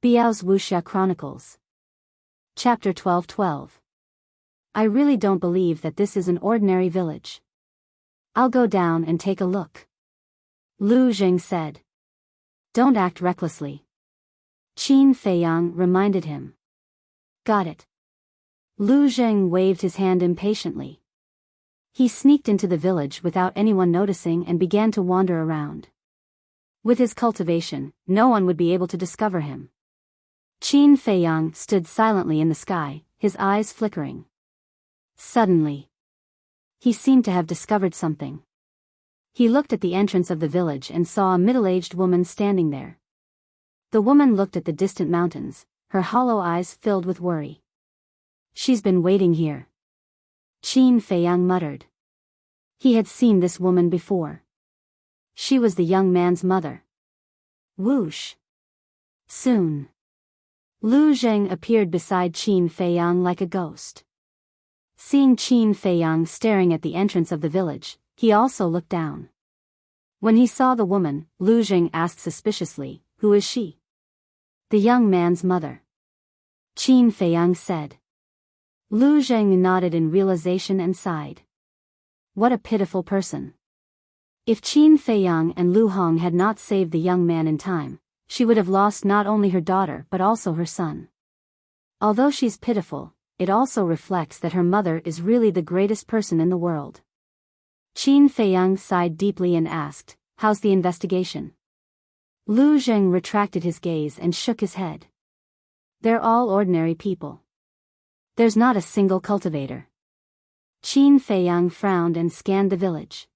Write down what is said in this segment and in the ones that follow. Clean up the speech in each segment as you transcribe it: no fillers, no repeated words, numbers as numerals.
Biyao's Wuxia Chronicles. Chapter 12:12. I really don't believe that this is an ordinary village. I'll go down and take a look. Lu Jing said. Don't act recklessly. Qin Feiyang reminded him. Got it. Lu Jing waved his hand impatiently. He sneaked into the village without anyone noticing and began to wander around. With his cultivation, no one would be able to discover him. Qin Feiyang stood silently in the sky, his eyes flickering. Suddenly, he seemed to have discovered something. He looked at the entrance of the village and saw a middle-aged woman standing there. The woman looked at the distant mountains, her hollow eyes filled with worry. She's been waiting here. Qin Feiyang muttered. He had seen this woman before. She was the young man's mother. Whoosh. Soon, Lu Zheng appeared beside Qin Feiyang like a ghost. Seeing Qin Feiyang staring at the entrance of the village, he also looked down. When he saw the woman, Lu Zheng asked suspiciously, "Who is she?" "The young man's mother," Qin Feiyang said. Lu Zheng nodded in realization and sighed. What a pitiful person. If Qin Feiyang and Lu Hong had not saved the young man in time, she would have lost not only her daughter but also her son. Although she's pitiful, it also reflects that her mother is really the greatest person in the world. Qin Feiyang sighed deeply and asked, "How's the investigation?" Lu Zheng retracted his gaze and shook his head. They're all ordinary people. There's not a single cultivator. Qin Feiyang frowned and scanned the village.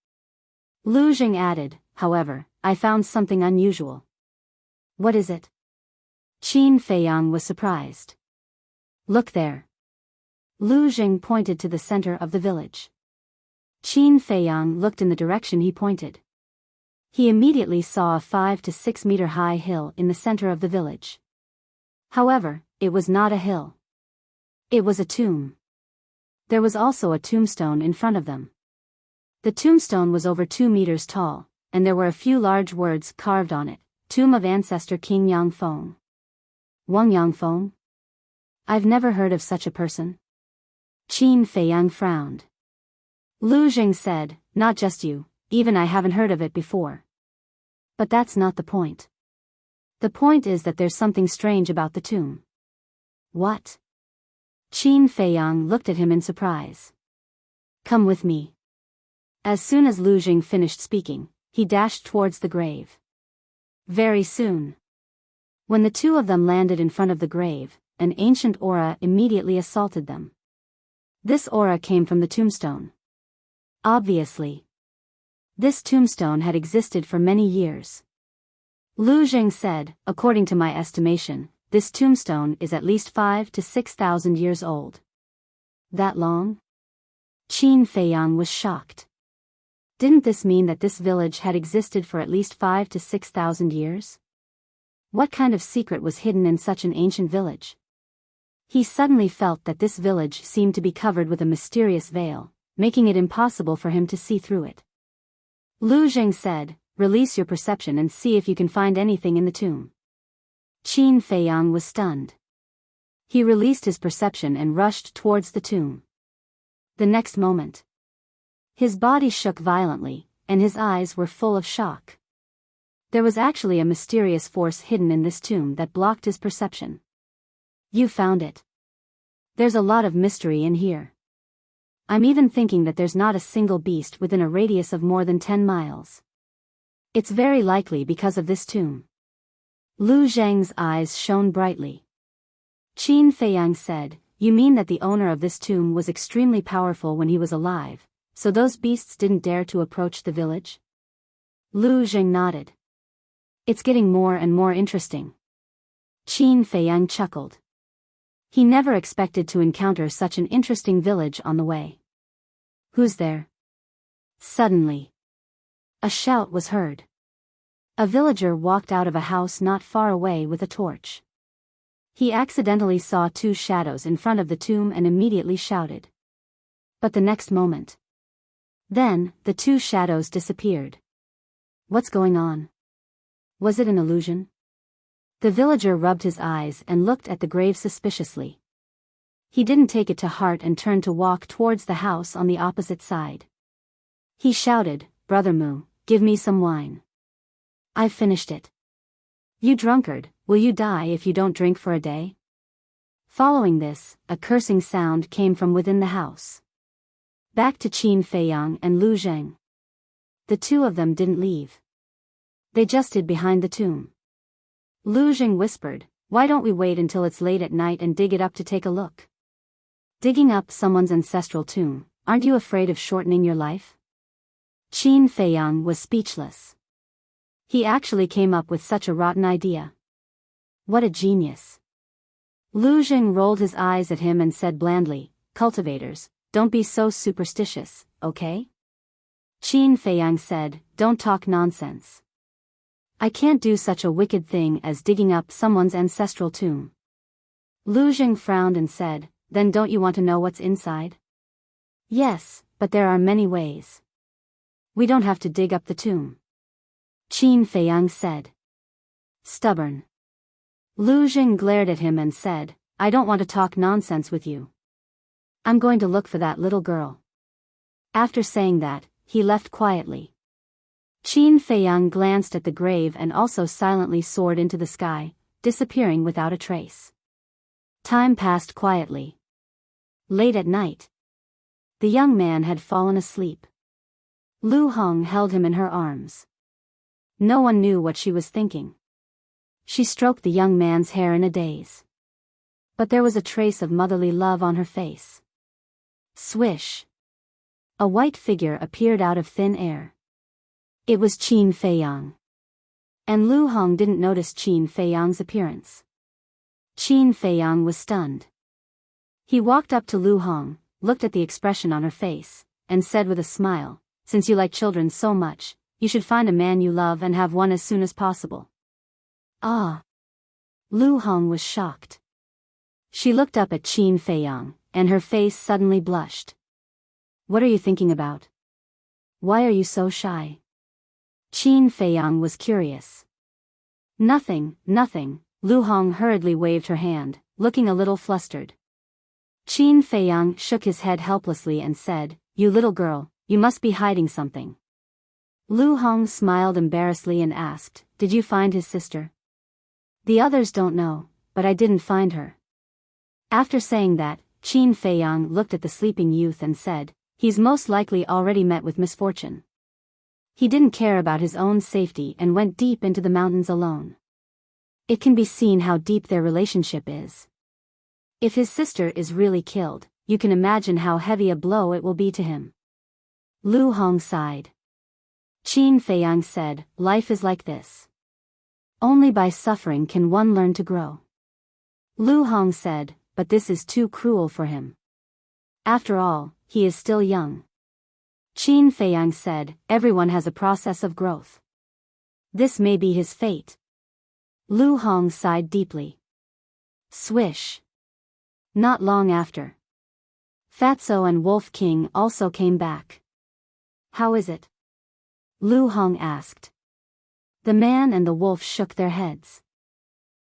Lu Zheng added, "However, I found something unusual." What is it? Qin Feiyang was surprised. Look there. Lu Zheng pointed to the center of the village. Qin Feiyang looked in the direction he pointed. He immediately saw a 5 to 6 meter high hill in the center of the village. However, it was not a hill. It was a tomb. There was also a tombstone in front of them. The tombstone was over 2 meters tall, and there were a few large words carved on it. Tomb of Ancestor King Yangfeng. Wang Yangfeng? I've never heard of such a person. Qin Feiyang frowned. Lu Zheng said, "Not just you, even I haven't heard of it before." But that's not the point. The point is that there's something strange about the tomb. What? Qin Feiyang looked at him in surprise. Come with me. As soon as Lu Zheng finished speaking, he dashed towards the grave. Very soon, when the two of them landed in front of the grave, an ancient aura immediately assaulted them. This aura came from the tombstone. Obviously, this tombstone had existed for many years. Lu Zheng said, "According to my estimation, this tombstone is at least 5 to 6,000 years old." That long? Qin Feiyang was shocked. Didn't this mean that this village had existed for at least 5 to 6,000 years? What kind of secret was hidden in such an ancient village? He suddenly felt that this village seemed to be covered with a mysterious veil, making it impossible for him to see through it. Lu Zheng said, "Release your perception and see if you can find anything in the tomb." Qin Feiyang was stunned. He released his perception and rushed towards the tomb. The next moment, his body shook violently, and his eyes were full of shock. There was actually a mysterious force hidden in this tomb that blocked his perception. You found it. There's a lot of mystery in here. I'm even thinking that there's not a single beast within a radius of more than 10 miles. It's very likely because of this tomb. Lu Zheng's eyes shone brightly. Qin Feiyang said, "You mean that the owner of this tomb was extremely powerful when he was alive, so those beasts didn't dare to approach the village?" Lu Zheng nodded. It's getting more and more interesting. Qin Feiyang chuckled. He never expected to encounter such an interesting village on the way. Who's there? Suddenly, a shout was heard. A villager walked out of a house not far away with a torch. He accidentally saw 2 shadows in front of the tomb and immediately shouted. But the next moment, then, the 2 shadows disappeared. What's going on? Was it an illusion? The villager rubbed his eyes and looked at the grave suspiciously. He didn't take it to heart and turned to walk towards the house on the opposite side. He shouted, "Brother Mu, give me some wine. I've finished it." "You drunkard, will you die if you don't drink for a day?" Following this, a cursing sound came from within the house. Back to Qin Feiyang and Lu Zheng. The two of them didn't leave. They just hid behind the tomb. Lu Zheng whispered, "Why don't we wait until it's late at night and dig it up to take a look?" Digging up someone's ancestral tomb, aren't you afraid of shortening your life? Qin Feiyang was speechless. He actually came up with such a rotten idea. What a genius. Lu Zheng rolled his eyes at him and said blandly, "Cultivators, don't be so superstitious, okay?" Qin Feiyang said, "Don't talk nonsense. I can't do such a wicked thing as digging up someone's ancestral tomb." Lu Zheng frowned and said, "Then don't you want to know what's inside?" "Yes, but there are many ways. We don't have to dig up the tomb," Qin Feiyang said. Stubborn. Lu Zheng glared at him and said, "I don't want to talk nonsense with you. I'm going to look for that little girl." After saying that, he left quietly. Qin Feiyang glanced at the grave and also silently soared into the sky, disappearing without a trace. Time passed quietly. Late at night. The young man had fallen asleep. Lu Hong held him in her arms. No one knew what she was thinking. She stroked the young man's hair in a daze. But there was a trace of motherly love on her face. Swish. A white figure appeared out of thin air. It was Qin Feiyang. And Lu Hong didn't notice Qin Feiyang's appearance. Qin Feiyang was stunned. He walked up to Lu Hong, looked at the expression on her face, and said with a smile, "Since you like children so much, you should find a man you love and have one as soon as possible." Ah! Lu Hong was shocked. She looked up at Qin Feiyang, and her face suddenly blushed. "What are you thinking about? Why are you so shy?" Qin Feiyang was curious. Nothing, nothing," Lu Hong hurriedly waved her hand, looking a little flustered. Qin Feiyang shook his head helplessly and said, "You little girl, you must be hiding something." Lu Hong smiled embarrassedly and asked, "Did you find his sister?" "The others don't know, but I didn't find her." After saying that, Qin Feiyang looked at the sleeping youth and said, "He's most likely already met with misfortune." He didn't care about his own safety and went deep into the mountains alone. It can be seen how deep their relationship is. If his sister is really killed, you can imagine how heavy a blow it will be to him. Lu Hong sighed. Qin Feiyang said, "Life is like this. Only by suffering can one learn to grow." Lu Hong said, "But this is too cruel for him. After all, he is still young." Qin Feiyang said, "Everyone has a process of growth. This may be his fate." Lu Hong sighed deeply. Swish. Not long after. Fatso and Wolf King also came back. "How is it?" Lu Hong asked. The man and the wolf shook their heads.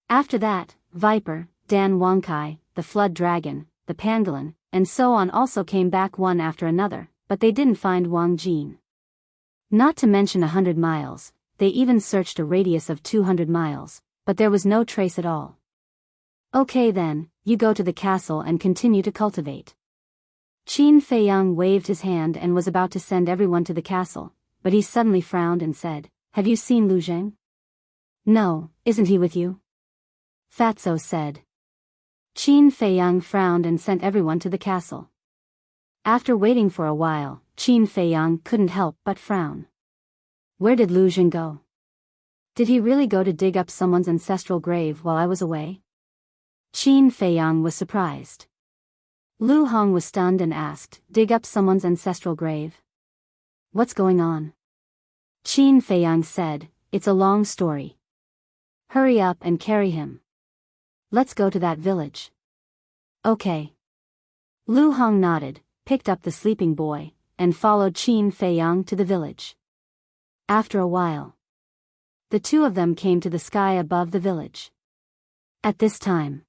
After that, Viper, Dan Wangkai, the Flood Dragon, the Pangolin, and so on also came back one after another, but they didn't find Wang Jin. Not to mention 100 miles, they even searched a radius of 200 miles, but there was no trace at all. "Okay then, you go to the castle and continue to cultivate." Qin Feiyang waved his hand and was about to send everyone to the castle, but he suddenly frowned and said, "Have you seen Lu Zheng?" "No, isn't he with you?" Fatso said. Qin Feiyang frowned and sent everyone to the castle. After waiting for a while, Qin Feiyang couldn't help but frown. Where did Lu Zheng go? Did he really go to dig up someone's ancestral grave while I was away? Qin Feiyang was surprised. Lu Hong was stunned and asked, "Dig up someone's ancestral grave? What's going on?" Qin Feiyang said, "It's a long story. Hurry up and carry him. Let's go to that village." "Okay." Lu Hong nodded, picked up the sleeping boy, and followed Qin Feiyang to the village. After a while, the two of them came to the sky above the village. At this time,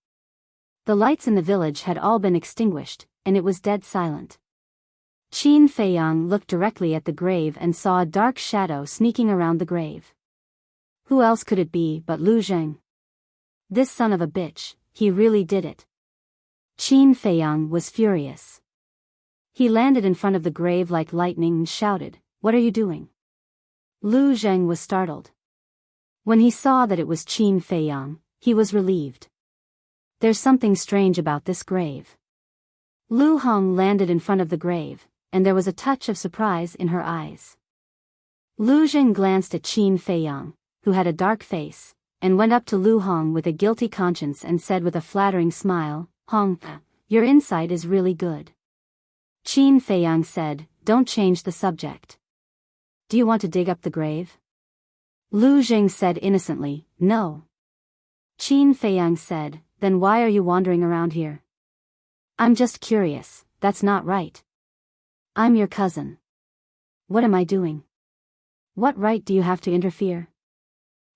the lights in the village had all been extinguished, and it was dead silent. Qin Feiyang looked directly at the grave and saw a dark shadow sneaking around the grave. Who else could it be but Lu Zheng? This son of a bitch, he really did it. Qin Feiyang was furious. He landed in front of the grave like lightning and shouted, "What are you doing?" Lu Zheng was startled. When he saw that it was Qin Feiyang, he was relieved. There's something strange about this grave. Lu Hong landed in front of the grave, and there was a touch of surprise in her eyes. Lu Zheng glanced at Qin Feiyang, who had a dark face, and went up to Lu Hong with a guilty conscience and said with a flattering smile, "Hong, your insight is really good." Qin Feiyang said, "Don't change the subject. Do you want to dig up the grave?" Lu Zheng said innocently, "No." Qin Feiyang said, "Then why are you wandering around here?" "I'm just curious, that's not right. I'm your cousin. What am I doing? What right do you have to interfere?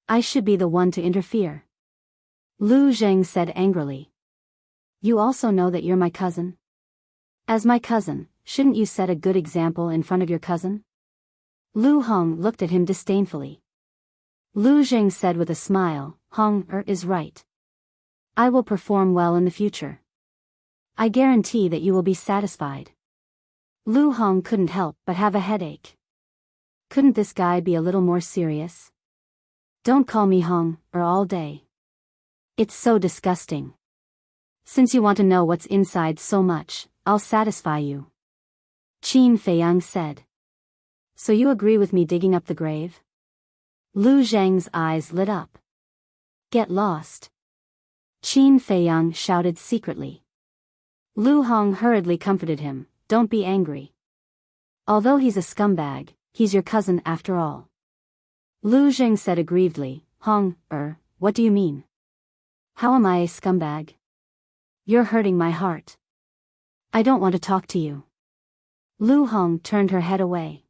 I should be the one to interfere." Lu Zheng said angrily. "You also know that you're my cousin? As my cousin, shouldn't you set a good example in front of your cousin?" Lu Hong looked at him disdainfully. Lu Zheng said with a smile, "Hong is right. I will perform well in the future. I guarantee that you will be satisfied." Lu Hong couldn't help but have a headache. Couldn't this guy be a little more serious? "Don't call me Hong all day. It's so disgusting. Since you want to know what's inside so much, I'll satisfy you," Qin Feiyang said. "So you agree with me digging up the grave?" Lu Zheng's eyes lit up. "Get lost," Qin Feiyang shouted secretly. Lu Hong hurriedly comforted him, "Don't be angry. Although he's a scumbag, he's your cousin after all." Lu Zheng said aggrievedly, "Hong, what do you mean? How am I a scumbag? You're hurting my heart. I don't want to talk to you." Lu Hong turned her head away.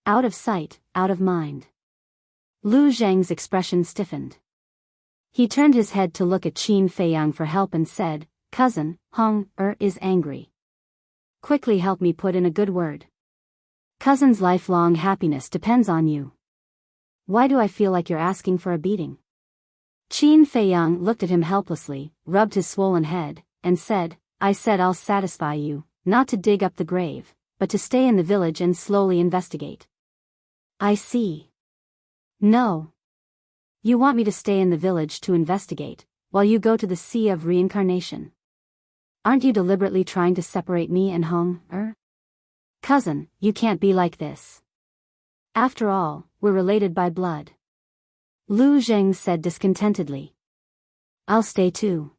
Out of sight, out of mind. Lu Zheng's expression stiffened. He turned his head to look at Qin Feiyang for help and said, "Cousin, Hong is angry. Quickly help me put in a good word. Cousin's lifelong happiness depends on you. Why do I feel like you're asking for a beating?" Qin Feiyang looked at him helplessly, rubbed his swollen head, and said, "I said I'll satisfy you, not to dig up the grave, but to stay in the village and slowly investigate." "I see. No. You want me to stay in the village to investigate, while you go to the Sea of Reincarnation. Aren't you deliberately trying to separate me and Hong? Cousin, you can't be like this. After all, we're related by blood." Lu Zheng said discontentedly. "I'll stay too.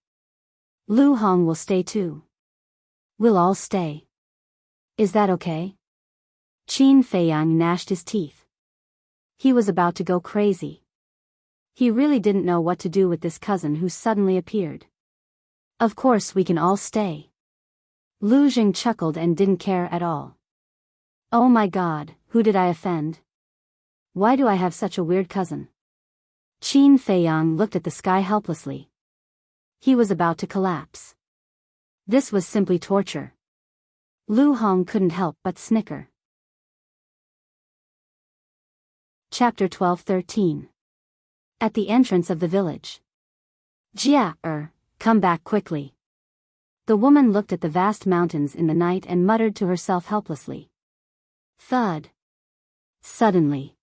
Lu Hong will stay too. We'll all stay. Is that okay?" Qin Feiyang gnashed his teeth. He was about to go crazy. He really didn't know what to do with this cousin who suddenly appeared. "Of course we can all stay." Lu Zheng chuckled and didn't care at all. "Oh my God, who did I offend? Why do I have such a weird cousin?" Qin Feiyang looked at the sky helplessly. He was about to collapse. This was simply torture. Lu Hong couldn't help but snicker. Chapter 12-13. At the entrance of the village. "Jia, come back quickly." The woman looked at the vast mountains in the night and muttered to herself helplessly. Thud. Suddenly,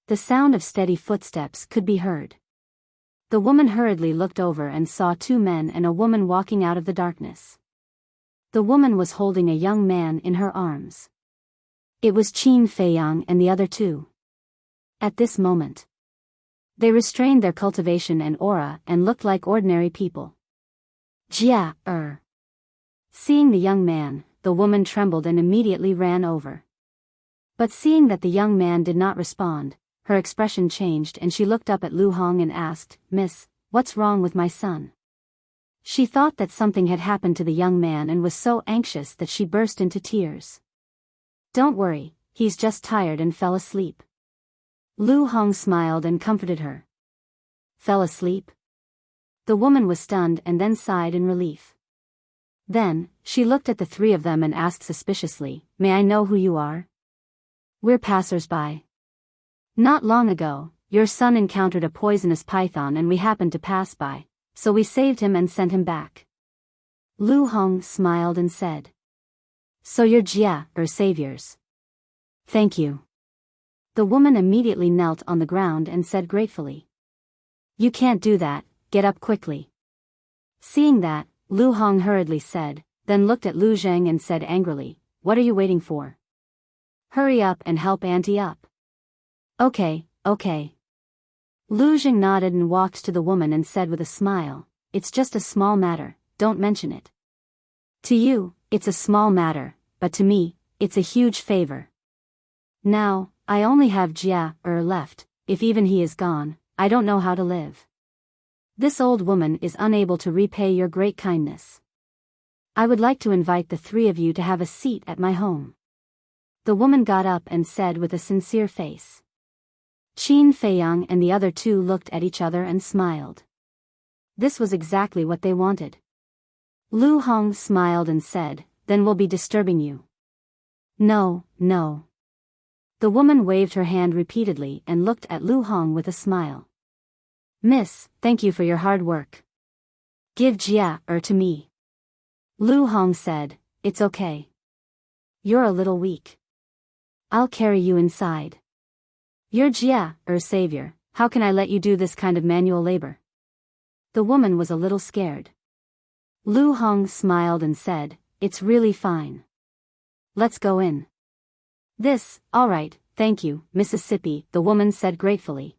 the sound of steady footsteps could be heard. The woman hurriedly looked over and saw two men and a woman walking out of the darkness. The woman was holding a young man in her arms. It was Qin Feiyang and the other two. At this moment, they restrained their cultivation and aura and looked like ordinary people. Jia, Seeing the young man, the woman trembled and immediately ran over. But seeing that the young man did not respond, her expression changed and she looked up at Lu Hong and asked, "Miss, what's wrong with my son?" She thought that something had happened to the young man and was so anxious that she burst into tears. "Don't worry, he's just tired and fell asleep." Lu Hong smiled and comforted her. "Fell asleep? The woman was stunned and then sighed in relief. Then, she looked at the three of them and asked suspiciously, "May I know who you are?" "We're passers-by. Not long ago, your son encountered a poisonous python and we happened to pass by, so we saved him and sent him back." Lu Hong smiled and said, "So you're Jia, or saviors. Thank you." The woman immediately knelt on the ground and said gratefully, "You can't do that, get up quickly." Seeing that, Lu Hong hurriedly said, then looked at Lu Zheng and said angrily, "What are you waiting for? Hurry up and help Auntie up." Okay. Lu Zheng nodded and walked to the woman and said with a smile, "It's just a small matter, don't mention it. To you, it's a small matter, but to me, it's a huge favor. Now, I only have Jia left, if even he is gone, I don't know how to live. This old woman is unable to repay your great kindness. I would like to invite the three of you to have a seat at my home." The woman got up and said with a sincere face. Qin Feiyang and the other two looked at each other and smiled. This was exactly what they wanted. Lu Hong smiled and said, "Then we'll be disturbing you." No. The woman waved her hand repeatedly and looked at Lu Hong with a smile. "Miss, thank you for your hard work. Give Jia to me." Lu Hong said, "It's okay. You're a little weak. I'll carry you inside. You're Jia, savior, how can I let you do this kind of manual labor?" The woman was a little scared. Lu Hong smiled and said, "It's really fine. Let's go in." All right, thank you, Mississippi," the woman said gratefully.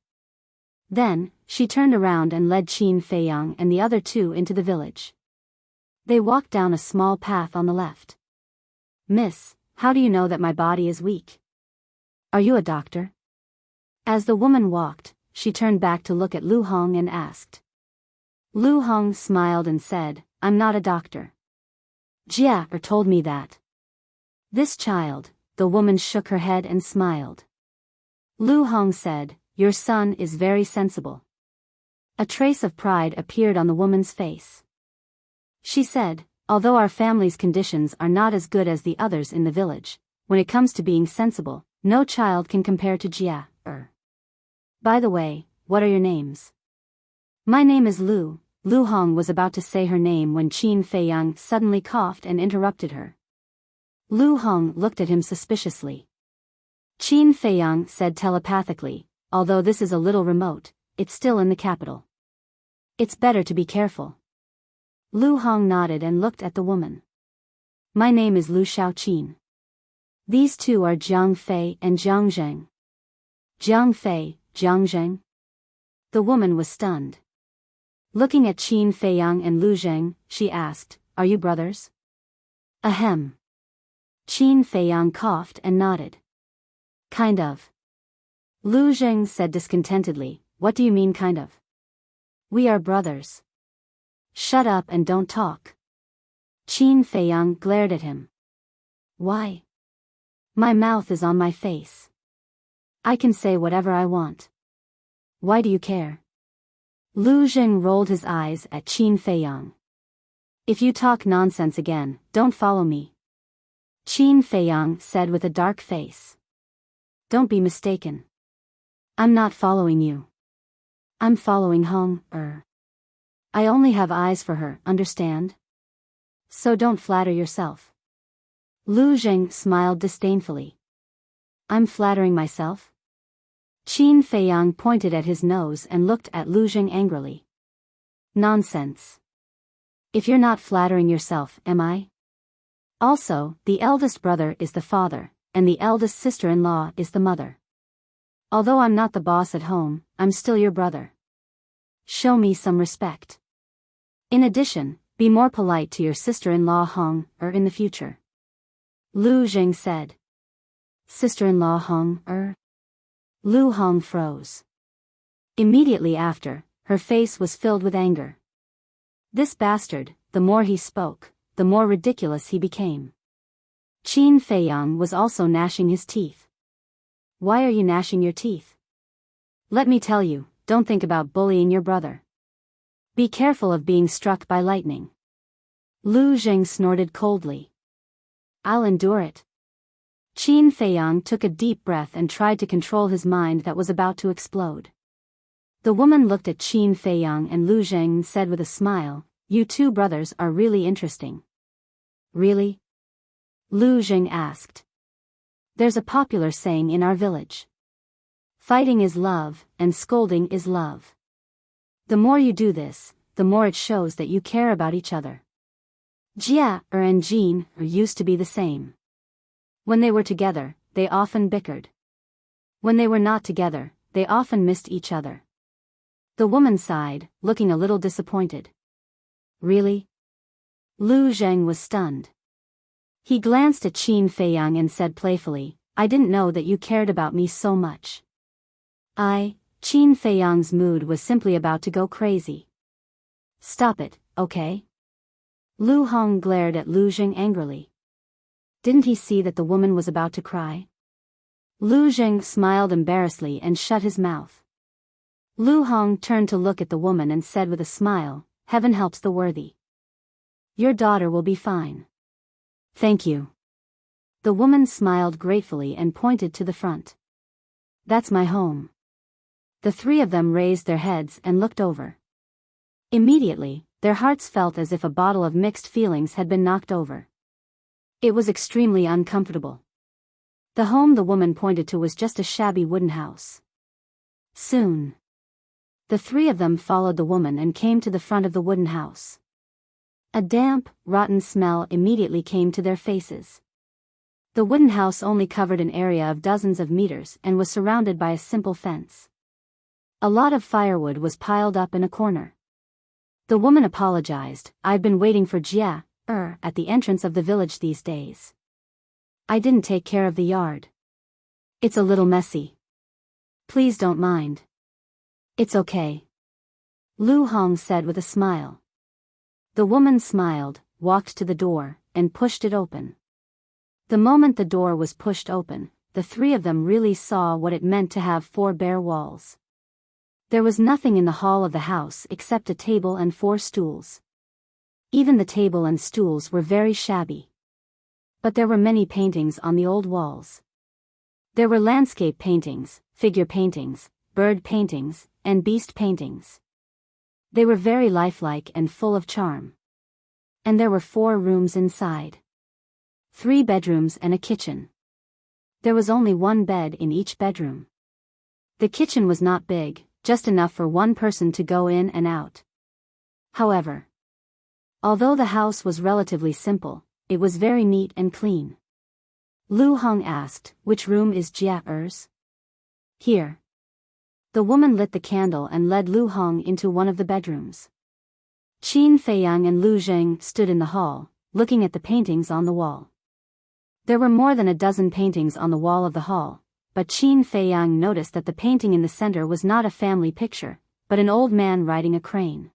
Then, she turned around and led Qin Feiyang and the other two into the village. They walked down a small path on the left. "Miss, how do you know that my body is weak? Are you a doctor?" As the woman walked, she turned back to look at Lu Hong and asked. Lu Hong smiled and said, "I'm not a doctor. Jia told me that." "This child," the woman shook her head and smiled. Lu Hong said, "Your son is very sensible." A trace of pride appeared on the woman's face. She said, "Although our family's conditions are not as good as the others in the village, when it comes to being sensible, no child can compare to Jia. By the way, what are your names?" "My name is Lu." Lu Hong was about to say her name when Qin Feiyang suddenly coughed and interrupted her. Lu Hong looked at him suspiciously. Qin Feiyang said telepathically, "Although this is a little remote, it's still in the capital. It's better to be careful." Lu Hong nodded and looked at the woman. "My name is Lu Shaoqin. These two are Jiang Fei and Jiang Zheng." "Jiang Fei, Jiang Zheng?" The woman was stunned. Looking at Qin Feiyang and Lu Zheng, she asked, "Are you brothers?" "Ahem." Qin Feiyang coughed and nodded. "Kind of." Lu Zheng said discontentedly, "What do you mean kind of?" "We are brothers." "Shut up and don't talk." Qin Feiyang glared at him. "Why? My mouth is on my face. I can say whatever I want. Why do you care?" Lu Zheng rolled his eyes at Qin Feiyang. "If you talk nonsense again, don't follow me," Qin Feiyang said with a dark face. "Don't be mistaken. I'm not following you. I'm following Hong. I only have eyes for her, understand? So don't flatter yourself." Lu Zheng smiled disdainfully. "I'm flattering myself?" Qin Feiyang pointed at his nose and looked at Lu Zheng angrily. "Nonsense. If you're not flattering yourself, am I? Also, the eldest brother is the father, and the eldest sister-in-law is the mother. Although I'm not the boss at home, I'm still your brother. Show me some respect. In addition, be more polite to your sister-in-law Hong, in the future." Lu Zheng said. "Sister-in-law Hong, Lu Hong froze. Immediately after, her face was filled with anger. This bastard, the more he spoke, the more ridiculous he became. Qin Feiyang was also gnashing his teeth. "Why are you gnashing your teeth? Let me tell you, don't think about bullying your brother. Be careful of being struck by lightning. Lu Zheng snorted coldly. I'll endure it. Qin Feiyang took a deep breath and tried to control his mind that was about to explode. The woman looked at Qin Feiyang and Lu Zheng and said with a smile, "You two brothers are really interesting." Really? Lu Zheng asked. There's a popular saying in our village. Fighting is love, and scolding is love. The more you do this, the more it shows that you care about each other. Jia and Jean used to be the same. When they were together, they often bickered. When they were not together, they often missed each other. The woman sighed, looking a little disappointed. Really? Lu Zheng was stunned. He glanced at Qin Feiyang and said playfully, I didn't know that you cared about me so much. Qin Feiyang's mood was simply about to go crazy. Stop it, okay? Lu Hong glared at Lu Zheng angrily. Didn't he see that the woman was about to cry? Lu Zheng smiled embarrassedly and shut his mouth. Lu Hong turned to look at the woman and said with a smile, Heaven helps the worthy. Your daughter will be fine. Thank you. The woman smiled gratefully and pointed to the front. That's my home. The three of them raised their heads and looked over. Immediately, their hearts felt as if a bottle of mixed feelings had been knocked over. It was extremely uncomfortable. The home the woman pointed to was just a shabby wooden house. Soon, the three of them followed the woman and came to the front of the wooden house. A damp, rotten smell immediately came to their faces. The wooden house only covered an area of dozens of meters and was surrounded by a simple fence. A lot of firewood was piled up in a corner. The woman apologized, I've been waiting for Jia, at the entrance of the village these days. I didn't take care of the yard. It's a little messy. Please don't mind. It's okay. Lu Hong said with a smile. The woman smiled, walked to the door, and pushed it open. The moment the door was pushed open, the three of them really saw what it meant to have 4 bare walls. There was nothing in the hall of the house except a table and 4 stools. Even the table and stools were very shabby. But there were many paintings on the old walls. There were landscape paintings, figure paintings, bird paintings, and beast paintings. They were very lifelike and full of charm. And there were 4 rooms inside. 3 bedrooms and a kitchen. There was only 1 bed in each bedroom. The kitchen was not big, just enough for 1 person to go in and out. However, although the house was relatively simple, it was very neat and clean. Lu Hong asked, which room is Jia-er's? Here. The woman lit the candle and led Lu Hong into one of the bedrooms. Qin Feiyang and Lu Zheng stood in the hall, looking at the paintings on the wall. There were more than a dozen paintings on the wall of the hall, but Qin Feiyang noticed that the painting in the center was not a family picture, but an old man riding a crane.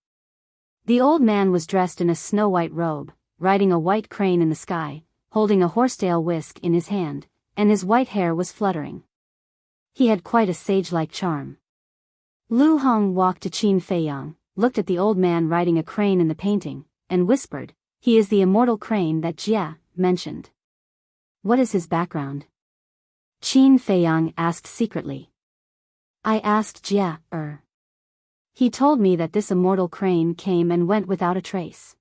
The old man was dressed in a snow-white robe, riding a white crane in the sky, holding a horsetail whisk in his hand, and his white hair was fluttering. He had quite a sage-like charm. Lu Hong walked to Qin Feiyang, looked at the old man riding a crane in the painting, and whispered, He is the immortal crane that Jia mentioned. What is his background? Qin Feiyang asked secretly. I asked Jia. He told me that this immortal crane came and went without a trace.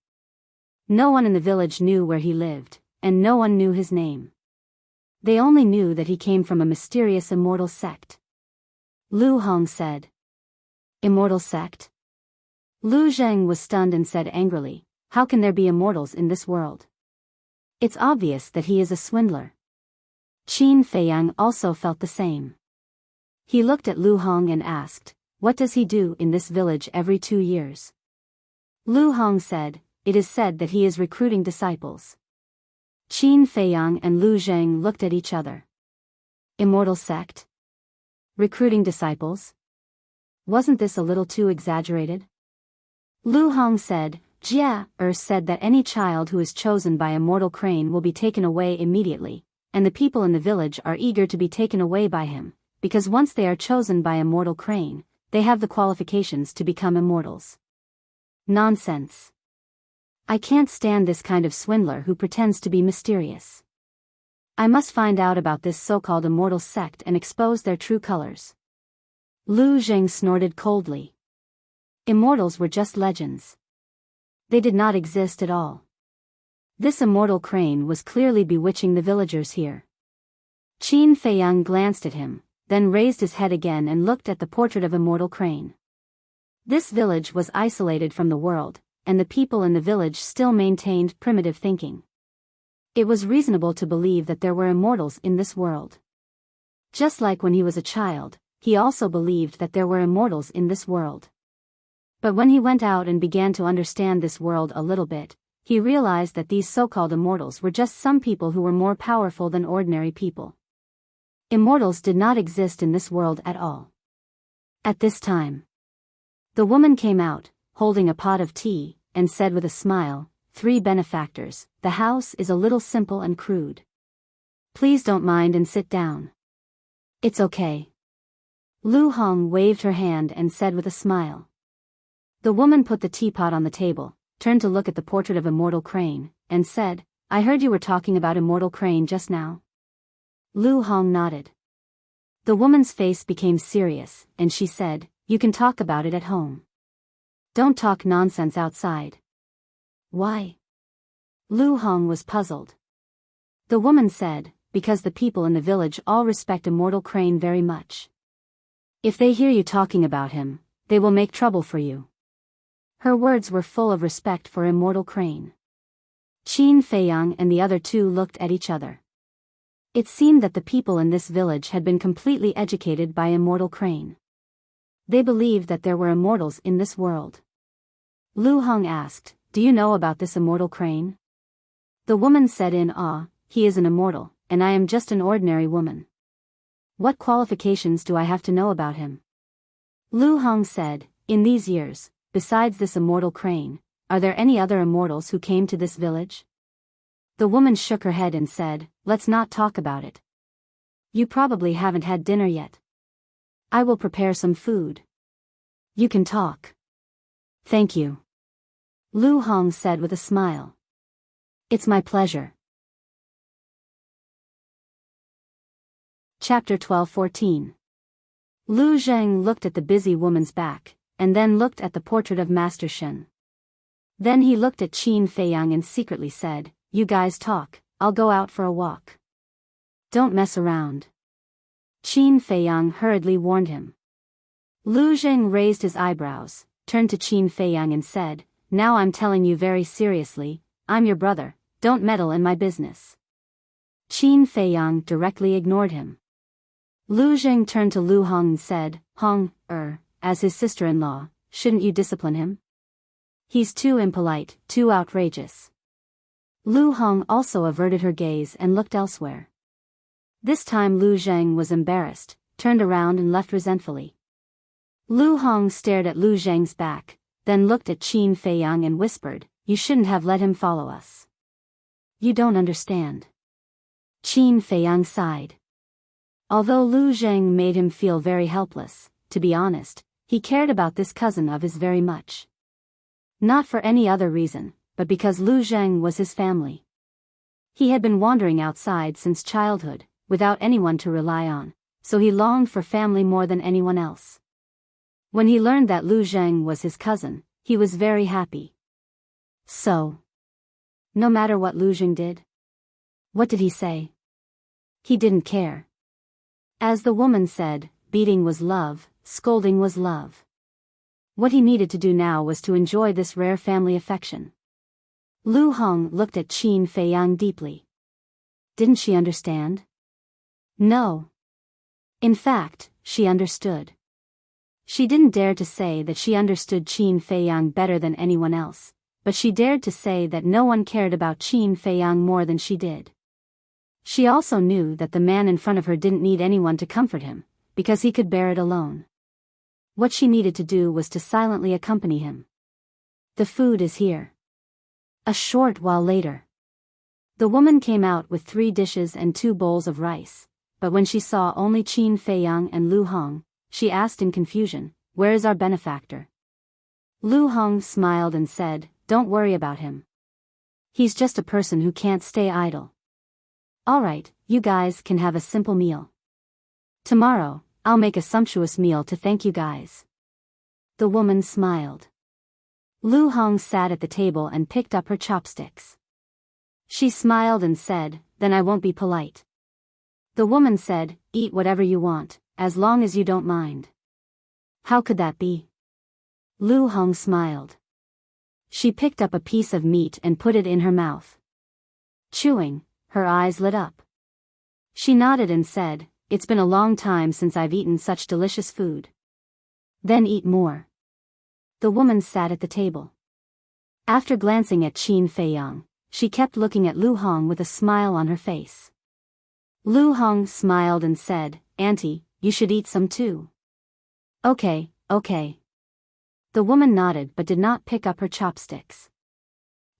No one in the village knew where he lived, and no one knew his name. They only knew that he came from a mysterious immortal sect. Lu Hong said. Immortal sect? Lu Zheng was stunned and said angrily, How can there be immortals in this world? It's obvious that he is a swindler. Qin Feiyang also felt the same. He looked at Lu Hong and asked, What does he do in this village every 2 years? Lu Hong said, It is said that he is recruiting disciples. Qin Feiyang and Lu Zheng looked at each other. Immortal sect? Recruiting disciples? Wasn't this a little too exaggerated? Lu Hong said, Jia said that any child who is chosen by a mortal crane will be taken away immediately, and the people in the village are eager to be taken away by him, because once they are chosen by a mortal crane, they have the qualifications to become immortals. Nonsense. I can't stand this kind of swindler who pretends to be mysterious. I must find out about this so-called immortal sect and expose their true colors. Lu Zheng snorted coldly. Immortals were just legends. They did not exist at all. This immortal crane was clearly bewitching the villagers here. Qin Feiyang glanced at him, then raised his head again and looked at the portrait of immortal crane. This village was isolated from the world, and the people in the village still maintained primitive thinking. It was reasonable to believe that there were immortals in this world. Just like when he was a child, he also believed that there were immortals in this world. But when he went out and began to understand this world a little bit, he realized that these so-called immortals were just some people who were more powerful than ordinary people. Immortals did not exist in this world at all. At this time, the woman came out, holding a pot of tea, and said with a smile, "3 benefactors, the house is a little simple and crude. Please don't mind and sit down." "It's okay." Lu Hong waved her hand and said with a smile. The woman put the teapot on the table, turned to look at the portrait of immortal crane, and said, "I heard you were talking about immortal crane just now." Lu Hong nodded. The woman's face became serious, and she said, "You can talk about it at home. Don't talk nonsense outside." "Why?" Lu Hong was puzzled. The woman said, "Because the people in the village all respect immortal crane very much. If they hear you talking about him, they will make trouble for you." Her words were full of respect for immortal crane. Qin Feiyang and the other 2 looked at each other. It seemed that the people in this village had been completely educated by immortal crane. They believed that there were immortals in this world. Lu Hong asked, "Do you know about this immortal crane?" The woman said in awe, "He is an immortal, and I am just an ordinary woman. What qualifications do I have to know about him?" Lu Hong said, "In these years, besides this immortal crane, are there any other immortals who came to this village?" The woman shook her head and said, "Let's not talk about it. You probably haven't had dinner yet. I will prepare some food. You can talk." "Thank you," Lu Hong said with a smile. "It's my pleasure." Chapter 12-14. Lu Zheng looked at the busy woman's back, and then looked at the portrait of Master Shen. Then he looked at Qin Feiyang and secretly said, "You guys talk, I'll go out for a walk. Don't mess around." Qin Feiyang hurriedly warned him. Lu Zheng raised his eyebrows, turned to Qin Feiyang and said, "Now I'm telling you very seriously, I'm your brother, don't meddle in my business." Qin Feiyang directly ignored him. Lu Zheng turned to Lu Hong and said, "Hong, as his sister-in-law, shouldn't you discipline him? He's too impolite, too outrageous." Lu Hong also averted her gaze and looked elsewhere. This time Lu Zheng was embarrassed, turned around and left resentfully. Lu Hong stared at Lu Zheng's back, then looked at Qin Feiyang and whispered, "You shouldn't have let him follow us." "You don't understand." Qin Feiyang sighed. Although Lu Zheng made him feel very helpless, to be honest, he cared about this cousin of his very much. Not for any other reason, but because Lu Zheng was his family. He had been wandering outside since childhood, without anyone to rely on, so he longed for family more than anyone else. When he learned that Lu Zheng was his cousin, he was very happy. So, no matter what Lu Zheng did, what did he say? He didn't care. As the woman said, beating was love, scolding was love. What he needed to do now was to enjoy this rare family affection. Lu Hong looked at Qin Feiyang deeply. Didn't she understand? No. In fact, she understood. She didn't dare to say that she understood Qin Feiyang better than anyone else, but she dared to say that no one cared about Qin Feiyang more than she did. She also knew that the man in front of her didn't need anyone to comfort him, because he could bear it alone. What she needed to do was to silently accompany him. "The food is here." A short while later, the woman came out with 3 dishes and 2 bowls of rice, but when she saw only Qin Feiyang and Lu Hong, she asked in confusion, "Where is our benefactor?" Lu Hong smiled and said, "Don't worry about him. He's just a person who can't stay idle. Alright, you guys can have a simple meal. Tomorrow, I'll make a sumptuous meal to thank you guys." The woman smiled. Lu Hong sat at the table and picked up her chopsticks. She smiled and said, "Then I won't be polite." The woman said, "Eat whatever you want, as long as you don't mind." "How could that be?" Lu Hong smiled. She picked up a piece of meat and put it in her mouth. Chewing, her eyes lit up. She nodded and said, "It's been a long time since I've eaten such delicious food." "Then eat more." The woman sat at the table. After glancing at Qin Feiyang, she kept looking at Lu Hong with a smile on her face. Lu Hong smiled and said, "Auntie, you should eat some too." Okay. The woman nodded but did not pick up her chopsticks.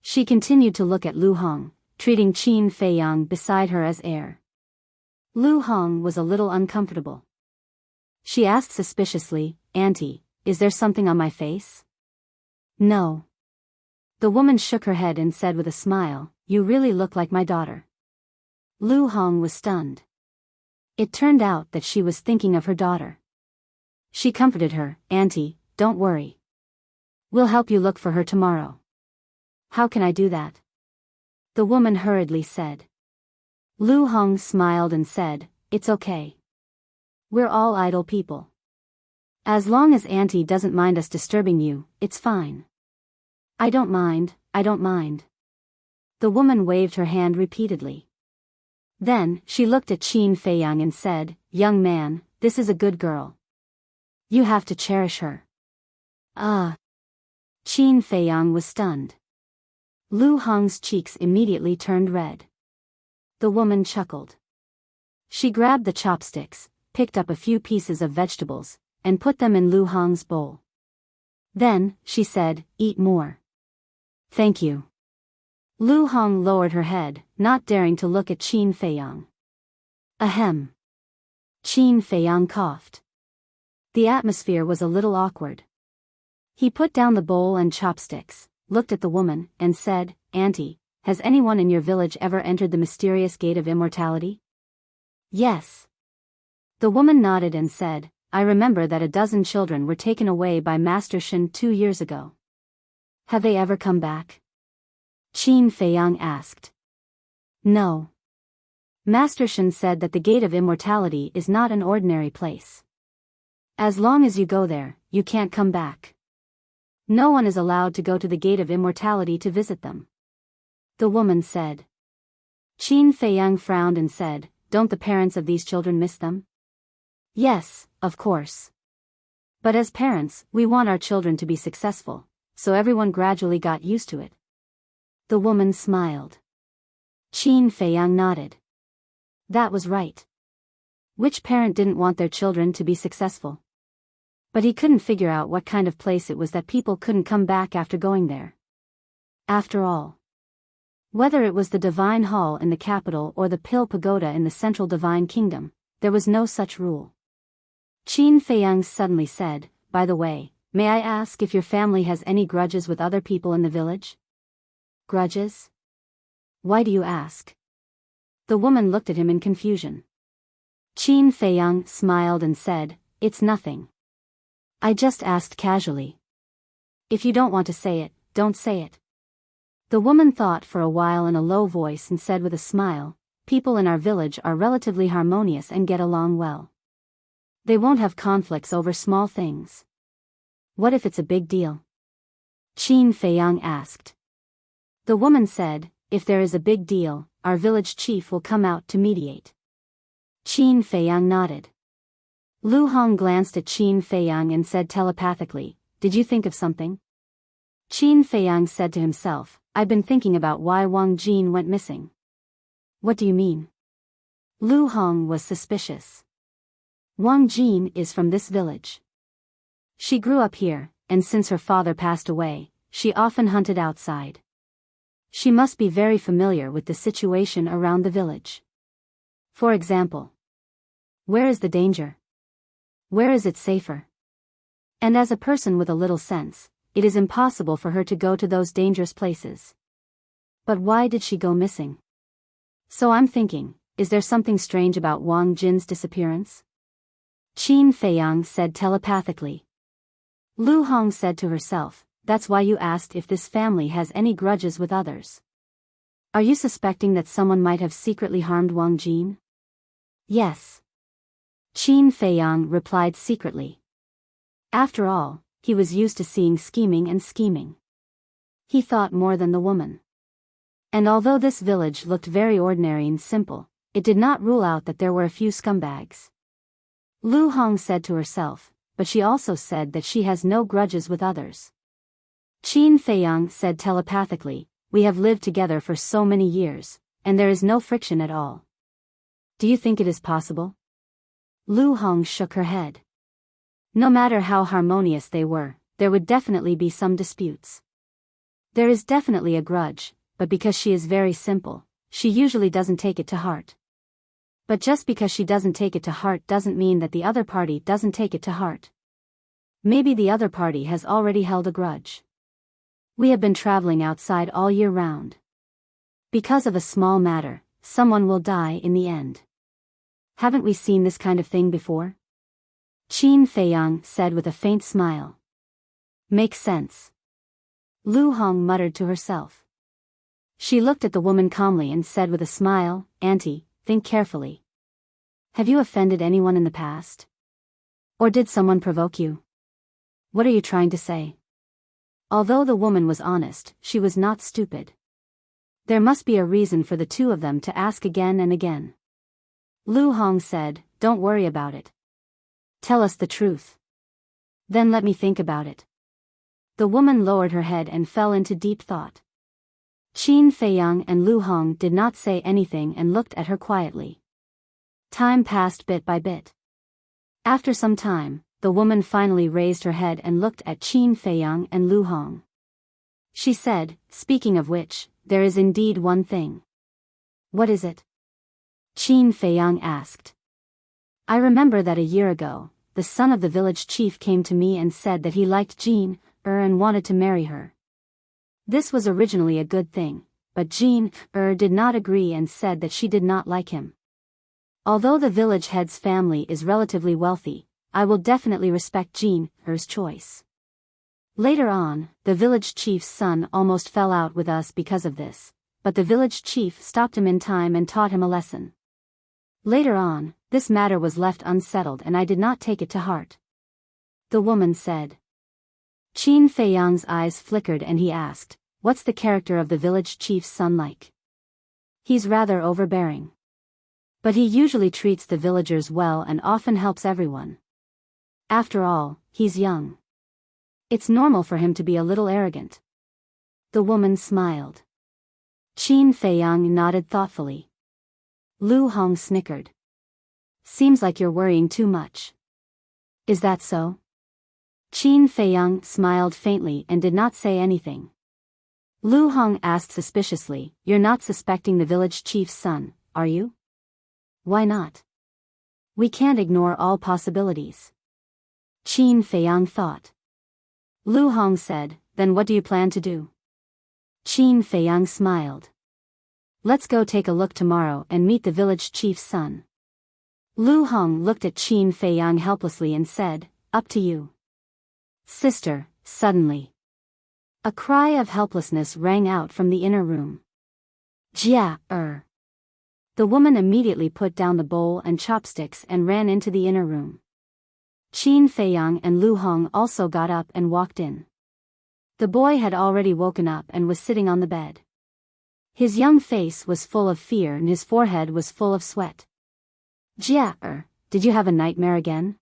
She continued to look at Lu Hong, treating Qin Feiyang beside her as heir. Lu Hong was a little uncomfortable. She asked suspiciously, "Auntie, is there something on my face?" "No." The woman shook her head and said with a smile, "You really look like my daughter." Lu Hong was stunned. It turned out that she was thinking of her daughter. She comforted her, "Auntie, don't worry. We'll help you look for her tomorrow." "How can I do that?" the woman hurriedly said. Lu Hong smiled and said, "It's okay. We're all idle people. As long as Auntie doesn't mind us disturbing you, it's fine." I don't mind. The woman waved her hand repeatedly. Then, she looked at Qin Feiyang and said, "Young man, this is a good girl. You have to cherish her." Qin Feiyang was stunned. Lu Hong's cheeks immediately turned red. The woman chuckled. She grabbed the chopsticks, picked up a few pieces of vegetables, and put them in Lu Hong's bowl. Then, she said, "Eat more." "Thank you." Lu Hong lowered her head, not daring to look at Qin Feiyang. Ahem. Qin Feiyang coughed. The atmosphere was a little awkward. He put down the bowl and chopsticks, looked at the woman, and said, "Auntie, has anyone in your village ever entered the mysterious gate of immortality?" "Yes." The woman nodded and said, "I remember that a dozen children were taken away by Master Shen 2 years ago. Have they ever come back?" Qin Feiyang asked. "No. Master Shen said that the Gate of Immortality is not an ordinary place. As long as you go there, you can't come back. No one is allowed to go to the Gate of Immortality to visit them," the woman said. Qin Feiyang frowned and said, "Don't the parents of these children miss them?" "Yes, of course. But as parents, we want our children to be successful, so everyone gradually got used to it." The woman smiled. Qin Feiyang nodded. That was right. Which parent didn't want their children to be successful? But he couldn't figure out what kind of place it was that people couldn't come back after going there. After all, whether it was the Divine Hall in the capital or the Pill Pagoda in the Central Divine Kingdom, there was no such rule. Qin Feiyang suddenly said, "By the way, may I ask if your family has any grudges with other people in the village?" "Grudges? Why do you ask?" The woman looked at him in confusion. Qin Feiyang smiled and said, "It's nothing. I just asked casually. If you don't want to say it, don't say it." The woman thought for a while in a low voice and said with a smile, "People in our village are relatively harmonious and get along well. They won't have conflicts over small things." "What if it's a big deal?" Qin Feiyang asked. The woman said, "If there is a big deal, our village chief will come out to mediate." Qin Feiyang nodded. Lu Hong glanced at Qin Feiyang and said telepathically, "Did you think of something?" Qin Feiyang said to himself, "I've been thinking about why Wang Jin went missing." "What do you mean?" Lu Hong was suspicious. "Wang Jin is from this village. She grew up here, and since her father passed away, she often hunted outside. She must be very familiar with the situation around the village. For example, where is the danger? Where is it safer?" And as a person with a little sense, it is impossible for her to go to those dangerous places. But why did she go missing? So I'm thinking, is there something strange about Wang Jin's disappearance? Qin Feiyang said telepathically. Lu Hong said to herself, that's why you asked if this family has any grudges with others. Are you suspecting that someone might have secretly harmed Wang Jin? Yes. Qin Feiyang replied secretly. After all, he was used to seeing scheming and scheming. He thought more than the woman. And although this village looked very ordinary and simple, it did not rule out that there were a few scumbags. Lu Hong said to herself, but she also said that she has no grudges with others. Qin Feiyang said telepathically, we have lived together for so many years, and there is no friction at all. Do you think it is possible? Lu Hong shook her head. No matter how harmonious they were, there would definitely be some disputes. There is definitely a grudge, but because she is very simple, she usually doesn't take it to heart. But just because she doesn't take it to heart doesn't mean that the other party doesn't take it to heart. Maybe the other party has already held a grudge. We have been traveling outside all year round. Because of a small matter, someone will die in the end. Haven't we seen this kind of thing before? Qin Feiyang said with a faint smile. Makes sense. Lu Hong muttered to herself. She looked at the woman calmly and said with a smile, Auntie, think carefully. Have you offended anyone in the past? Or did someone provoke you? What are you trying to say? Although the woman was honest, she was not stupid. There must be a reason for the two of them to ask again and again. Lu Hong said, don't worry about it. Tell us the truth. Then let me think about it. The woman lowered her head and fell into deep thought. Qin Feiyang and Lu Hong did not say anything and looked at her quietly. Time passed bit by bit. After some time, the woman finally raised her head and looked at Qin Feiyang and Lu Hong. She said, speaking of which, there is indeed one thing. What is it? Qin Feiyang asked. I remember that a year ago, the son of the village chief came to me and said that he liked Jin and wanted to marry her. This was originally a good thing, but Jin did not agree and said that she did not like him. Although the village head's family is relatively wealthy, I will definitely respect Jin's choice. Later on, the village chief's son almost fell out with us because of this, but the village chief stopped him in time and taught him a lesson. Later on, this matter was left unsettled and I did not take it to heart. The woman said. Qin Feiyang's eyes flickered and he asked, what's the character of the village chief's son like? He's rather overbearing. But he usually treats the villagers well and often helps everyone. After all, he's young. It's normal for him to be a little arrogant. The woman smiled. Qin Feiyang nodded thoughtfully. Lu Hong snickered. Seems like you're worrying too much. Is that so? Qin Feiyang smiled faintly and did not say anything. Lu Hong asked suspiciously, you're not suspecting the village chief's son, are you? Why not? We can't ignore all possibilities. Qin Feiyang thought. Lu Hong said, then what do you plan to do? Qin Feiyang smiled. Let's go take a look tomorrow and meet the village chief's son. Lu Hong looked at Qin Feiyang helplessly and said, up to you. Sister, suddenly. A cry of helplessness rang out from the inner room. Jia. The woman immediately put down the bowl and chopsticks and ran into the inner room. Qin Feiyang and Lu Hong also got up and walked in. The boy had already woken up and was sitting on the bed. His young face was full of fear and his forehead was full of sweat. Jia, did you have a nightmare again?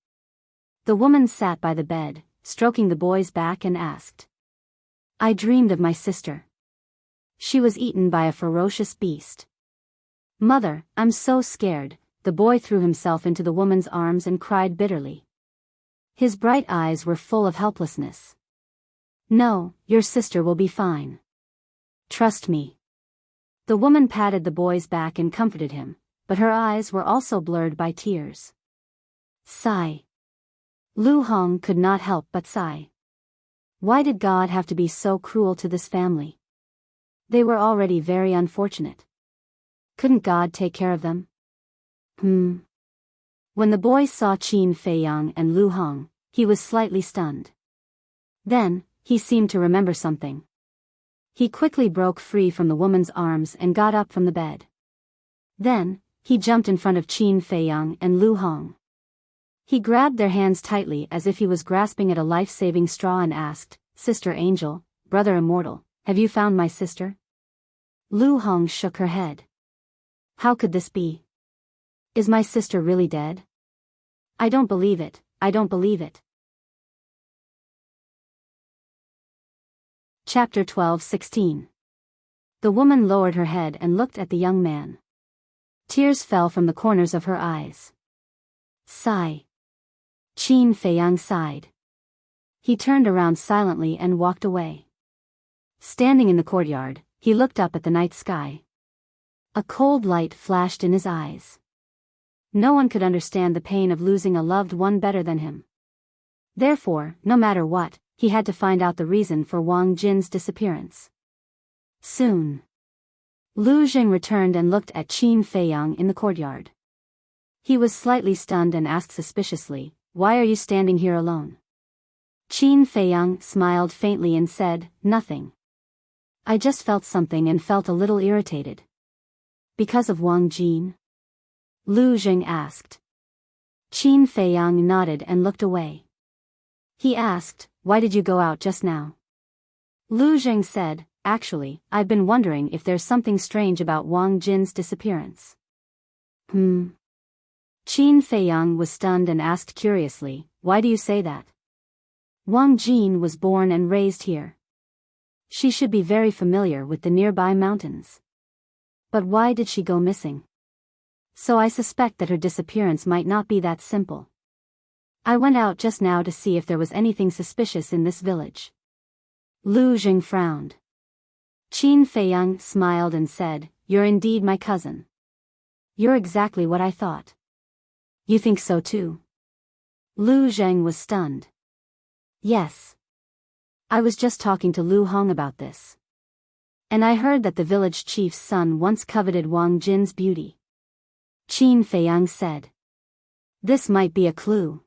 The woman sat by the bed, stroking the boy's back and asked. I dreamed of my sister. She was eaten by a ferocious beast. Mother, I'm so scared. The boy threw himself into the woman's arms and cried bitterly. His bright eyes were full of helplessness. No, your sister will be fine. Trust me. The woman patted the boy's back and comforted him, but her eyes were also blurred by tears. Sigh. Lu Hong could not help but sigh. Why did God have to be so cruel to this family? They were already very unfortunate. Couldn't God take care of them? When the boy saw Qin Feiyang and Lu Hong, he was slightly stunned. Then, he seemed to remember something. He quickly broke free from the woman's arms and got up from the bed. Then, he jumped in front of Qin Feiyang and Lu Hong. He grabbed their hands tightly as if he was grasping at a life-saving straw and asked, "Sister Angel, Brother Immortal, have you found my sister?" Lu Hong shook her head. "How could this be? Is my sister really dead? I don't believe it, I don't believe it." Chapter 12:16. The woman lowered her head and looked at the young man. Tears fell from the corners of her eyes. Sigh. Qin Feiyang sighed. He turned around silently and walked away. Standing in the courtyard, he looked up at the night sky. A cold light flashed in his eyes. No one could understand the pain of losing a loved one better than him. Therefore, no matter what, he had to find out the reason for Wang Jin's disappearance. Soon. Lu Jing returned and looked at Qin Feiyang in the courtyard. He was slightly stunned and asked suspiciously, "Why are you standing here alone?" Qin Feiyang smiled faintly and said, "Nothing. I just felt something and felt a little irritated." "Because of Wang Jin?" Lu Jing asked. Qin Feiyang nodded and looked away. He asked, "Why did you go out just now?" Lu Jing said, "Actually, I've been wondering if there's something strange about Wang Jin's disappearance." Qin Feiyang was stunned and asked curiously, "Why do you say that? Wang Jin was born and raised here. She should be very familiar with the nearby mountains. But why did she go missing? So I suspect that her disappearance might not be that simple. I went out just now to see if there was anything suspicious in this village." Lu Jing frowned. Qin Feiyang smiled and said, "You're indeed my cousin. You're exactly what I thought." "You think so too?" Lu Jing was stunned. "Yes. I was just talking to Lu Hong about this. And I heard that the village chief's son once coveted Wang Jin's beauty." Qin Feiyang said. "This might be a clue."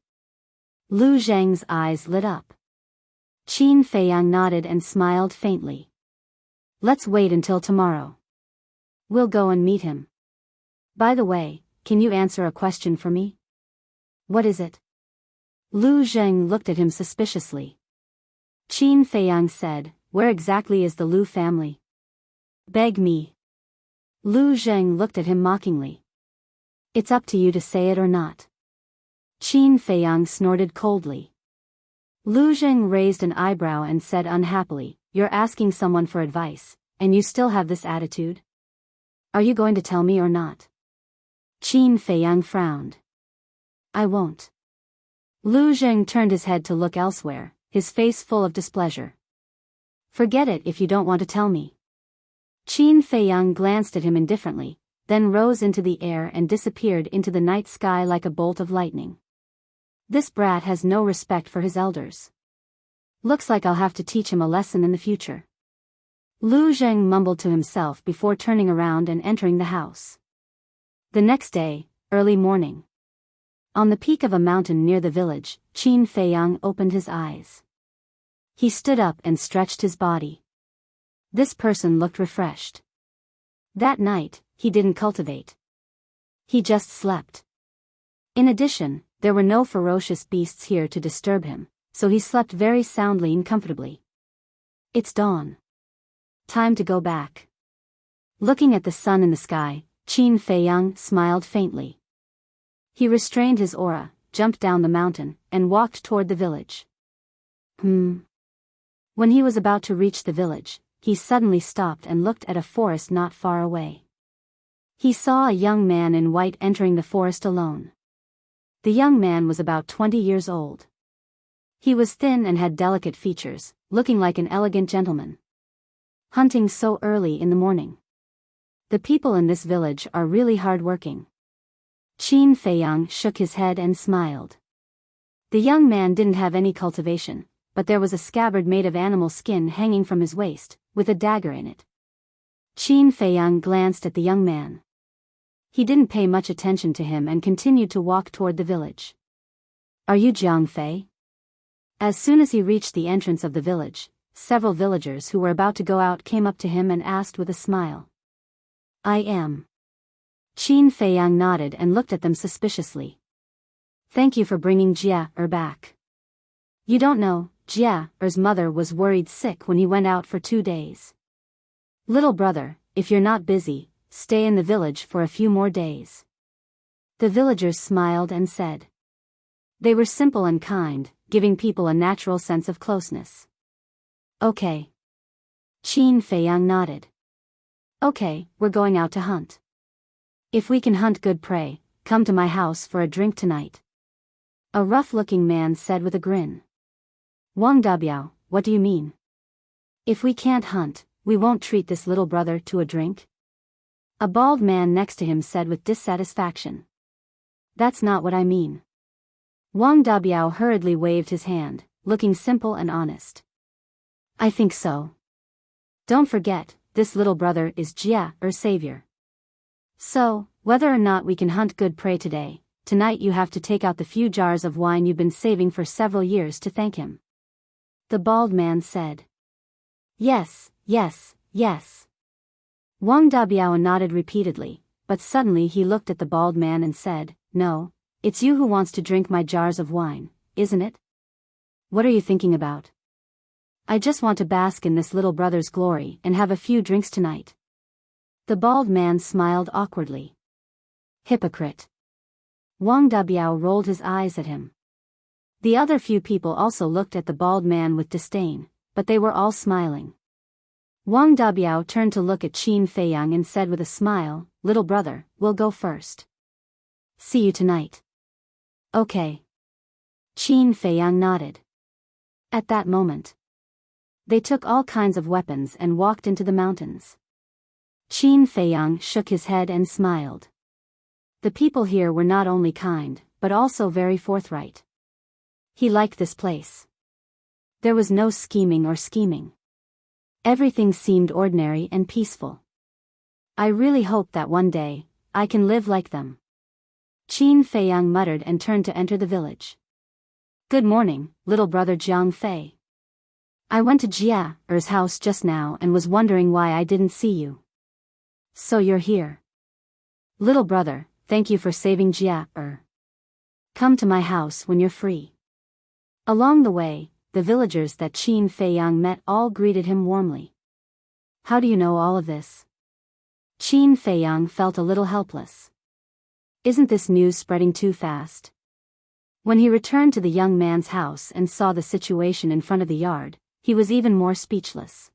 Lu Zhang's eyes lit up. Qin Feiyang nodded and smiled faintly. "Let's wait until tomorrow. We'll go and meet him. By the way, can you answer a question for me?" "What is it?" Lu Zhang looked at him suspiciously. Qin Feiyang said, "Where exactly is the Lu family?" "Beg me." Lu Zhang looked at him mockingly. "It's up to you to say it or not." Qin Feiyang snorted coldly. Lu Zhang raised an eyebrow and said unhappily, "You're asking someone for advice, and you still have this attitude? Are you going to tell me or not?" Qin Feiyang frowned. "I won't." Lu Zhang turned his head to look elsewhere, his face full of displeasure. "Forget it if you don't want to tell me." Qin Feiyang glanced at him indifferently, then rose into the air and disappeared into the night sky like a bolt of lightning. This brat has no respect for his elders. Looks like I'll have to teach him a lesson in the future. Lu Zhang mumbled to himself before turning around and entering the house. The next day, early morning. On the peak of a mountain near the village, Qin Feiyang opened his eyes. He stood up and stretched his body. This person looked refreshed. That night, he didn't cultivate. He just slept. In addition, there were no ferocious beasts here to disturb him, so he slept very soundly and comfortably. It's dawn. Time to go back. Looking at the sun in the sky, Qin Feiyang smiled faintly. He restrained his aura, jumped down the mountain, and walked toward the village. When he was about to reach the village, he suddenly stopped and looked at a forest not far away. He saw a young man in white entering the forest alone. The young man was about 20 years old. He was thin and had delicate features, looking like an elegant gentleman. Hunting so early in the morning. The people in this village are really hard-working. Qin Feiyang shook his head and smiled. The young man didn't have any cultivation, but there was a scabbard made of animal skin hanging from his waist, with a dagger in it. Qin Feiyang glanced at the young man. He didn't pay much attention to him and continued to walk toward the village. Are you Jiang Fei? As soon as he reached the entrance of the village, several villagers who were about to go out came up to him and asked with a smile. I am. Qin Feiyang nodded and looked at them suspiciously. Thank you for bringing Jia back. You don't know, Jia's mother was worried sick when he went out for 2 days. Little brother, if you're not busy, stay in the village for a few more days. The villagers smiled and said. They were simple and kind, giving people a natural sense of closeness. Okay. Qin Feiyang nodded. Okay, we're going out to hunt. If we can hunt good prey, come to my house for a drink tonight. A rough-looking man said with a grin. Wang Biyao, what do you mean? If we can't hunt, we won't treat this little brother to a drink? A bald man next to him said with dissatisfaction. That's not what I mean. Wang Biyao hurriedly waved his hand, looking simple and honest. I think so. Don't forget, this little brother is Jia's savior. So, whether or not we can hunt good prey today, tonight you have to take out the few jars of wine you've been saving for several years to thank him. The bald man said. Yes, yes, yes. Wang Biyao nodded repeatedly, but suddenly he looked at the bald man and said, No, it's you who wants to drink my jars of wine, isn't it? What are you thinking about? I just want to bask in this little brother's glory and have a few drinks tonight. The bald man smiled awkwardly. Hypocrite. Wang Biyao rolled his eyes at him. The other few people also looked at the bald man with disdain, but they were all smiling. Wang Biyao turned to look at Qin Feiyang and said with a smile, Little brother, we'll go first. See you tonight. Okay. Qin Feiyang nodded. At that moment, they took all kinds of weapons and walked into the mountains. Qin Feiyang shook his head and smiled. The people here were not only kind, but also very forthright. He liked this place. There was no scheming or scheming. Everything seemed ordinary and peaceful. I really hope that one day, I can live like them. Qin Feiyang muttered and turned to enter the village. Good morning, little brother Jiang Fei. I went to Jia's house just now and was wondering why I didn't see you. So you're here. Little brother, thank you for saving Jia. Come to my house when you're free. Along the way, the villagers that Qin Feiyang met all greeted him warmly. How do you know all of this? Qin Feiyang felt a little helpless. Isn't this news spreading too fast? When he returned to the young man's house and saw the situation in front of the yard, he was even more speechless.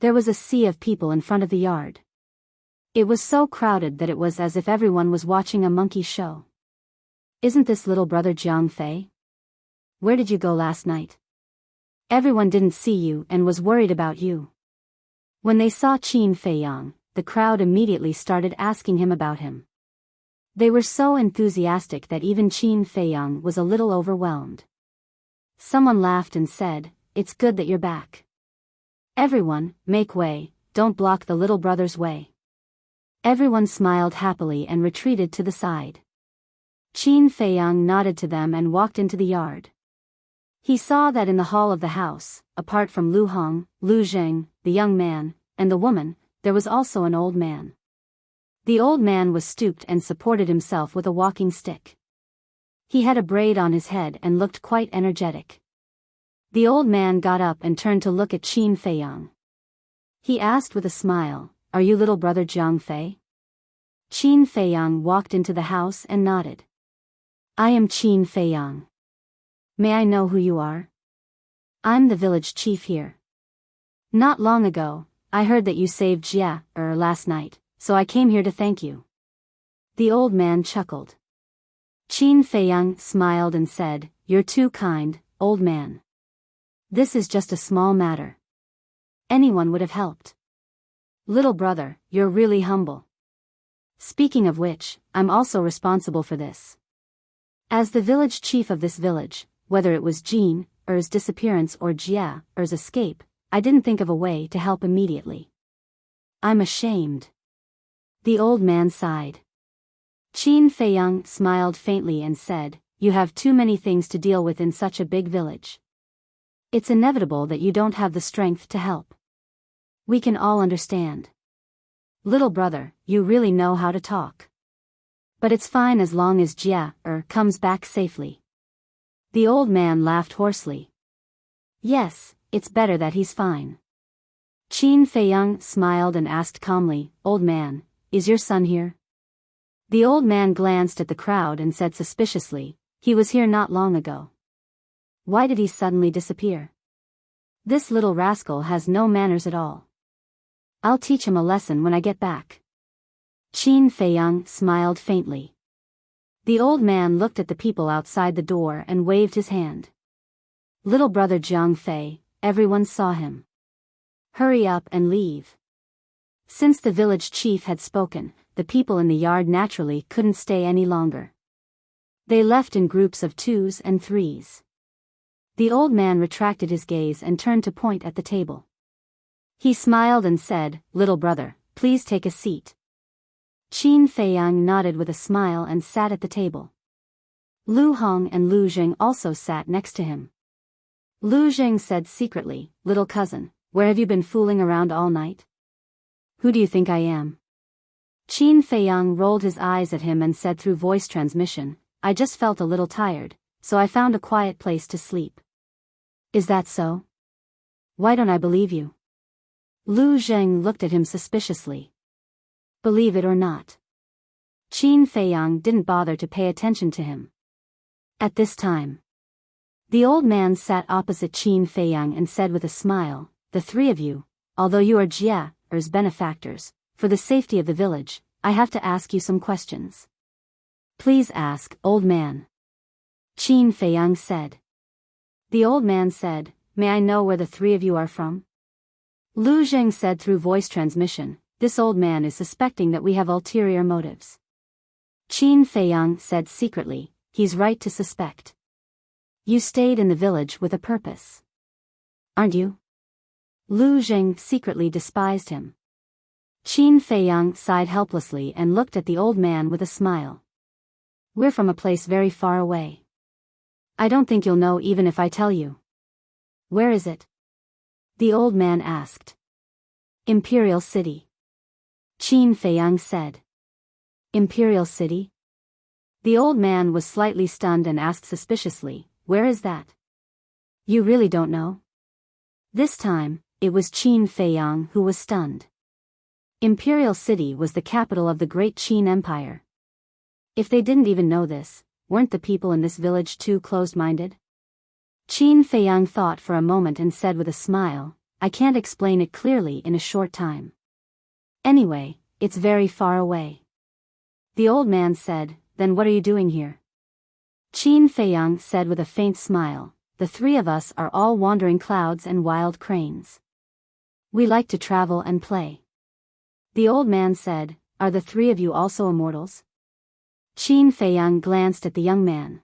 There was a sea of people in front of the yard. It was so crowded that it was as if everyone was watching a monkey show. Isn't this little brother Jiang Fei? Where did you go last night? Everyone didn't see you and was worried about you. When they saw Qin Feiyang, the crowd immediately started asking him about him. They were so enthusiastic that even Qin Feiyang was a little overwhelmed. Someone laughed and said, It's good that you're back. Everyone, make way, don't block the little brother's way. Everyone smiled happily and retreated to the side. Qin Feiyang nodded to them and walked into the yard. He saw that in the hall of the house, apart from Lu Hong, Lu Zheng, the young man, and the woman, there was also an old man. The old man was stooped and supported himself with a walking stick. He had a braid on his head and looked quite energetic. The old man got up and turned to look at Qin Feiyang. He asked with a smile, Are you little brother Jiang Fei? Qin Feiyang walked into the house and nodded. I am Qin Feiyang. May I know who you are? I'm the village chief here. Not long ago, I heard that you saved Jia last night, so I came here to thank you. The old man chuckled. Qin Feiyang smiled and said, You're too kind, old man. This is just a small matter. Anyone would have helped. Little brother, you're really humble. Speaking of which, I'm also responsible for this. As the village chief of this village, whether it was Jin Jia-er's disappearance or Jia-er's escape, I didn't think of a way to help immediately. I'm ashamed. The old man sighed. Qin Feiyang smiled faintly and said, you have too many things to deal with in such a big village. It's inevitable that you don't have the strength to help. We can all understand. Little brother, you really know how to talk. But it's fine as long as Jia-er comes back safely. The old man laughed hoarsely. Yes, it's better that he's fine. Qin Feiyang smiled and asked calmly, old man, is your son here? The old man glanced at the crowd and said suspiciously, he was here not long ago. Why did he suddenly disappear? This little rascal has no manners at all. I'll teach him a lesson when I get back. Qin Feiyang smiled faintly. The old man looked at the people outside the door and waved his hand. Little brother Jiang Fei, everyone saw him. Hurry up and leave. Since the village chief had spoken, the people in the yard naturally couldn't stay any longer. They left in groups of 2s and 3s. The old man retracted his gaze and turned to point at the table. He smiled and said, little brother, please take a seat. Qin Feiyang nodded with a smile and sat at the table. Lu Hong and Lu Jing also sat next to him. Lu Jing said secretly, little cousin, where have you been fooling around all night? Who do you think I am? Qin Feiyang rolled his eyes at him and said through voice transmission, I just felt a little tired, so I found a quiet place to sleep. Is that so? Why don't I believe you? Lu Zheng looked at him suspiciously. Believe it or not. Qin Feiyang didn't bother to pay attention to him. At this time, the old man sat opposite Qin Feiyang and said with a smile, the three of you, although you are Jia-er's benefactors, for the safety of the village, I have to ask you some questions. Please ask, old man. Qin Feiyang said. The old man said, may I know where the three of you are from? Lu Zheng said through voice transmission, this old man is suspecting that we have ulterior motives. Qin Feiyang said secretly, he's right to suspect. You stayed in the village with a purpose. Aren't you? Lu Zheng secretly despised him. Qin Feiyang sighed helplessly and looked at the old man with a smile. We're from a place very far away. I don't think you'll know even if I tell you. Where is it? The old man asked. Imperial City. Qin Feiyang said. Imperial City? The old man was slightly stunned and asked suspiciously, where is that? You really don't know? This time, it was Qin Feiyang who was stunned. Imperial City was the capital of the great Qin Empire. If they didn't even know this, weren't the people in this village too closed-minded? Qin Feiyang thought for a moment and said with a smile, I can't explain it clearly in a short time. Anyway, it's very far away. The old man said, then what are you doing here? Qin Feiyang said with a faint smile, the three of us are all wandering clouds and wild cranes. We like to travel and play. The old man said, are the three of you also immortals? Qin Feiyang glanced at the young man.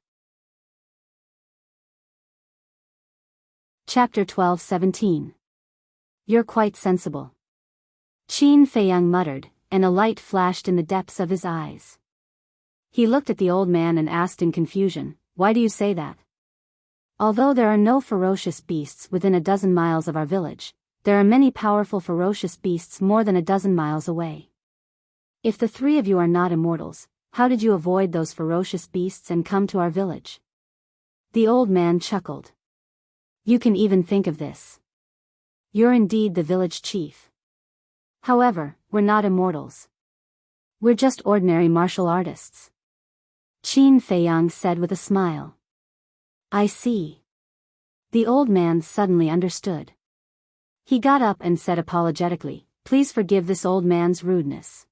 Chapter 12-17. You're quite sensible. Qin Feiyang muttered, and a light flashed in the depths of his eyes. He looked at the old man and asked in confusion, why do you say that? Although there are no ferocious beasts within a dozen miles of our village, there are many powerful ferocious beasts more than a dozen miles away. If the three of you are not immortals, how did you avoid those ferocious beasts and come to our village? The old man chuckled. You can even think of this. You're indeed the village chief. However, we're not immortals. We're just ordinary martial artists. Qin Feiyang said with a smile. I see. The old man suddenly understood. He got up and said apologetically, please forgive this old man's rudeness.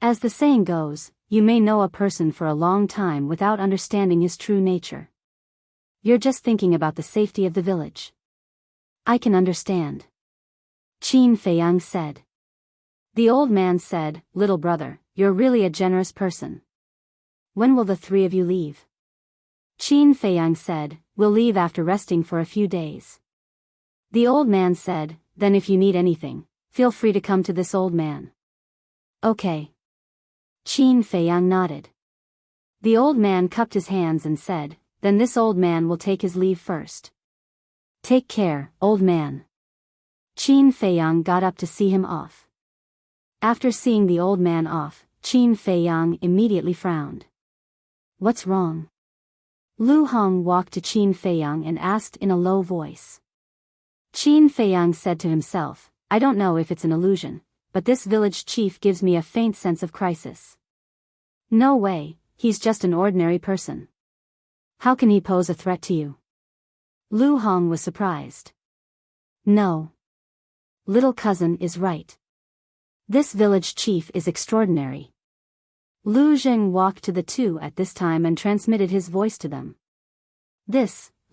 As the saying goes, you may know a person for a long time without understanding his true nature. You're just thinking about the safety of the village. I can understand. Qin Feiyang said. The old man said, little brother, you're really a generous person. When will the three of you leave? Qin Feiyang said, we'll leave after resting for a few days. The old man said, then if you need anything, feel free to come to this old man. Okay. Qin Feiyang nodded. The old man cupped his hands and said, then this old man will take his leave first. Take care, old man. Qin Feiyang got up to see him off. After seeing the old man off, Qin Feiyang immediately frowned. What's wrong? Lu Hong walked to Qin Feiyang and asked in a low voice. Qin Feiyang said to himself, I don't know if it's an illusion, but this village chief gives me a faint sense of crisis. No way, he's just an ordinary person. How can he pose a threat to you? Lu Hong was surprised. No. Little cousin is right. This village chief is extraordinary. Lu Jing walked to the two at this time and transmitted his voice to them.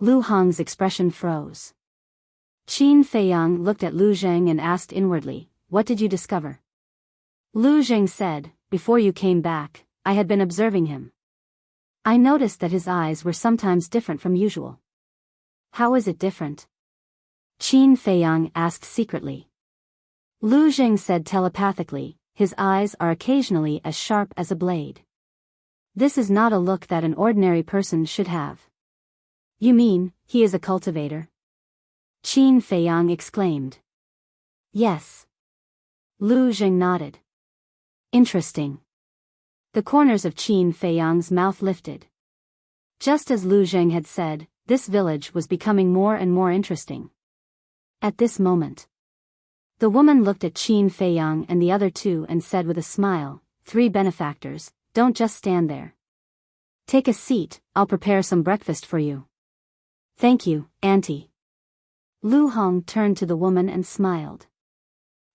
Lu Hong's expression froze. Qin Feiyang looked at Lu Jing and asked inwardly, what did you discover? Lu Jing said, before you came back, I had been observing him. I noticed that his eyes were sometimes different from usual. How is it different? Qin Feiyang asked secretly. Lu Jing said telepathically, his eyes are occasionally as sharp as a blade. This is not a look that an ordinary person should have. You mean, he is a cultivator? Qin Feiyang exclaimed. Yes. Lu Jing nodded. Interesting. The corners of Qin Feiyang's mouth lifted. Just as Lu Jing had said, this village was becoming more and more interesting. At this moment, the woman looked at Qin Feiyang and the other two and said with a smile, 3 benefactors, don't just stand there. Take a seat, I'll prepare some breakfast for you. Thank you, Auntie. Lu Hong turned to the woman and smiled.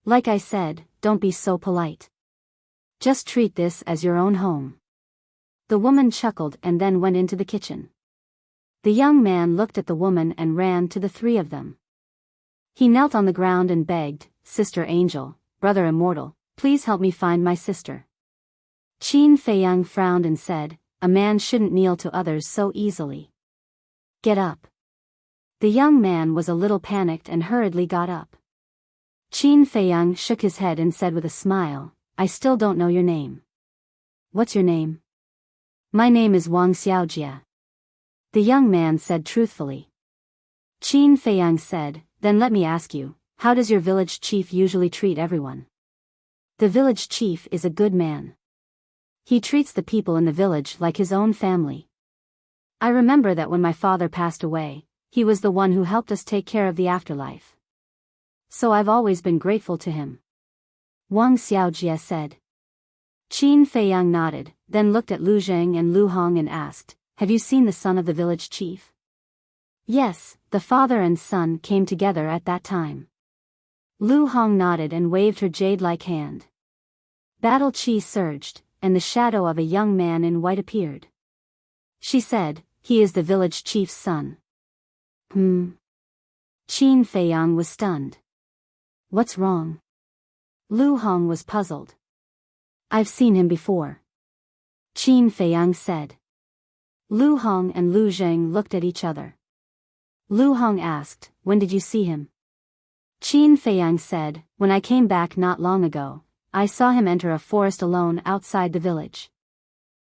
Like I said, don't be so polite. Just treat this as your own home. The woman chuckled and then went into the kitchen. The young man looked at the woman and ran to the 3 of them. He knelt on the ground and begged, Sister Angel, Brother Immortal, please help me find my sister. Qin Feiyang frowned and said, a man shouldn't kneel to others so easily. Get up. The young man was a little panicked and hurriedly got up. Qin Feiyang shook his head and said with a smile, I still don't know your name. What's your name? My name is Wang Xiaojia. The young man said truthfully. Qin Feiyang said, then let me ask you, how does your village chief usually treat everyone? The village chief is a good man. He treats the people in the village like his own family. I remember that when my father passed away, he was the one who helped us take care of the afterlife. So I've always been grateful to him. Wang Xiaojia said. Qin Feiyang nodded, then looked at Lu Jing and Lu Hong and asked, have you seen the son of the village chief? Yes, the father and son came together at that time. Lu Hong nodded and waved her jade-like hand. Battle Qi surged, and the shadow of a young man in white appeared. She said, he is the village chief's son. Qin Feiyang was stunned. What's wrong? Lu Hong was puzzled. I've seen him before. Qin Feiyang said. Lu Hong and Lu Jing looked at each other. Lu Hong asked, when did you see him? Qin Feiyang said, when I came back not long ago, I saw him enter a forest alone outside the village.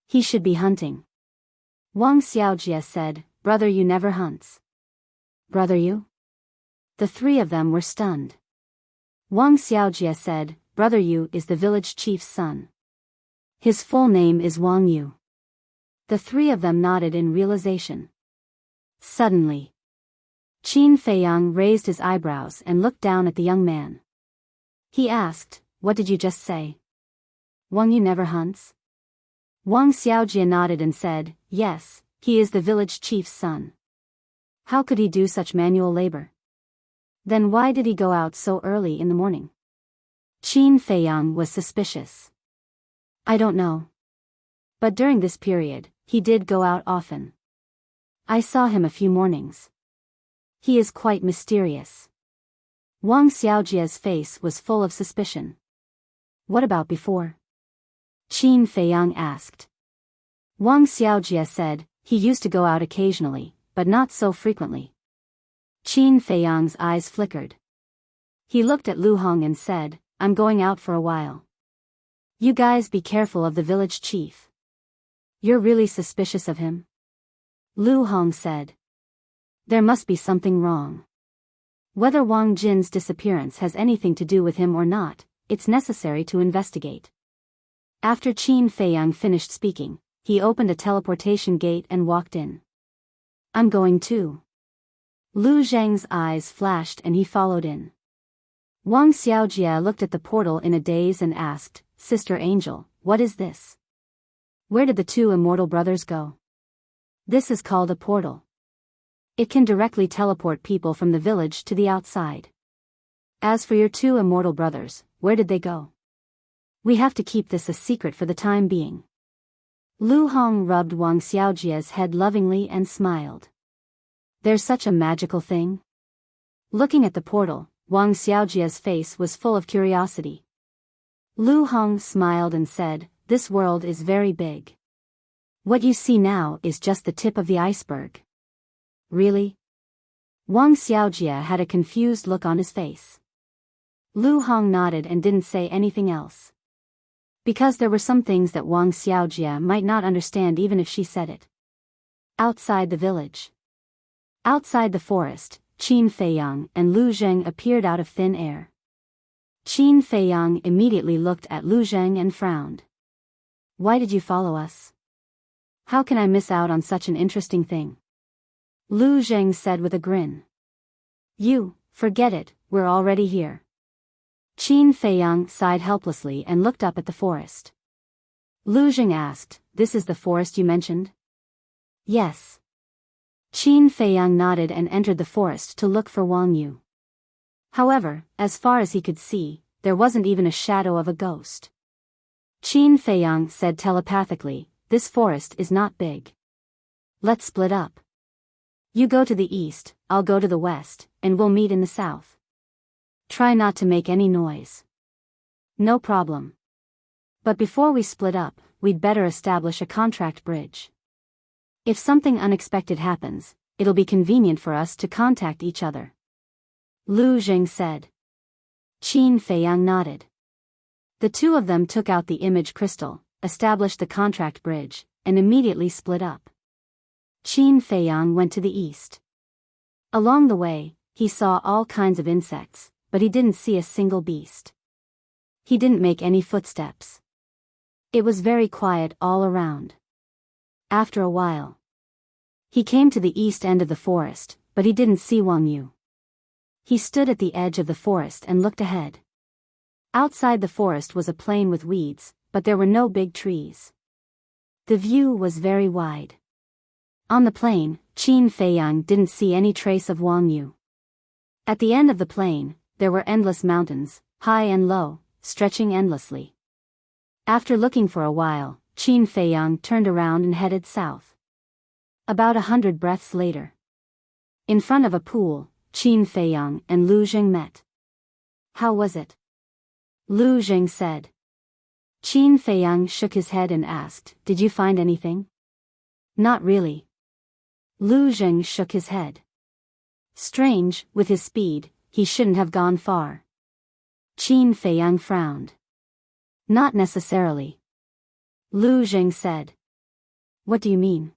He should be hunting. Wang Xiaojia said, brother you never hunts. Brother you? The 3 of them were stunned. Wang Xiaojia said, brother Yu is the village chief's son. His full name is Wang Yu. The 3 of them nodded in realization. Suddenly, Qin Feiyang raised his eyebrows and looked down at the young man. He asked, what did you just say? Wang Yu never hunts? Wang Xiaojia nodded and said, yes, he is the village chief's son. How could he do such manual labor? Then why did he go out so early in the morning? Qin Feiyang was suspicious. I don't know. But during this period, he did go out often. I saw him a few mornings. He is quite mysterious. Wang Xiaojia's face was full of suspicion. What about before? Qin Feiyang asked. Wang Xiaojia said, He used to go out occasionally, but not so frequently. Qin Feiyang's eyes flickered. He looked at Lu Hong and said, I'm going out for a while. You guys be careful of the village chief. You're really suspicious of him? Lu Hong said. There must be something wrong. Whether Wang Jin's disappearance has anything to do with him or not, it's necessary to investigate. After Qin Feiyang finished speaking, he opened a teleportation gate and walked in. I'm going too. Lu Zheng's eyes flashed and he followed in. Wang Xiaojie looked at the portal in a daze and asked, Sister Angel, what is this? Where did the two immortal brothers go? This is called a portal. It can directly teleport people from the village to the outside. As for your two immortal brothers, where did they go? We have to keep this a secret for the time being. Lu Hong rubbed Wang Xiaojie's head lovingly and smiled. There's such a magical thing? Looking at the portal, Wang Xiaojie's face was full of curiosity. Lu Hong smiled and said, This world is very big. What you see now is just the tip of the iceberg. Really? Wang Xiaojie had a confused look on his face. Lu Hong nodded and didn't say anything else. Because there were some things that Wang Xiaojie might not understand even if she said it. Outside the village. Outside the forest, Qin Feiyang and Lu Zheng appeared out of thin air. Qin Feiyang immediately looked at Lu Zheng and frowned. Why did you follow us? How can I miss out on such an interesting thing? Lu Zheng said with a grin. You, forget it, we're already here. Qin Feiyang sighed helplessly and looked up at the forest. Lu Zheng asked, This is the forest you mentioned? Yes. Qin Feiyang nodded and entered the forest to look for Wang Yu. However, as far as he could see, there wasn't even a shadow of a ghost. Qin Feiyang said telepathically, This forest is not big. Let's split up. You go to the east, I'll go to the west, and we'll meet in the south. Try not to make any noise. No problem. But before we split up, we'd better establish a contract bridge. If something unexpected happens, it'll be convenient for us to contact each other. Lu Zheng said. Qin Feiyang nodded. The two of them took out the image crystal, established the contract bridge, and immediately split up. Qin Feiyang went to the east. Along the way, he saw all kinds of insects, but he didn't see a single beast. He didn't make any footsteps. It was very quiet all around. After a while, he came to the east end of the forest, but he didn't see Wang Yu. He stood at the edge of the forest and looked ahead. Outside the forest was a plain with weeds, but there were no big trees. The view was very wide. On the plain, Qin Feiyang didn't see any trace of Wang Yu. At the end of the plain, there were endless mountains, high and low, stretching endlessly. After looking for a while, Qin Feiyang turned around and headed south. About 100 breaths later, in front of a pool, Qin Feiyang and Lu Zheng met. How was it? Lu Zheng said. Qin Feiyang shook his head and asked, Did you find anything? Not really. Lu Zheng shook his head. Strange, with his speed, he shouldn't have gone far. Qin Feiyang frowned. Not necessarily. Lu Zheng said. What do you mean?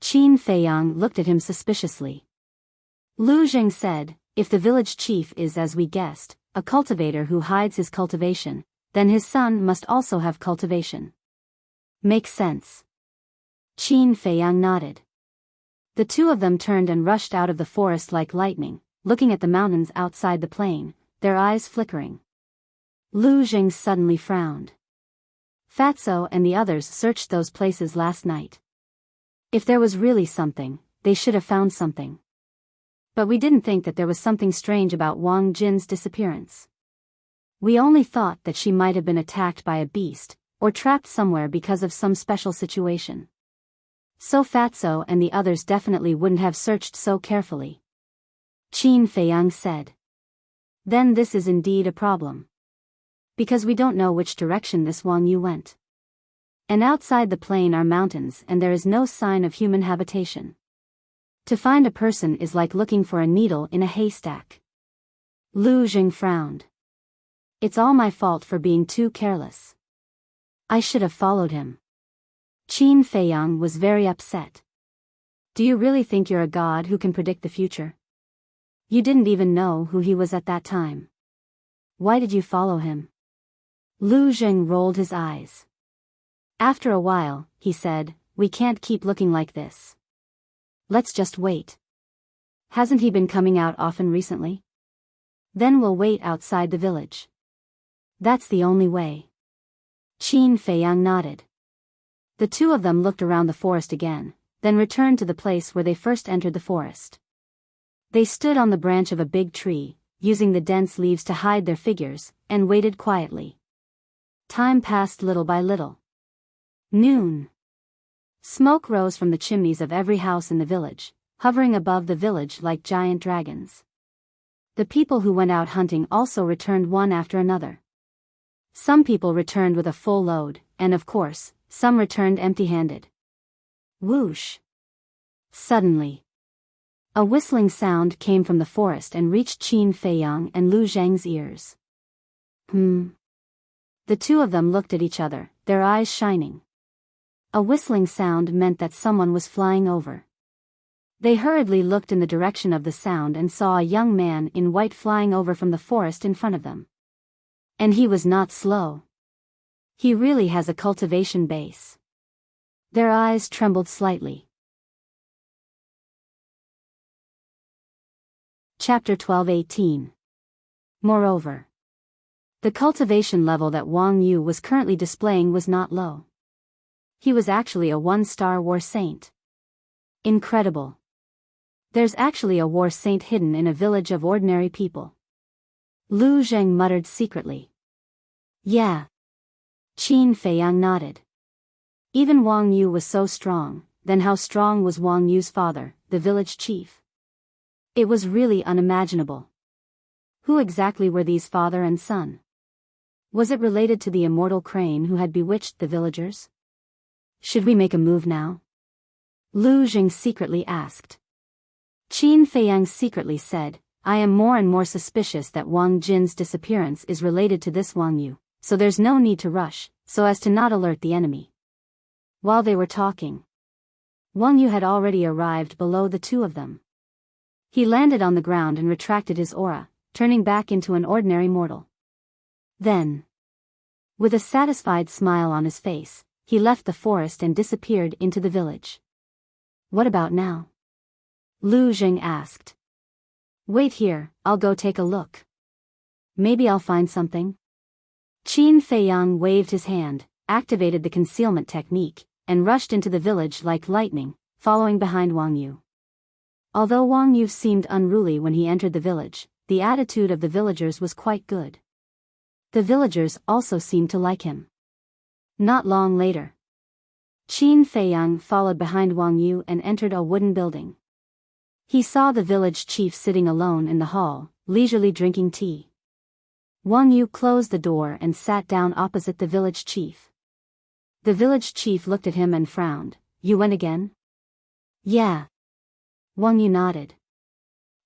Qin Feiyang looked at him suspiciously. Lu Zheng said, If the village chief is as we guessed, a cultivator who hides his cultivation, then his son must also have cultivation. Makes sense. Qin Feiyang nodded. The two of them turned and rushed out of the forest like lightning, looking at the mountains outside the plain, their eyes flickering. Lu Zheng suddenly frowned. Fatso and the others searched those places last night. If there was really something, they should have found something. But we didn't think that there was something strange about Wang Jin's disappearance. We only thought that she might have been attacked by a beast, or trapped somewhere because of some special situation. So Fatso and the others definitely wouldn't have searched so carefully. Qin Feiyang said. Then this is indeed a problem. Because we don't know which direction this Wang Yu went. And outside the plain are mountains and there is no sign of human habitation. To find a person is like looking for a needle in a haystack. Lu Jing frowned. It's all my fault for being too careless. I should have followed him. Qin Feiyang was very upset. Do you really think you're a god who can predict the future? You didn't even know who he was at that time. Why did you follow him? Lu Jing rolled his eyes. After a while, he said, we can't keep looking like this. Let's just wait. Hasn't he been coming out often recently? Then we'll wait outside the village. That's the only way. Qin Feiyang nodded. The two of them looked around the forest again, then returned to the place where they first entered the forest. They stood on the branch of a big tree, using the dense leaves to hide their figures, and waited quietly. Time passed little by little. Noon. Smoke rose from the chimneys of every house in the village, hovering above the village like giant dragons. The people who went out hunting also returned one after another. Some people returned with a full load, and of course, some returned empty-handed. Whoosh! Suddenly, a whistling sound came from the forest and reached Qin Feiyang and Lu Zhang's ears. The two of them looked at each other, their eyes shining. A whistling sound meant that someone was flying over. They hurriedly looked in the direction of the sound and saw a young man in white flying over from the forest in front of them. And he was not slow. He really has a cultivation base. Their eyes trembled slightly. Chapter 12:18. Moreover, the cultivation level that Wang Yu was currently displaying was not low. He was actually a one-star war saint. Incredible. There's actually a war saint hidden in a village of ordinary people. Lu Zheng muttered secretly. Yeah. Qin Feiyang nodded. Even Wang Yu was so strong, then how strong was Wang Yu's father, the village chief? It was really unimaginable. Who exactly were these father and son? Was it related to the immortal crane who had bewitched the villagers? Should we make a move now? Lu Jing secretly asked. Qin Feiyang secretly said, I am more and more suspicious that Wang Jin's disappearance is related to this Wang Yu, so there's no need to rush, so as to not alert the enemy. While they were talking, Wang Yu had already arrived below the two of them. He landed on the ground and retracted his aura, turning back into an ordinary mortal. Then, with a satisfied smile on his face, he left the forest and disappeared into the village. What about now? Lu Jing asked. Wait here, I'll go take a look. Maybe I'll find something. Qin Feiyang waved his hand, activated the concealment technique, and rushed into the village like lightning, following behind Wang Yu. Although Wang Yu seemed unruly when he entered the village, the attitude of the villagers was quite good. The villagers also seemed to like him. Not long later, Qin Feiyang followed behind Wang Yu and entered a wooden building. He saw the village chief sitting alone in the hall, leisurely drinking tea. Wang Yu closed the door and sat down opposite the village chief. The village chief looked at him and frowned. You went again? Yeah. Wang Yu nodded.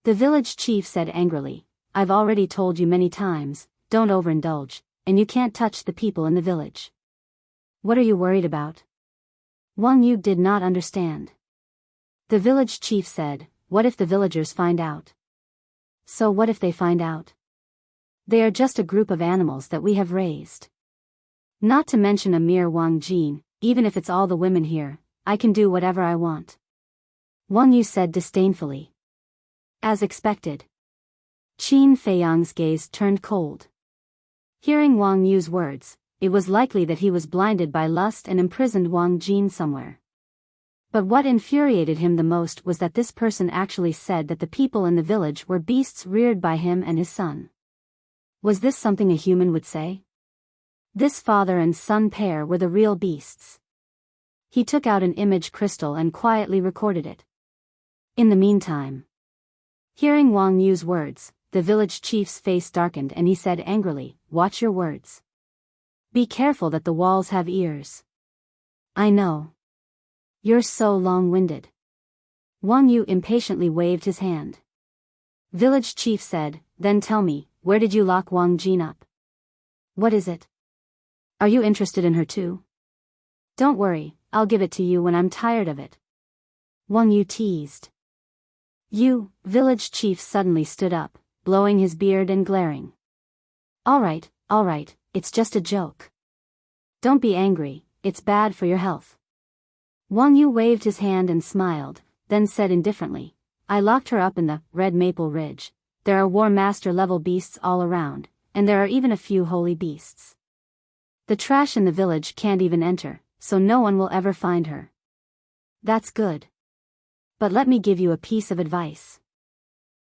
The village chief said angrily, I've already told you many times, don't overindulge, and you can't touch the people in the village. What are you worried about? Wang Yu did not understand. The village chief said, what if the villagers find out? So what if they find out? They are just a group of animals that we have raised. Not to mention a mere Wang Jin, even if it's all the women here, I can do whatever I want. Wang Yu said disdainfully. As expected. Qin Feiyang's gaze turned cold. Hearing Wang Yu's words, it was likely that he was blinded by lust and imprisoned Wang Jin somewhere. But what infuriated him the most was that this person actually said that the people in the village were beasts reared by him and his son. Was this something a human would say? This father and son pair were the real beasts. He took out an image crystal and quietly recorded it. In the meantime, hearing Wang Yu's words, the village chief's face darkened and he said angrily, watch your words. Be careful that the walls have ears. I know. You're so long-winded. Wang Yu impatiently waved his hand. Village chief said, then tell me, where did you lock Wang Jin up? What is it? Are you interested in her too? Don't worry, I'll give it to you when I'm tired of it. Wang Yu teased. You, village chief suddenly stood up, blowing his beard and glaring. All right, it's just a joke. Don't be angry, it's bad for your health. Wang Yu waved his hand and smiled, then said indifferently, I locked her up in the Red Maple Ridge. There are War Master level beasts all around, and there are even a few holy beasts. The trash in the village can't even enter, so no one will ever find her. That's good. But let me give you a piece of advice.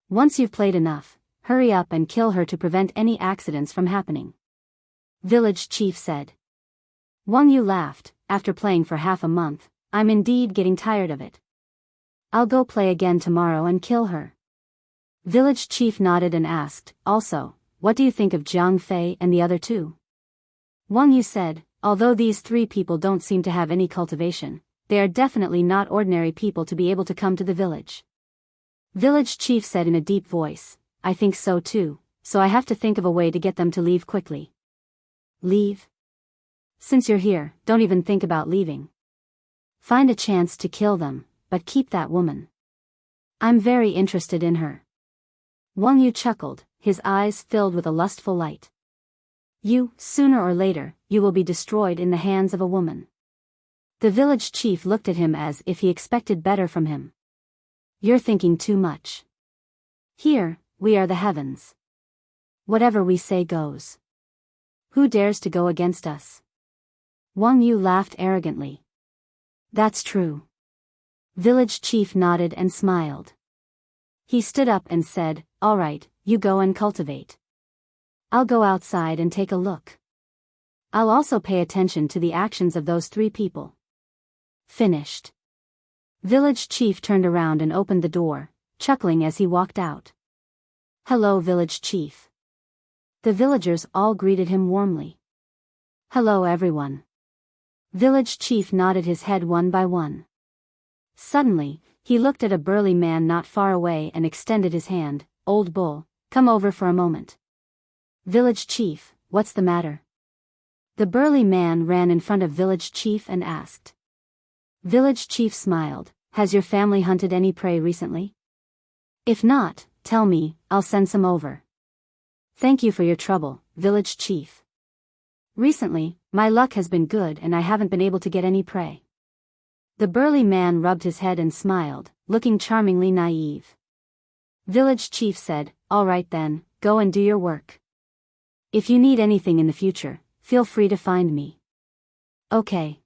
Once you've played enough, hurry up and kill her to prevent any accidents from happening. Village chief said. Wang Yu laughed. After playing for half a month, I'm indeed getting tired of it. I'll go play again tomorrow and kill her. Village chief nodded and asked, also, what do you think of Jiang Fei and the other two? Wang Yu said, although these three people don't seem to have any cultivation, they are definitely not ordinary people to be able to come to the village. Village chief said in a deep voice, I think so too, so I have to think of a way to get them to leave quickly. Leave? Since you're here, don't even think about leaving. Find a chance to kill them, but keep that woman. I'm very interested in her. Wang Yu chuckled, his eyes filled with a lustful light. Sooner or later, you will be destroyed in the hands of a woman. The village chief looked at him as if he expected better from him. You're thinking too much. Here, we are the heavens. Whatever we say goes. Who dares to go against us? Wang Yu laughed arrogantly. That's true. Village chief nodded and smiled. He stood up and said, all right, you go and cultivate. I'll go outside and take a look. I'll also pay attention to the actions of those three people. Finished. Village chief turned around and opened the door, chuckling as he walked out. Hello, village chief. The villagers all greeted him warmly. Hello, everyone. Village chief nodded his head one by one. Suddenly, he looked at a burly man not far away and extended his hand. Old bull, come over for a moment. Village chief, what's the matter? The burly man ran in front of village chief and asked. Village chief smiled, has your family hunted any prey recently? If not, tell me, I'll send some over. Thank you for your trouble, village chief. Recently, my luck has been good and I haven't been able to get any prey. The burly man rubbed his head and smiled, looking charmingly naive. Village chief said, all right then, go and do your work. If you need anything in the future, feel free to find me. Okay.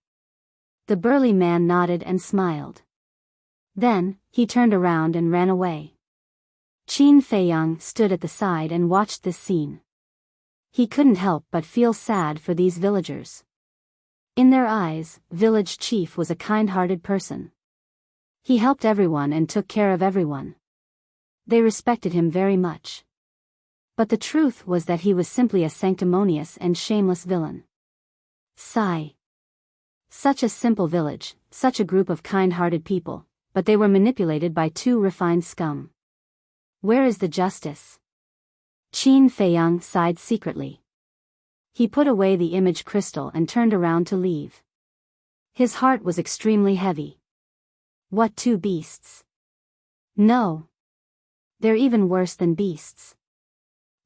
The burly man nodded and smiled. Then, he turned around and ran away. Qin Feiyang stood at the side and watched this scene. He couldn't help but feel sad for these villagers. In their eyes, village chief was a kind-hearted person. He helped everyone and took care of everyone. They respected him very much. But the truth was that he was simply a sanctimonious and shameless villain. Sigh. Such a simple village, such a group of kind-hearted people, but they were manipulated by two refined scum. Where is the justice? Qin Feiyang sighed secretly. He put away the image crystal and turned around to leave. His heart was extremely heavy. What two beasts? No. They're even worse than beasts.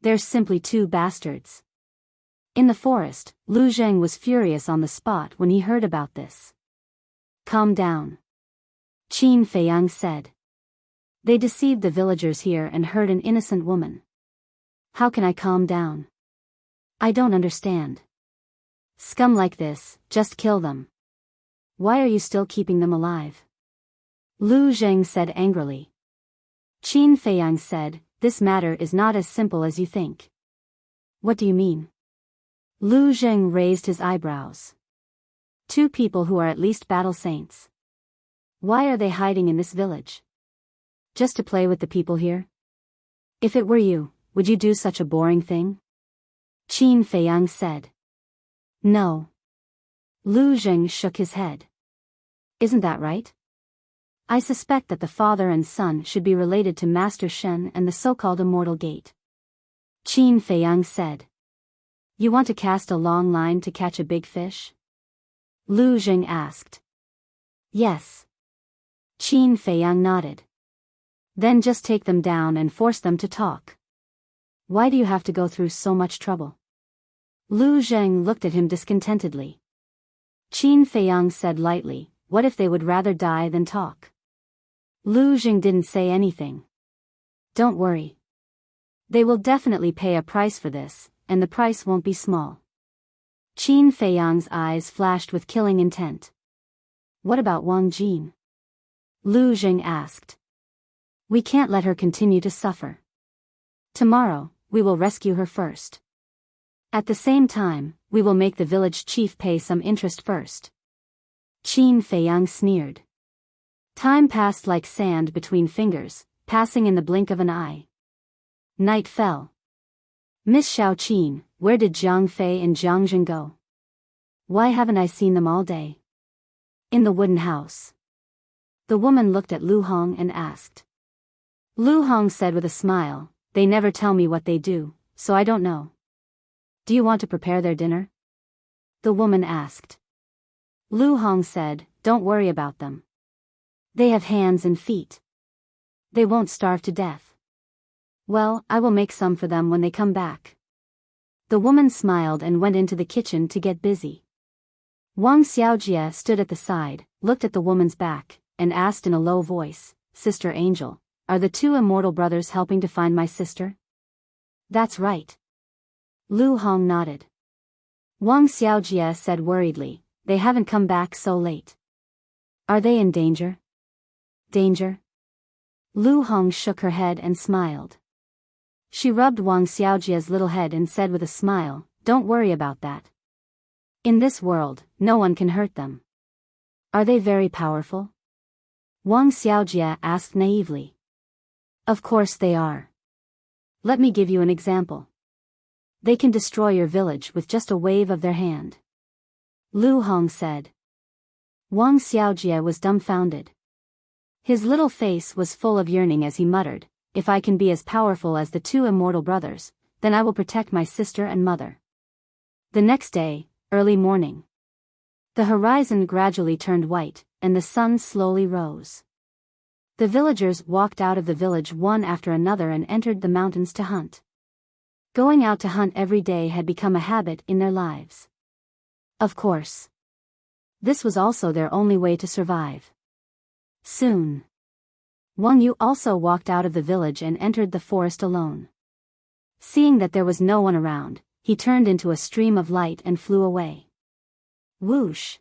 They're simply two bastards. In the forest, Lu Zheng was furious on the spot when he heard about this. Calm down. Qin Feiyang said. They deceived the villagers here and hurt an innocent woman. How can I calm down? I don't understand. Scum like this, just kill them. Why are you still keeping them alive? Lu Zheng said angrily. Qin Feiyang said, this matter is not as simple as you think. What do you mean? Lu Zheng raised his eyebrows. Two people who are at least battle saints. Why are they hiding in this village? Just to play with the people here? If it were you, would you do such a boring thing? Qin Feiyang said. No. Lu Zheng shook his head. Isn't that right? I suspect that the father and son should be related to Master Shen and the so-called Immortal Gate. Qin Feiyang said. You want to cast a long line to catch a big fish? Lu Jing asked. Yes. Qin Feiyang nodded. Then just take them down and force them to talk. Why do you have to go through so much trouble? Lu Zheng looked at him discontentedly. Qin Feiyang said lightly, what if they would rather die than talk? Lu Zheng didn't say anything. Don't worry. They will definitely pay a price for this, and the price won't be small. Qin Feiyang's eyes flashed with killing intent. What about Wang Jin? Lu Zheng asked. We can't let her continue to suffer. Tomorrow, we will rescue her first. At the same time, we will make the village chief pay some interest first. Qin Feiyang sneered. Time passed like sand between fingers, passing in the blink of an eye. Night fell. Miss Xiaoqin, where did Jiang Fei and Jiang Zhen go? Why haven't I seen them all day? In the wooden house. The woman looked at Lu Hong and asked. Lu Hong said with a smile, they never tell me what they do, so I don't know. Do you want to prepare their dinner? The woman asked. Lu Hong said, don't worry about them. They have hands and feet. They won't starve to death. Well, I will make some for them when they come back. The woman smiled and went into the kitchen to get busy. Wang Xiaojie stood at the side, looked at the woman's back, and asked in a low voice, Sister Angel, are the two immortal brothers helping to find my sister? That's right. Lu Hong nodded. Wang Xiaojie said worriedly, they haven't come back so late. Are they in danger? Danger? Lu Hong shook her head and smiled. She rubbed Wang Xiaojie's little head and said with a smile, don't worry about that. In this world, no one can hurt them. Are they very powerful? Wang Xiaojie asked naively. Of course they are. Let me give you an example. They can destroy your village with just a wave of their hand. Lu Hong said. Wang Xiaojie was dumbfounded. His little face was full of yearning as he muttered, if I can be as powerful as the two immortal brothers, then I will protect my sister and mother. The next day, early morning. The horizon gradually turned white, and the sun slowly rose. The villagers walked out of the village one after another and entered the mountains to hunt. Going out to hunt every day had become a habit in their lives. Of course. This was also their only way to survive. Soon. Wang Yu also walked out of the village and entered the forest alone. Seeing that there was no one around, he turned into a stream of light and flew away. Whoosh!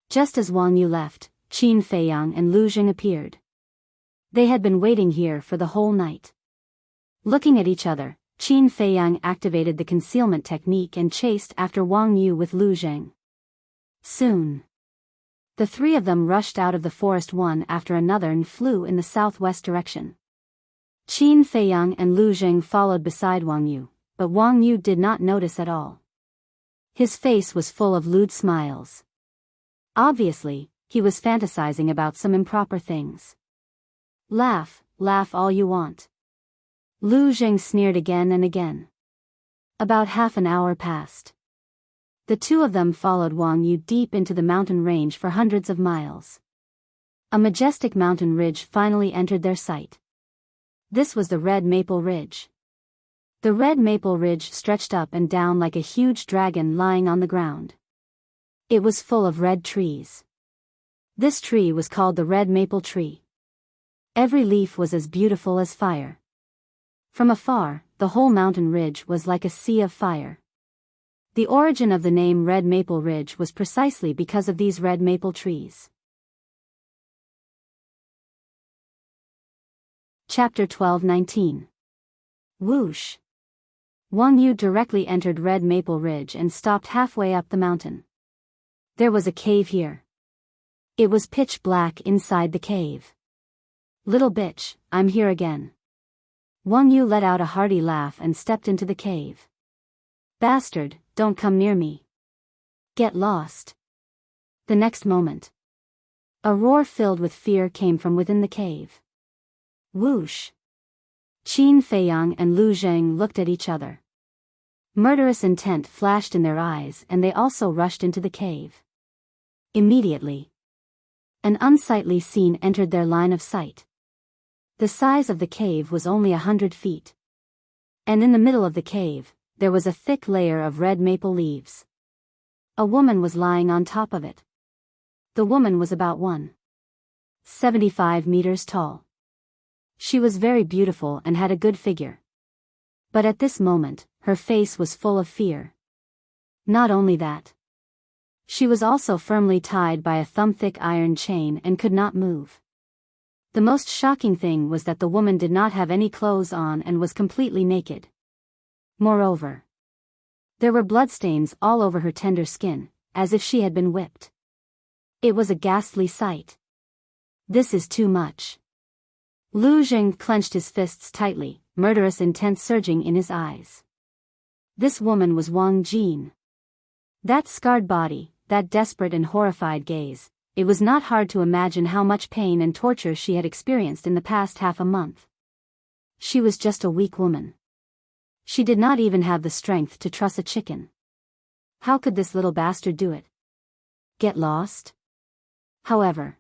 Just as Wang Yu left, Qin Feiyang and Lu Jing appeared. They had been waiting here for the whole night. Looking at each other, Qin Feiyang activated the concealment technique and chased after Wang Yu with Lu Jing. Soon. The three of them rushed out of the forest one after another and flew in the southwest direction. Qin Feiyang and Lu Jing followed beside Wang Yu, but Wang Yu did not notice at all. His face was full of lewd smiles. Obviously, he was fantasizing about some improper things. Laugh, laugh all you want. Lu Jing sneered again and again. About half an hour passed. The two of them followed Wang Yu deep into the mountain range for hundreds of miles. A majestic mountain ridge finally entered their sight. This was the Red Maple Ridge. The Red Maple Ridge stretched up and down like a huge dragon lying on the ground. It was full of red trees. This tree was called the Red Maple Tree. Every leaf was as beautiful as fire. From afar, the whole mountain ridge was like a sea of fire. The origin of the name Red Maple Ridge was precisely because of these red maple trees. Chapter 12:19. Whoosh! Wang Yu directly entered Red Maple Ridge and stopped halfway up the mountain. There was a cave here. It was pitch black inside the cave. Little bitch, I'm here again. Wang Yu let out a hearty laugh and stepped into the cave. Bastard, don't come near me. Get lost. The next moment. A roar filled with fear came from within the cave. Whoosh! Qin Feiyang and Lu Zheng looked at each other. Murderous intent flashed in their eyes and they also rushed into the cave. Immediately, an unsightly scene entered their line of sight. The size of the cave was only 100 feet. And in the middle of the cave, there was a thick layer of red maple leaves. A woman was lying on top of it. The woman was about 1.75 meters tall. She was very beautiful and had a good figure. But at this moment, her face was full of fear. Not only that. She was also firmly tied by a thumb-thick iron chain and could not move. The most shocking thing was that the woman did not have any clothes on and was completely naked. Moreover, there were bloodstains all over her tender skin, as if she had been whipped. It was a ghastly sight. This is too much. Lu Zheng clenched his fists tightly, murderous intent surging in his eyes. This woman was Wang Jin. That scarred body, that desperate and horrified gaze, it was not hard to imagine how much pain and torture she had experienced in the past half a month. She was just a weak woman. She did not even have the strength to truss a chicken. How could this little bastard do it? Get lost? However,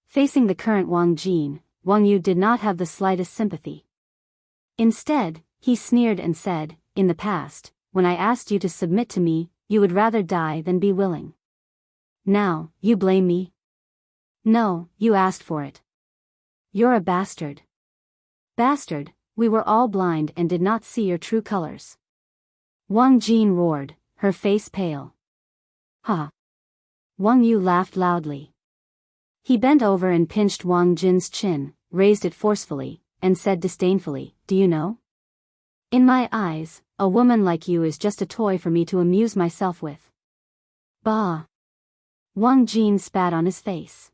facing the current Wang Jin, Wang Yu did not have the slightest sympathy. Instead, he sneered and said, "In the past, when I asked you to submit to me, you would rather die than be willing. Now, you blame me? No, you asked for it. You're a bastard. Bastard, we were all blind and did not see your true colors." Wang Jin roared, her face pale. Ha! Wang Yu laughed loudly. He bent over and pinched Wang Jin's chin, raised it forcefully, and said disdainfully, "Do you know? In my eyes, a woman like you is just a toy for me to amuse myself with." Bah! Wang Jin spat on his face.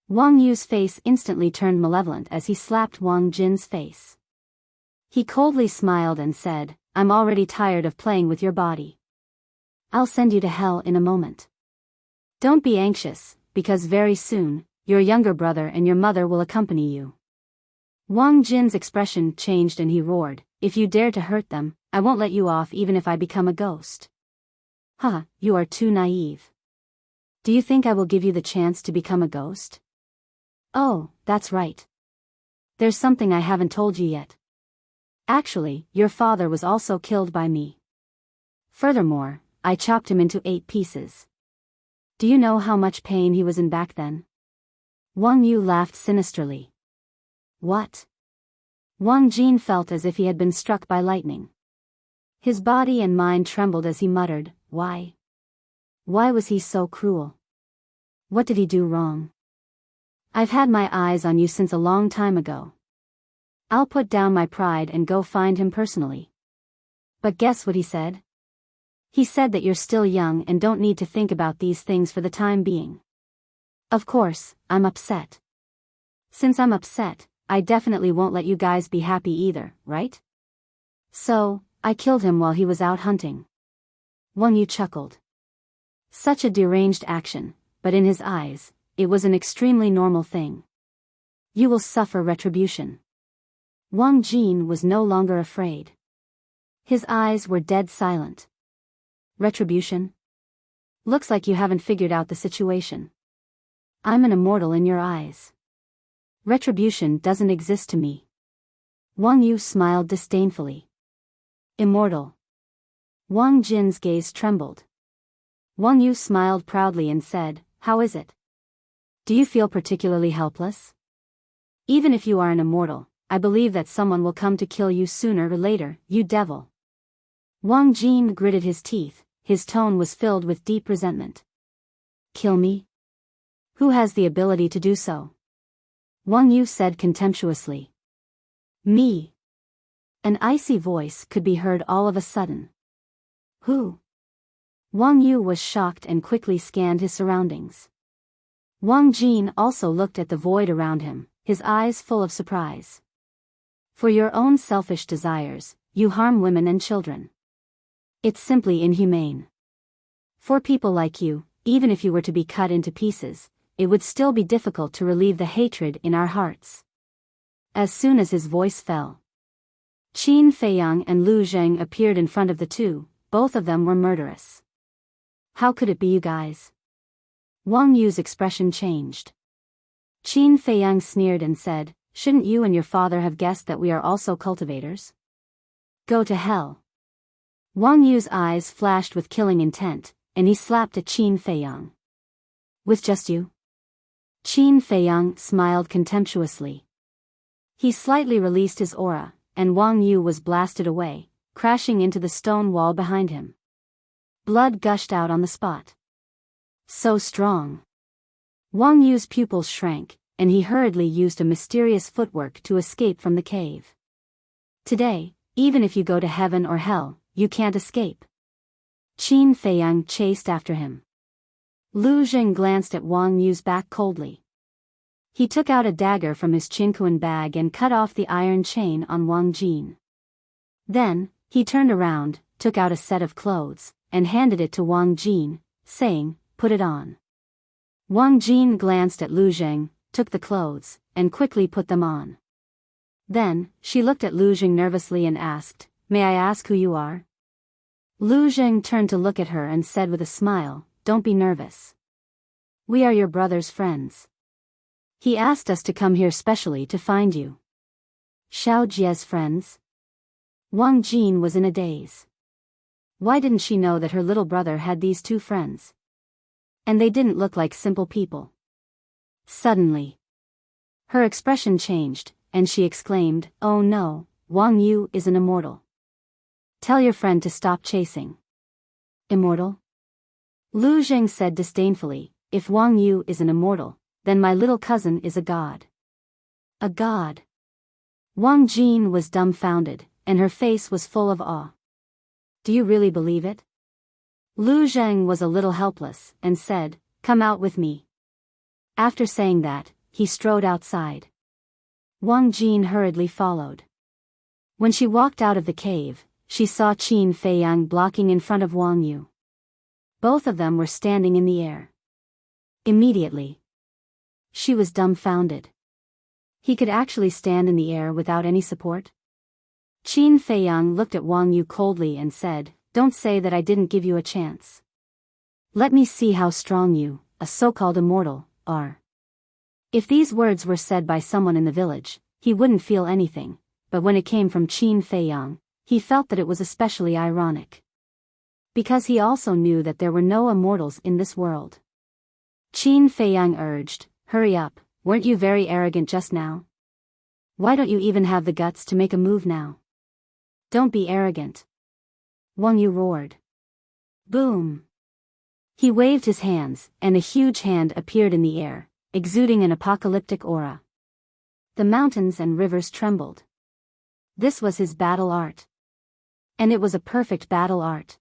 Wang Yu's face instantly turned malevolent as he slapped Wang Jin's face. He coldly smiled and said, "I'm already tired of playing with your body. I'll send you to hell in a moment. Don't be anxious, because very soon, your younger brother and your mother will accompany you." Wang Jin's expression changed and he roared, "If you dare to hurt them, I won't let you off even if I become a ghost." "Huh, you are too naive. Do you think I will give you the chance to become a ghost?" "Oh, that's right. There's something I haven't told you yet. Actually, your father was also killed by me. Furthermore, I chopped him into 8 pieces. Do you know how much pain he was in back then?" Wang Yu laughed sinisterly. "What?" Wang Jin felt as if he had been struck by lightning. His body and mind trembled as he muttered, "Why? Why was he so cruel? What did he do wrong? I've had my eyes on you since a long time ago. I'll put down my pride and go find him personally." But guess what he said? He said that you're still young and don't need to think about these things for the time being. Of course, I'm upset. Since I'm upset, I definitely won't let you guys be happy either, right? So, I killed him while he was out hunting. Wang Yu chuckled. Such a deranged action, but in his eyes, it was an extremely normal thing. You will suffer retribution. Wang Jin was no longer afraid. His eyes were dead silent. Retribution? Looks like you haven't figured out the situation. I'm an immortal in your eyes. Retribution doesn't exist to me. Wang Yu smiled disdainfully. Immortal. Wang Jin's gaze trembled. Wang Yu smiled proudly and said, "How is it? Do you feel particularly helpless? Even if you are an immortal, I believe that someone will come to kill you sooner or later, you devil." Wang Jin gritted his teeth, his tone was filled with deep resentment. "Kill me? Who has the ability to do so?" Wang Yu said contemptuously. "Me." An icy voice could be heard all of a sudden. "Who?" Wang Yu was shocked and quickly scanned his surroundings. Wang Jin also looked at the void around him, his eyes full of surprise. "For your own selfish desires, you harm women and children. It's simply inhumane. For people like you, even if you were to be cut into pieces, it would still be difficult to relieve the hatred in our hearts. As soon as his voice fell, Qin Feiyang and Lu Zheng appeared in front of the two. Both of them were murderous. How could it be you guys? Wang Yu's expression changed. Qin Feiyang sneered and said, shouldn't you and your father have guessed that we are also cultivators? Go to hell. Wang Yu's eyes flashed with killing intent, and he slapped at Qin Feiyang. With just you? Qin Feiyang smiled contemptuously. He slightly released his aura, and Wang Yu was blasted away, crashing into the stone wall behind him. Blood gushed out on the spot. So strong. Wang Yu's pupils shrank, and he hurriedly used a mysterious footwork to escape from the cave. Today, even if you go to heaven or hell, you can't escape. Qin Feiyang chased after him. Lu Zheng glanced at Wang Yu's back coldly. He took out a dagger from his Qinkuan bag and cut off the iron chain on Wang Jin. Then, he turned around, took out a set of clothes, and handed it to Wang Jin, saying, put it on. Wang Jin glanced at Lu Zheng, took the clothes, and quickly put them on. Then, she looked at Lu Zheng nervously and asked, may I ask who you are? Lu Zheng turned to look at her and said with a smile, don't be nervous. We are your brother's friends. He asked us to come here specially to find you. Xiao Jie's friends? Wang Jin was in a daze. Why didn't she know that her little brother had these two friends? And they didn't look like simple people. Suddenly, her expression changed, and she exclaimed, oh no, Wang Yu is an immortal. Tell your friend to stop chasing. Immortal? Lu Zheng said disdainfully, if Wang Yu is an immortal, then my little cousin is a god. A god. Wang Jin was dumbfounded, and her face was full of awe. Do you really believe it? Lu Zheng was a little helpless, and said, come out with me. After saying that, he strode outside. Wang Jin hurriedly followed. When she walked out of the cave, she saw Qin Feiyang blocking in front of Wang Yu. Both of them were standing in the air. Immediately, she was dumbfounded. He could actually stand in the air without any support? Qin Feiyang looked at Wang Yu coldly and said, don't say that I didn't give you a chance. Let me see how strong you, a so-called immortal, are. If these words were said by someone in the village, he wouldn't feel anything, but when it came from Qin Feiyang, he felt that it was especially ironic. Because he also knew that there were no immortals in this world. Qin Feiyang urged, hurry up, weren't you very arrogant just now? Why don't you even have the guts to make a move now? Don't be arrogant. Wang Yu roared. Boom. He waved his hands, and a huge hand appeared in the air, exuding an apocalyptic aura. The mountains and rivers trembled. This was his battle art. And it was a perfect battle art.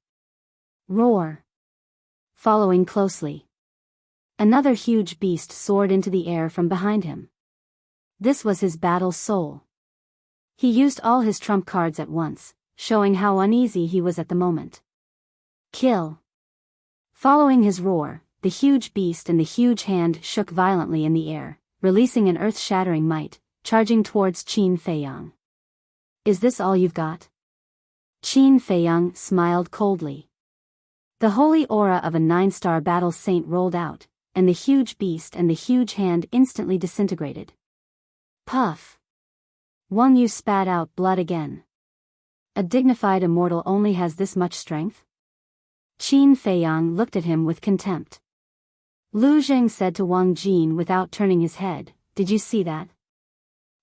Roar. Following closely, another huge beast soared into the air from behind him. This was his battle soul. He used all his trump cards at once, showing how uneasy he was at the moment. Kill. Following his roar, the huge beast and the huge hand shook violently in the air, releasing an earth-shattering might, charging towards Qin Feiyang. Is this all you've got? Qin Feiyang smiled coldly. The holy aura of a 9-star battle saint rolled out, and the huge beast and the huge hand instantly disintegrated. Puff. Wang Yu spat out blood again. A dignified immortal only has this much strength? Qin Feiyang looked at him with contempt. Lu Zheng said to Wang Jin without turning his head, did you see that?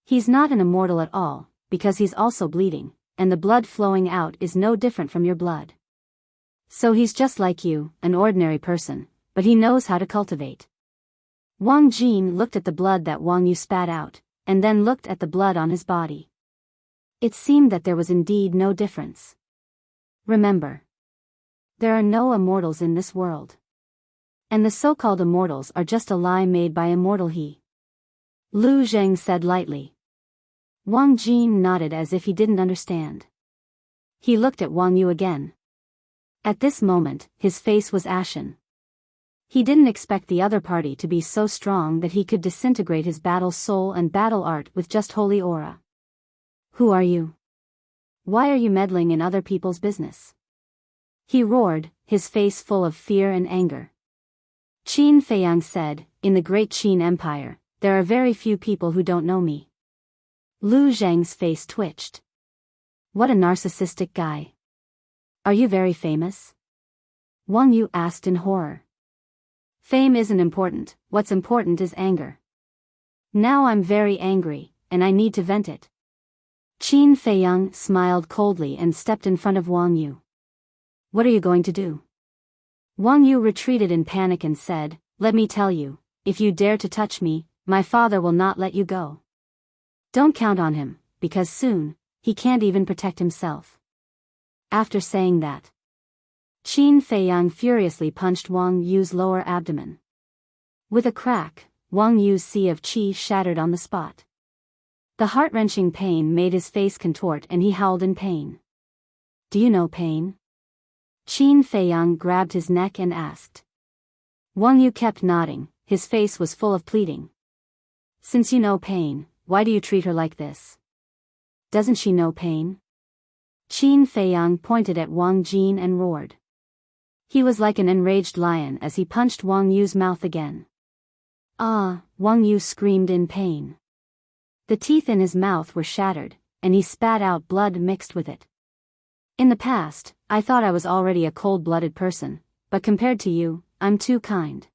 He's not an immortal at all, because he's also bleeding, and the blood flowing out is no different from your blood. So he's just like you, an ordinary person, but he knows how to cultivate. Wang Jin looked at the blood that Wang Yu spat out, and then looked at the blood on his body. It seemed that there was indeed no difference. Remember, there are no immortals in this world. And the so-called immortals are just a lie made by immortal he. Lu Zheng said lightly. Wang Jin nodded as if he didn't understand. He looked at Wang Yu again. At this moment, his face was ashen. He didn't expect the other party to be so strong that he could disintegrate his battle soul and battle art with just holy aura. Who are you? Why are you meddling in other people's business? He roared, his face full of fear and anger. Qin Feiyang said, in the great Qin Empire, there are very few people who don't know me. Lu Zhang's face twitched. What a narcissistic guy. Are you very famous? Wang Yu asked in horror. Fame isn't important, what's important is anger. Now I'm very angry, and I need to vent it. Qin Feiyang smiled coldly and stepped in front of Wang Yu. What are you going to do? Wang Yu retreated in panic and said, let me tell you, if you dare to touch me, my father will not let you go. Don't count on him, because soon, he can't even protect himself. After saying that, Qin Feiyang furiously punched Wang Yu's lower abdomen. With a crack, Wang Yu's sea of qi shattered on the spot. The heart-wrenching pain made his face contort and he howled in pain. Do you know pain? Qin Feiyang grabbed his neck and asked. Wang Yu kept nodding, his face was full of pleading. Since you know pain, why do you treat her like this? Doesn't she know pain? Qin Feiyang pointed at Wang Jin and roared. He was like an enraged lion as he punched Wang Yu's mouth again. Ah, Wang Yu screamed in pain. The teeth in his mouth were shattered, and he spat out blood mixed with it. In the past, I thought I was already a cold-blooded person, but compared to you, I'm too kind.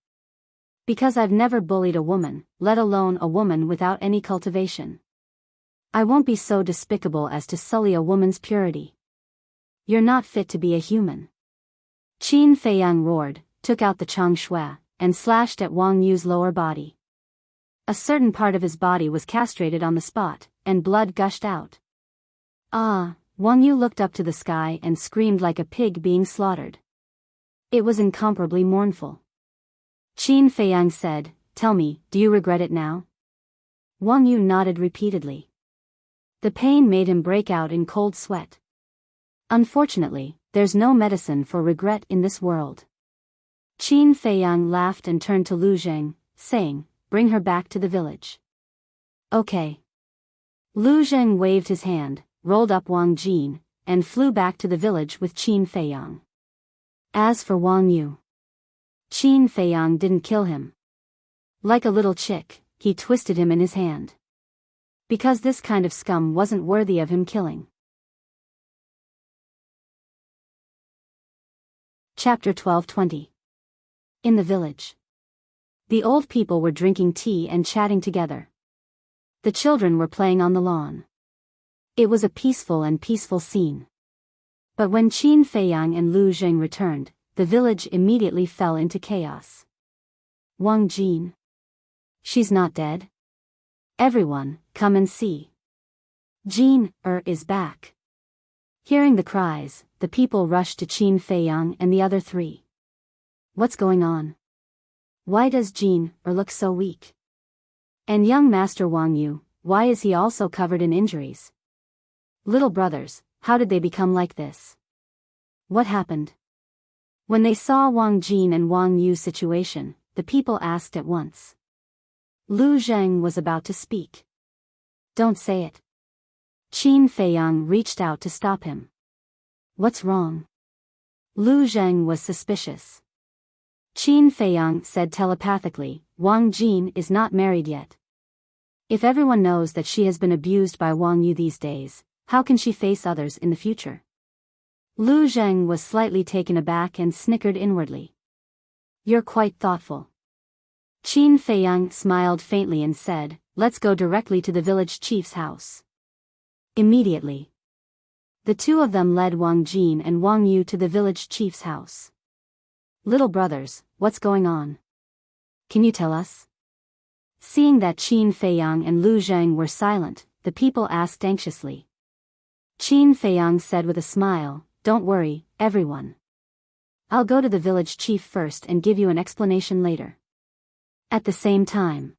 Because I've never bullied a woman, let alone a woman without any cultivation. I won't be so despicable as to sully a woman's purity. You're not fit to be a human. Qin Feiyang roared, took out the Chang Shui, and slashed at Wang Yu's lower body. A certain part of his body was castrated on the spot, and blood gushed out. Ah, Wang Yu looked up to the sky and screamed like a pig being slaughtered. It was incomparably mournful. Qin Feiyang said, tell me, do you regret it now? Wang Yu nodded repeatedly. The pain made him break out in cold sweat. Unfortunately, there's no medicine for regret in this world. Qin Feiyang laughed and turned to Lu Zheng, saying, bring her back to the village. Okay. Lu Zheng waved his hand, rolled up Wang Jin, and flew back to the village with Qin Feiyang. As for Wang Yu, Qin Feiyang didn't kill him. Like a little chick, he twisted him in his hand. Because this kind of scum wasn't worthy of him killing. Chapter 12:20. In the village. The old people were drinking tea and chatting together. The children were playing on the lawn. It was a peaceful scene. But when Qin Feiyang and Lu Zheng returned, the village immediately fell into chaos. Wang Jin. She's not dead? Everyone, come and see. Jin is back. Hearing the cries, the people rushed to Qin Feiyang and the other three. What's going on? Why does Jin look so weak? And young Master Wang Yu, why is he also covered in injuries? Little brothers, how did they become like this? What happened? When they saw Wang Jin and Wang Yu's situation, the people asked at once. Lu Zheng was about to speak. Don't say it. Qin Feiyang reached out to stop him. What's wrong? Lu Zheng was suspicious. Qin Feiyang said telepathically, Wang Jin is not married yet. If everyone knows that she has been abused by Wang Yu these days, how can she face others in the future? Lu Zheng was slightly taken aback and snickered inwardly. You're quite thoughtful. Qin Feiyang smiled faintly and said, let's go directly to the village chief's house. Immediately. The two of them led Wang Jin and Wang Yu to the village chief's house. Little brothers, what's going on? Can you tell us? Seeing that Qin Feiyang and Lu Zheng were silent, the people asked anxiously. Qin Feiyang said with a smile, don't worry, everyone. I'll go to the village chief first and give you an explanation later. At the same time,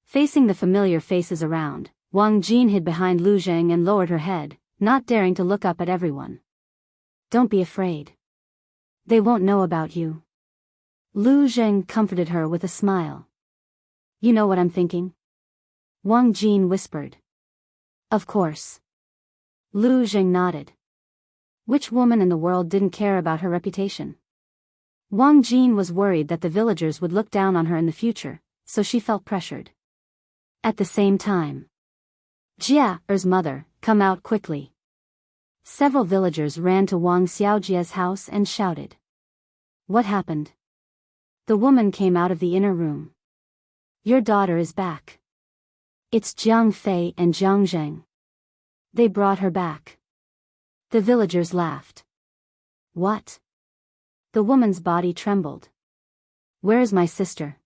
facing the familiar faces around, Wang Jin hid behind Lu Zheng and lowered her head, not daring to look up at everyone. Don't be afraid. They won't know about you. Lu Zheng comforted her with a smile. You know what I'm thinking? Wang Jin whispered. Of course. Lu Zheng nodded. Which woman in the world didn't care about her reputation? Wang Jin was worried that the villagers would look down on her in the future, so she felt pressured. At the same time, Jia's mother, come out quickly. Several villagers ran to Wang Xiaojia's house and shouted. What happened? The woman came out of the inner room. Your daughter is back. It's Jiang Fei and Jiang Zheng. They brought her back. The villagers laughed. What? The woman's body trembled. Where is my sister?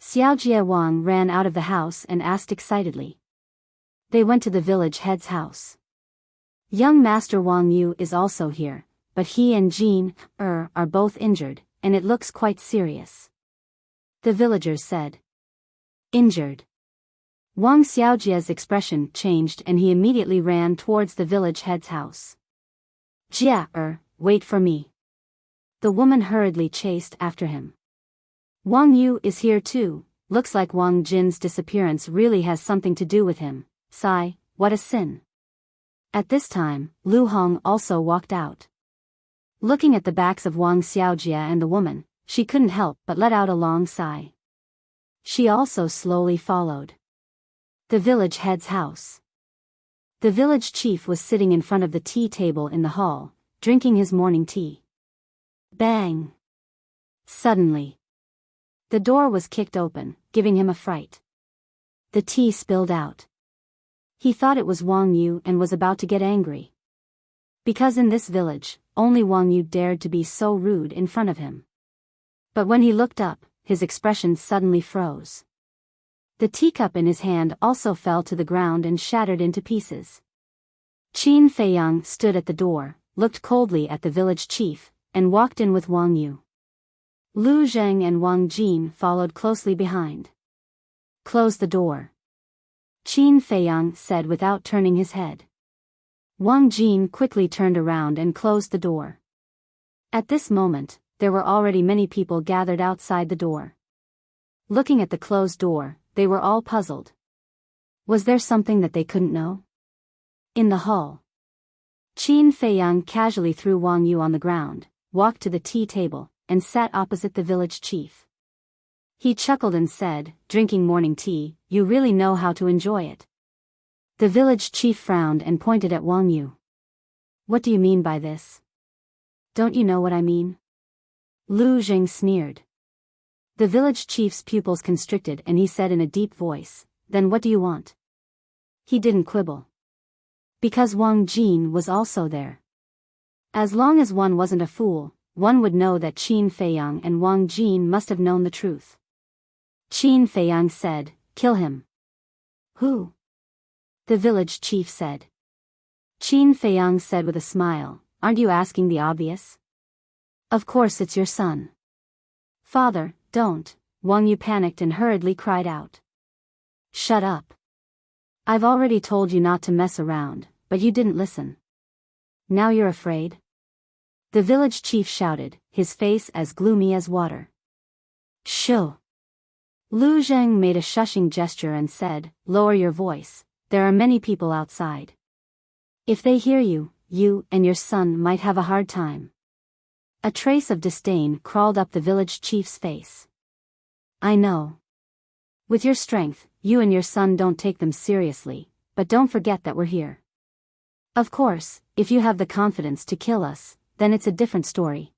Xiaojia Wang ran out of the house and asked excitedly. They went to the village head's house. Young Master Wang Yu is also here, but he and Jin are both injured, and it looks quite serious. The villagers said. Injured. Wang Xiaojia's expression changed and he immediately ran towards the village head's house. Jia, wait for me. The woman hurriedly chased after him. Wang Yu is here too, looks like Wang Jin's disappearance really has something to do with him. Sigh, what a sin. At this time, Lu Hong also walked out. Looking at the backs of Wang Xiaojia and the woman, she couldn't help but let out a long sigh. She also slowly followed. The village head's house. The village chief was sitting in front of the tea table in the hall, drinking his morning tea. Bang! Suddenly, the door was kicked open, giving him a fright. The tea spilled out. He thought it was Wang Yu and was about to get angry. Because in this village, only Wang Yu dared to be so rude in front of him. But when he looked up, his expression suddenly froze. The teacup in his hand also fell to the ground and shattered into pieces. Qin Feiyang stood at the door, looked coldly at the village chief, and walked in with Wang Yu. Lu Zheng and Wang Jin followed closely behind. Close the door. Qin Feiyang said without turning his head. Wang Jin quickly turned around and closed the door. At this moment, there were already many people gathered outside the door. Looking at the closed door, they were all puzzled. Was there something that they couldn't know? In the hall, Qin Feiyang casually threw Wang Yu on the ground, walked to the tea table, and sat opposite the village chief. He chuckled and said, drinking morning tea, you really know how to enjoy it. The village chief frowned and pointed at Wang Yu. What do you mean by this? Don't you know what I mean? Lu Zheng sneered. The village chief's pupils constricted and he said in a deep voice, then what do you want? He didn't quibble. Because Wang Jin was also there. As long as one wasn't a fool, one would know that Qin Feiyang and Wang Jin must have known the truth. Qin Feiyang said, kill him. Who? The village chief said. Qin Feiyang said with a smile, aren't you asking the obvious? Of course it's your son. Father, don't, Wang Yu panicked and hurriedly cried out. Shut up. I've already told you not to mess around, but you didn't listen. Now you're afraid? The village chief shouted, his face as gloomy as water. Shoo. Lu Zheng made a shushing gesture and said, lower your voice, there are many people outside. If they hear you, you and your son might have a hard time. A trace of disdain crawled up the village chief's face. I know. With your strength, you and your son don't take them seriously, but don't forget that we're here. Of course, if you have the confidence to kill us, then it's a different story.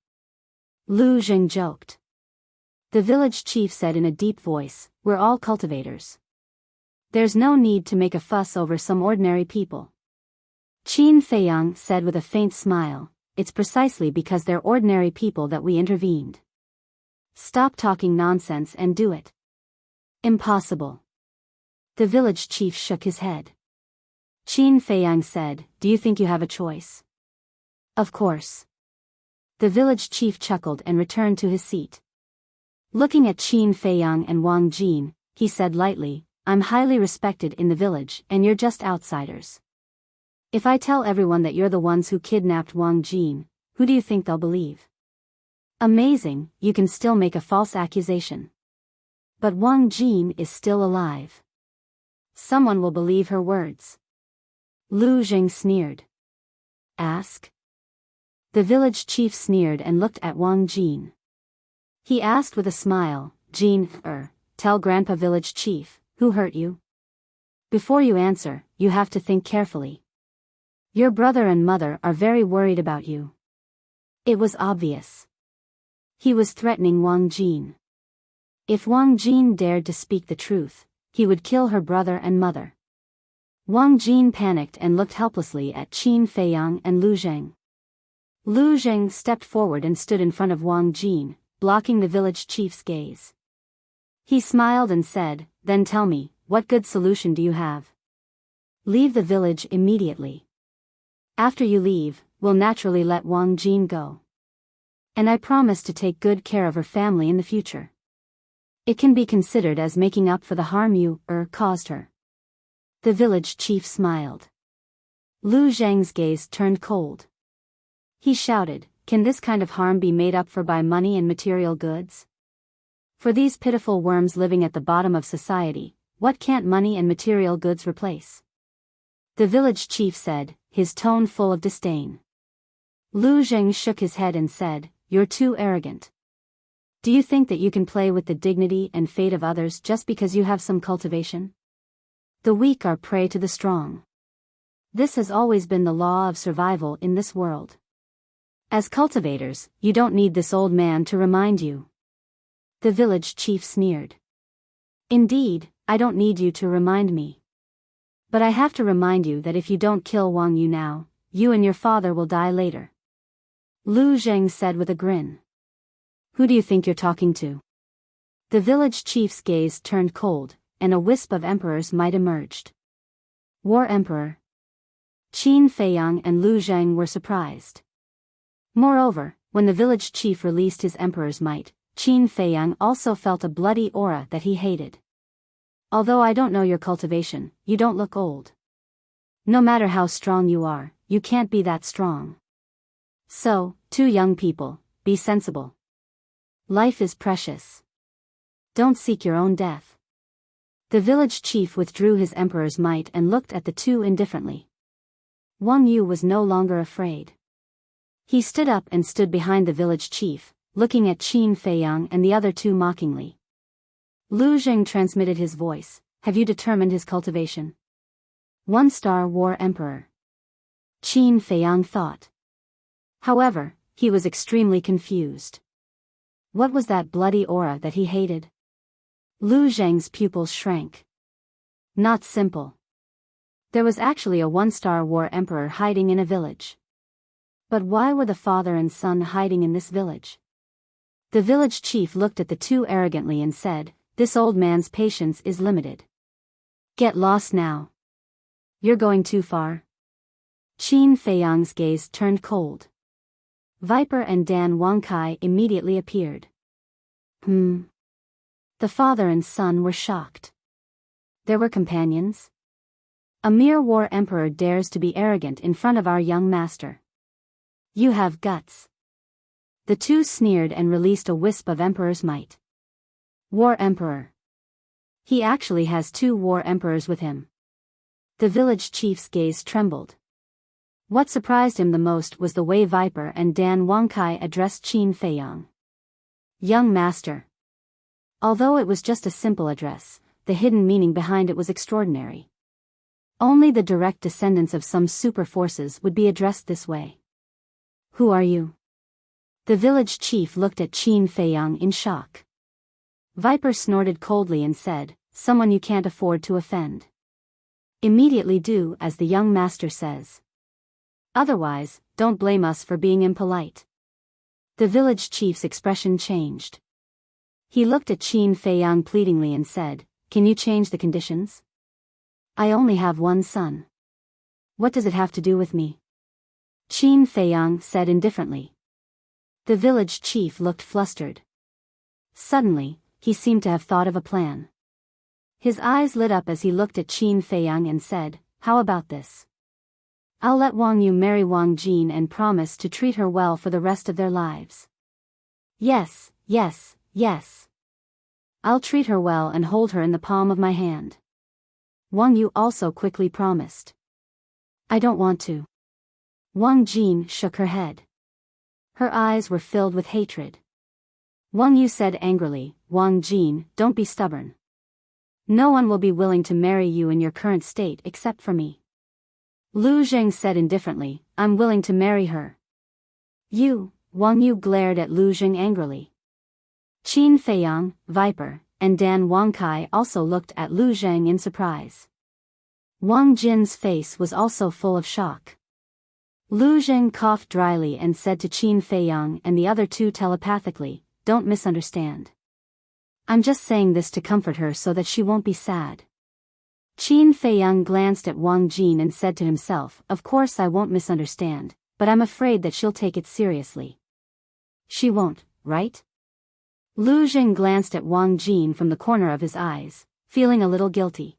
Lu Zheng joked. The village chief said in a deep voice, we're all cultivators. There's no need to make a fuss over some ordinary people. Qin Feiyang said with a faint smile, it's precisely because they're ordinary people that we intervened. Stop talking nonsense and do it. Impossible. The village chief shook his head. Qin Feiyang said, do you think you have a choice? Of course. The village chief chuckled and returned to his seat. Looking at Qin Feiyang and Wang Jin, he said lightly, I'm highly respected in the village and you're just outsiders. If I tell everyone that you're the ones who kidnapped Wang Jin, who do you think they'll believe? Amazing, you can still make a false accusation. But Wang Jin is still alive. Someone will believe her words. Lu Zheng sneered. Ask? The village chief sneered and looked at Wang Jin. He asked with a smile, Jin, tell Grandpa village chief, who hurt you? Before you answer, you have to think carefully. Your brother and mother are very worried about you. It was obvious. He was threatening Wang Jin. If Wang Jin dared to speak the truth, he would kill her brother and mother. Wang Jin panicked and looked helplessly at Qin Feiyang and Lu Zheng. Lu Zheng stepped forward and stood in front of Wang Jin, blocking the village chief's gaze. He smiled and said, then tell me, what good solution do you have? Leave the village immediately. After you leave, we'll naturally let Wang Jin go. And I promise to take good care of her family in the future. It can be considered as making up for the harm you, caused her. The village chief smiled. Lu Zheng's gaze turned cold. He shouted, can this kind of harm be made up for by money and material goods? For these pitiful worms living at the bottom of society, what can't money and material goods replace? The village chief said, his tone full of disdain. Lu Zheng shook his head and said, you're too arrogant. Do you think that you can play with the dignity and fate of others just because you have some cultivation? The weak are prey to the strong. This has always been the law of survival in this world. As cultivators, you don't need this old man to remind you. The village chief sneered. Indeed, I don't need you to remind me. But I have to remind you that if you don't kill Wang Yu now, you and your father will die later. Lu Zheng said with a grin. Who do you think you're talking to? The village chief's gaze turned cold, and a wisp of emperor's might emerged. War Emperor. Qin Feiyang and Lu Zheng were surprised. Moreover, when the village chief released his emperor's might, Qin Feiyang also felt a bloody aura that he hated. Although I don't know your cultivation, you don't look old. No matter how strong you are, you can't be that strong. So, two young people, be sensible. Life is precious. Don't seek your own death. The village chief withdrew his emperor's might and looked at the two indifferently. Wang Yu was no longer afraid. He stood up and stood behind the village chief, looking at Qin Feiyang and the other two mockingly. Lu Zheng transmitted his voice, have you determined his cultivation? 1-star War Emperor. Qin Feiyang thought. However, he was extremely confused. What was that bloody aura that he hated? Lu Zheng's pupils shrank. Not simple. There was actually a 1-star War Emperor hiding in a village. But why were the father and son hiding in this village? The village chief looked at the two arrogantly and said, this old man's patience is limited. Get lost now. You're going too far. Qin Feiyang's gaze turned cold. Viper and Dan Wangkai immediately appeared. The father and son were shocked. There were companions? A mere war emperor dares to be arrogant in front of our young master. You have guts. The two sneered and released a wisp of emperor's might. War Emperor. He actually has 2 war emperors with him. The village chief's gaze trembled. What surprised him the most was the way Viper and Dan Wangkai addressed Qin Feiyang. Young master. Although it was just a simple address, the hidden meaning behind it was extraordinary. Only the direct descendants of some super forces would be addressed this way. Who are you? The village chief looked at Qin Feiyang in shock. Viper snorted coldly and said, someone you can't afford to offend. Immediately do as the young master says. Otherwise, don't blame us for being impolite. The village chief's expression changed. He looked at Qin Feiyang pleadingly and said, can you change the conditions? I only have 1 son. What does it have to do with me? Qin Feiyang said indifferently. The village chief looked flustered. Suddenly, he seemed to have thought of a plan. His eyes lit up as he looked at Qin Feiyang and said, how about this? I'll let Wang Yu marry Wang Jin and promise to treat her well for the rest of their lives. Yes, yes, yes. I'll treat her well and hold her in the palm of my hand. Wang Yu also quickly promised. I don't want to. Wang Jin shook her head. Her eyes were filled with hatred. Wang Yu said angrily, Wang Jin, don't be stubborn. No one will be willing to marry you in your current state except for me. Lu Zheng said indifferently, I'm willing to marry her. You, Wang Yu glared at Lu Zheng angrily. Qin Feiyang, Viper, and Dan Wangkai also looked at Lu Zheng in surprise. Wang Jin's face was also full of shock. Lu Zheng coughed dryly and said to Qin Feiyang and the other two telepathically, don't misunderstand. I'm just saying this to comfort her so that she won't be sad. Qin Feiyang glanced at Wang Jin and said to himself, of course I won't misunderstand, but I'm afraid that she'll take it seriously. She won't, right? Lu Zheng glanced at Wang Jin from the corner of his eyes, feeling a little guilty.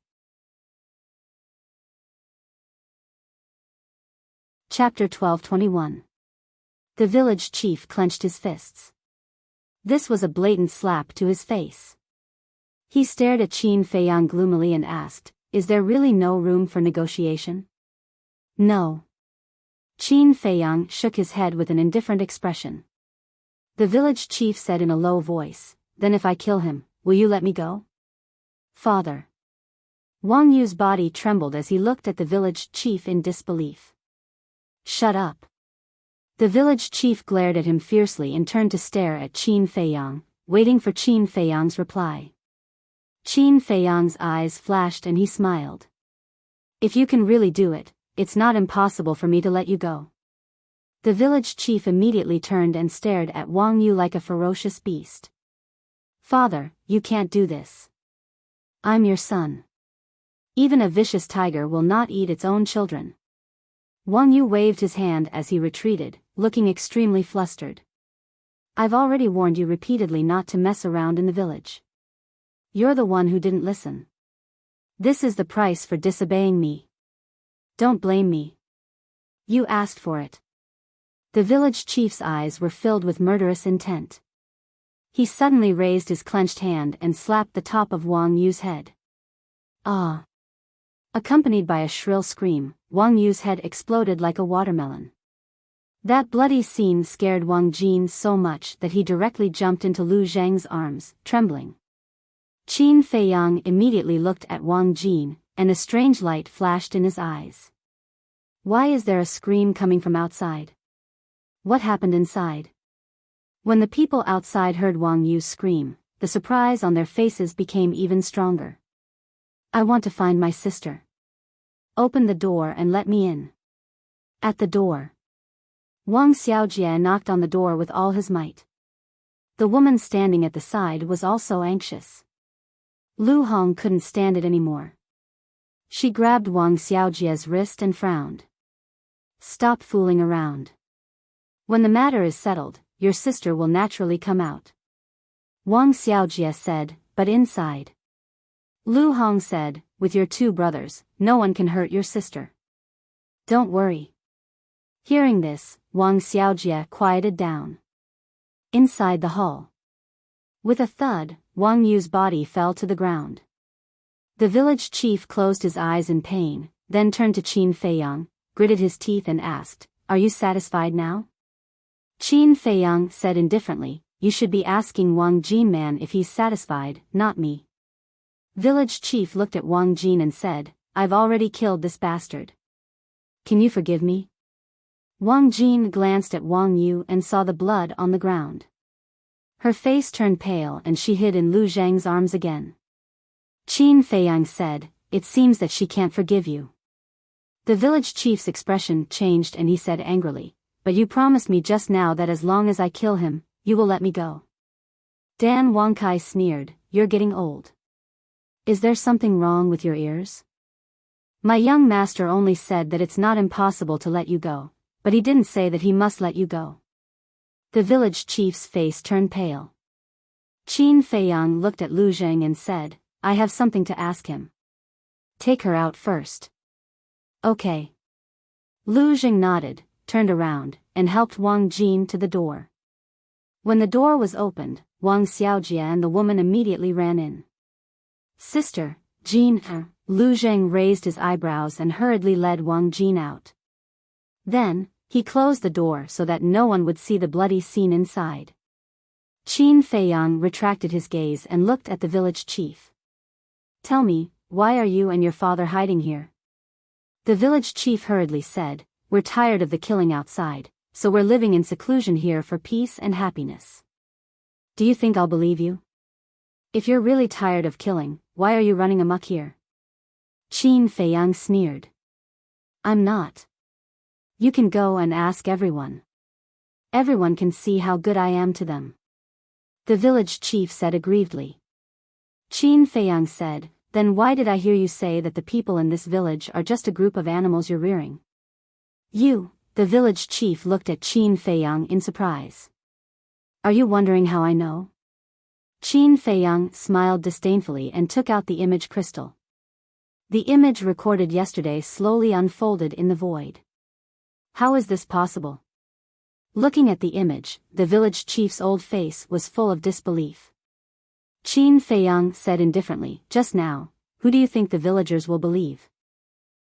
Chapter 12:21. The village chief clenched his fists. This was a blatant slap to his face. He stared at Qin Feiyang gloomily and asked, is there really no room for negotiation? No. Qin Feiyang shook his head with an indifferent expression. The village chief said in a low voice, then if I kill him, will you let me go? Father. Wang Yu's body trembled as he looked at the village chief in disbelief. Shut up. The village chief glared at him fiercely and turned to stare at Qin Feiyang, waiting for Qin Feiyang's reply. Qin Feiyang's eyes flashed and he smiled. If you can really do it, it's not impossible for me to let you go. The village chief immediately turned and stared at Wang Yu like a ferocious beast. Father, you can't do this. I'm your son. Even a vicious tiger will not eat its own children. Wang Yu waved his hand as he retreated, looking extremely flustered. I've already warned you repeatedly not to mess around in the village. You're the one who didn't listen. This is the price for disobeying me. Don't blame me. You asked for it. The village chief's eyes were filled with murderous intent. He suddenly raised his clenched hand and slapped the top of Wang Yu's head. Ah! Accompanied by a shrill scream, Wang Yu's head exploded like a watermelon. That bloody scene scared Wang Jin so much that he directly jumped into Lu Zheng's arms, trembling. Qin Feiyang immediately looked at Wang Jin, and a strange light flashed in his eyes. Why is there a scream coming from outside? What happened inside? When the people outside heard Wang Yu scream, the surprise on their faces became even stronger. I want to find my sister. Open the door and let me in. At the door. Wang Xiaojie knocked on the door with all his might. The woman standing at the side was also anxious. Lu Hong couldn't stand it anymore. She grabbed Wang Xiaojie's wrist and frowned. Stop fooling around. When the matter is settled, your sister will naturally come out. Wang Xiaojie said, but inside. Lu Hong said, with your two brothers, no one can hurt your sister. Don't worry. Hearing this, Wang Xiaojie quieted down. Inside the hall. With a thud, Wang Yu's body fell to the ground. The village chief closed his eyes in pain, then turned to Qin Feiyang, gritted his teeth and asked, are you satisfied now? Qin Feiyang said indifferently, you should be asking Wang Jin man if he's satisfied, not me. Village chief looked at Wang Jin and said, I've already killed this bastard. Can you forgive me? Wang Jin glanced at Wang Yu and saw the blood on the ground. Her face turned pale and she hid in Lu Zheng's arms again. Qin Feiyang said, it seems that she can't forgive you. The village chief's expression changed and he said angrily, but you promised me just now that as long as I kill him, you will let me go. Dan Wangkai sneered, you're getting old. Is there something wrong with your ears? My young master only said that it's not impossible to let you go, but he didn't say that he must let you go. The village chief's face turned pale. Qin Feiyang looked at Lu Zheng and said, I have something to ask him. Take her out first. Okay. Lu Zheng nodded, turned around, and helped Wang Jin to the door. When the door was opened, Wang Xiaojia and the woman immediately ran in. Sister, Jin. Lu Zheng raised his eyebrows and hurriedly led Wang Jin out. Then, he closed the door so that no one would see the bloody scene inside. Qin Feiyang retracted his gaze and looked at the village chief. Tell me, why are you and your father hiding here? The village chief hurriedly said, We're tired of the killing outside, so we're living in seclusion here for peace and happiness. Do you think I'll believe you? If you're really tired of killing, why are you running amok here? Qin Feiyang sneered. I'm not. You can go and ask everyone. Everyone can see how good I am to them. The village chief said aggrievedly. Qin Feiyang said, Then why did I hear you say that the people in this village are just a group of animals you're rearing? You, the village chief looked at Qin Feiyang in surprise. Are you wondering how I know? Qin Feiyang smiled disdainfully and took out the image crystal. The image recorded yesterday slowly unfolded in the void. How is this possible? Looking at the image, the village chief's old face was full of disbelief. Qin Feiyang said indifferently, Just now, who do you think the villagers will believe?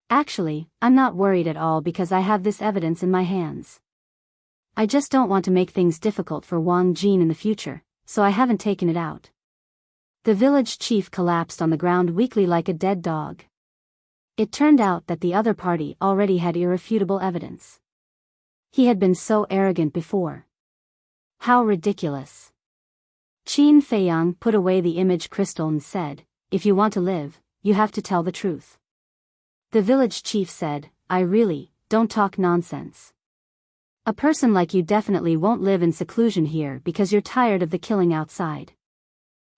Actually, I'm not worried at all because I have this evidence in my hands. I just don't want to make things difficult for Wang Jin in the future, so I haven't taken it out. The village chief collapsed on the ground weakly like a dead dog. It turned out that the other party already had irrefutable evidence. He had been so arrogant before. How ridiculous. Qin Feiyang put away the image crystal and said, If you want to live, you have to tell the truth. The village chief said, I really, don't talk nonsense. A person like you definitely won't live in seclusion here because you're tired of the killing outside.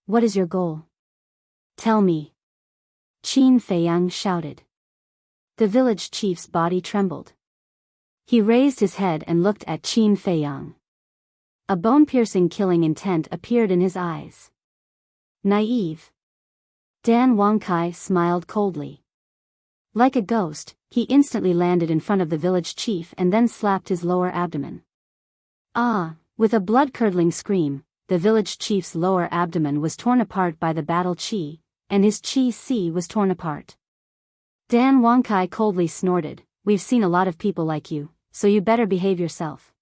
What is your goal? Tell me. Qin Feiyang shouted. The village chief's body trembled. He raised his head and looked at Qin Feiyang. A bone-piercing killing intent appeared in his eyes. Naive. Dan Wangkai smiled coldly. Like a ghost, he instantly landed in front of the village chief and then slapped his lower abdomen. Ah! With a blood-curdling scream, the village chief's lower abdomen was torn apart by the battle qi, and his qi was torn apart. Dan Wangkai coldly snorted, We've seen a lot of people like you, so you better behave yourself.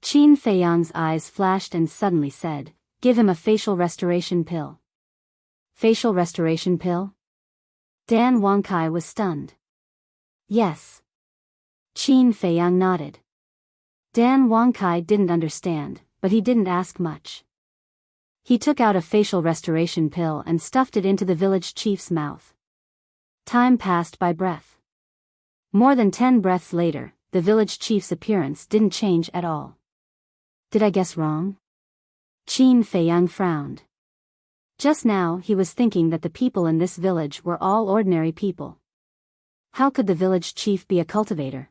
Qin Feiyang's eyes flashed and suddenly said, Give him a facial restoration pill. Facial restoration pill? Dan Wangkai was stunned. Yes. Qin Feiyang nodded. Dan Wangkai didn't understand, but he didn't ask much. He took out a facial restoration pill and stuffed it into the village chief's mouth. Time passed by breath. More than 10 breaths later, the village chief's appearance didn't change at all. Did I guess wrong? Qin Feiyang frowned. Just now he was thinking that the people in this village were all ordinary people. How could the village chief be a cultivator?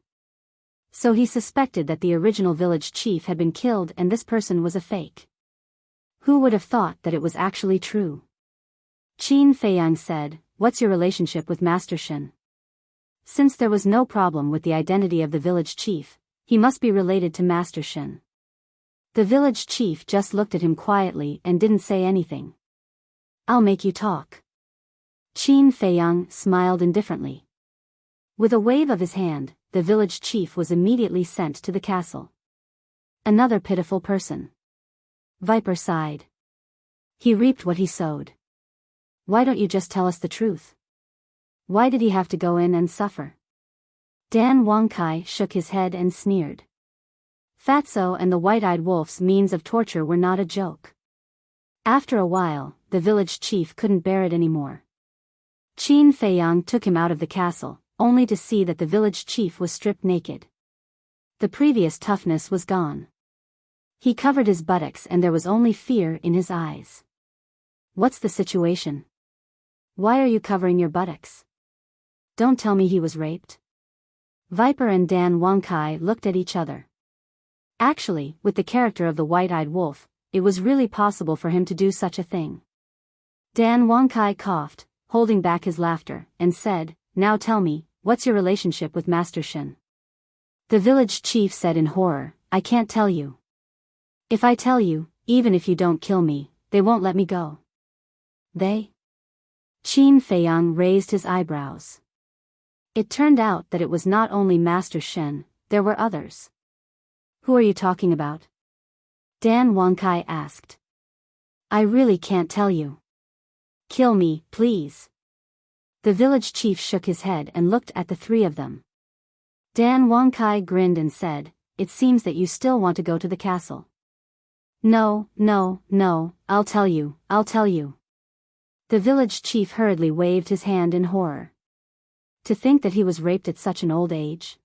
So he suspected that the original village chief had been killed and this person was a fake. Who would have thought that it was actually true? Qin Feiyang said, What's your relationship with Master Shen? Since there was no problem with the identity of the village chief, he must be related to Master Shen. The village chief just looked at him quietly and didn't say anything. I'll make you talk. Qin Feiyang smiled indifferently. With a wave of his hand, the village chief was immediately sent to the castle. Another pitiful person. Viper sighed. He reaped what he sowed. Why don't you just tell us the truth? Why did he have to go in and suffer? Dan Wangkai shook his head and sneered. Fatso and the white-eyed wolf's means of torture were not a joke. After a while, the village chief couldn't bear it anymore. Qin Feiyang took him out of the castle, only to see that the village chief was stripped naked. The previous toughness was gone. He covered his buttocks and there was only fear in his eyes. What's the situation? Why are you covering your buttocks? Don't tell me he was raped. Viper and Dan Wangkai looked at each other. Actually, with the character of the white-eyed wolf, it was really possible for him to do such a thing. Dan Wangkai coughed, holding back his laughter, and said, Now tell me, what's your relationship with Master Shen? The village chief said in horror, I can't tell you. If I tell you, even if you don't kill me, they won't let me go. They? Qin Feiyang raised his eyebrows. It turned out that it was not only Master Shen, there were others. Who are you talking about? Dan Wangkai asked. I really can't tell you. Kill me, please. The village chief shook his head and looked at the three of them. Dan Wangkai grinned and said, It seems that you still want to go to the castle. No, I'll tell you. The village chief hurriedly waved his hand in horror. To think that he was raped at such an old age.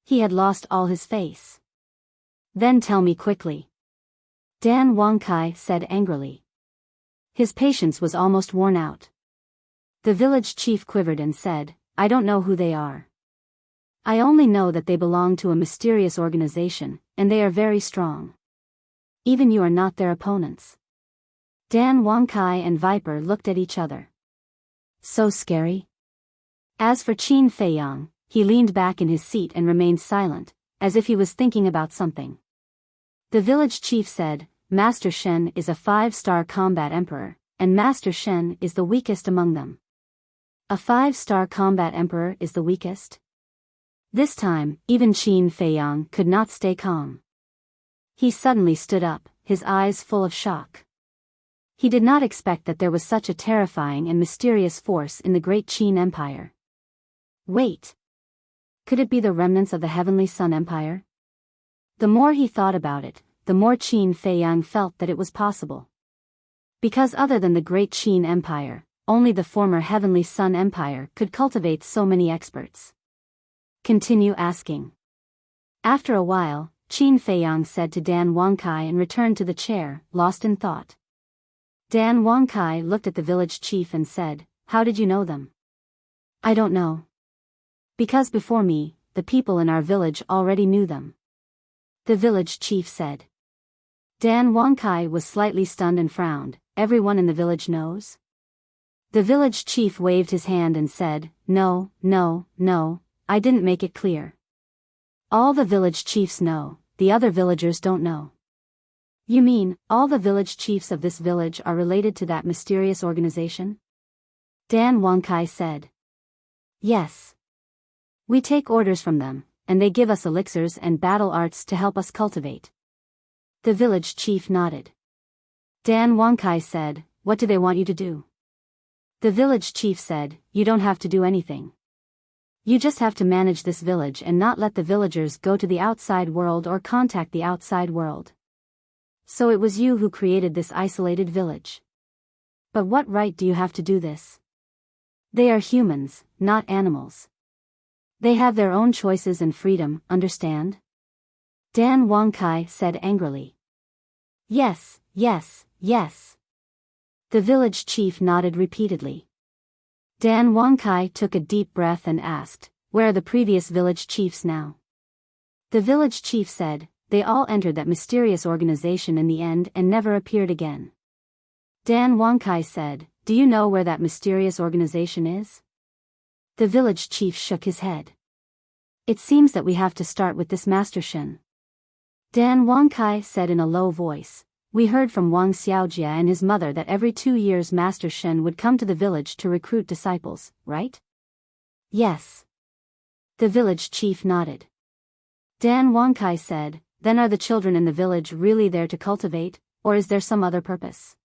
He had lost all his face. Then tell me quickly. Dan Wangkai said angrily. His patience was almost worn out. The village chief quivered and said, I don't know who they are. I only know that they belong to a mysterious organization, and they are very strong. Even you are not their opponents. Dan Wangkai and Viper looked at each other. So scary? As for Qin Feiyang, he leaned back in his seat and remained silent, as if he was thinking about something. The village chief said, Master Shen is a 5-star combat emperor, and Master Shen is the weakest among them. A 5-star combat emperor is the weakest? This time, even Qin Feiyang could not stay calm. He suddenly stood up, his eyes full of shock. He did not expect that there was such a terrifying and mysterious force in the great Qin Empire. Wait! Could it be the remnants of the Heavenly Sun Empire? The more he thought about it, the more Qin Feiyang felt that it was possible. Because other than the great Qin Empire, only the former Heavenly Sun Empire could cultivate so many experts. Continue asking. After a while, Qin Feiyang said to Dan Wangkai and returned to the chair, lost in thought. Dan Wangkai looked at the village chief and said, How did you know them? I don't know. Because before me, the people in our village already knew them. The village chief said. Dan Wangkai was slightly stunned and frowned. Everyone in the village knows? The village chief waved his hand and said, No, I didn't make it clear. All the village chiefs know, the other villagers don't know. You mean, all the village chiefs of this village are related to that mysterious organization? Dan Wangkai said. Yes. We take orders from them, and they give us elixirs and battle arts to help us cultivate. The village chief nodded. Dan Wangkai said, What do they want you to do? The village chief said, You don't have to do anything. You just have to manage this village and not let the villagers go to the outside world or contact the outside world. So it was you who created this isolated village. But what right do you have to do this? They are humans, not animals. They have their own choices and freedom, understand? Dan Wangkai said angrily. Yes. The village chief nodded repeatedly. Dan Wangkai took a deep breath and asked, Where are the previous village chiefs now? The village chief said, They all entered that mysterious organization in the end and never appeared again. Dan Wangkai said, Do you know where that mysterious organization is? The village chief shook his head. It seems that we have to start with this Master Shen. Dan Wangkai said in a low voice, We heard from Wang Xiaojia and his mother that every 2 years Master Shen would come to the village to recruit disciples, right? Yes. The village chief nodded. Dan Wangkai said, Then are the children in the village really there to cultivate, or is there some other purpose?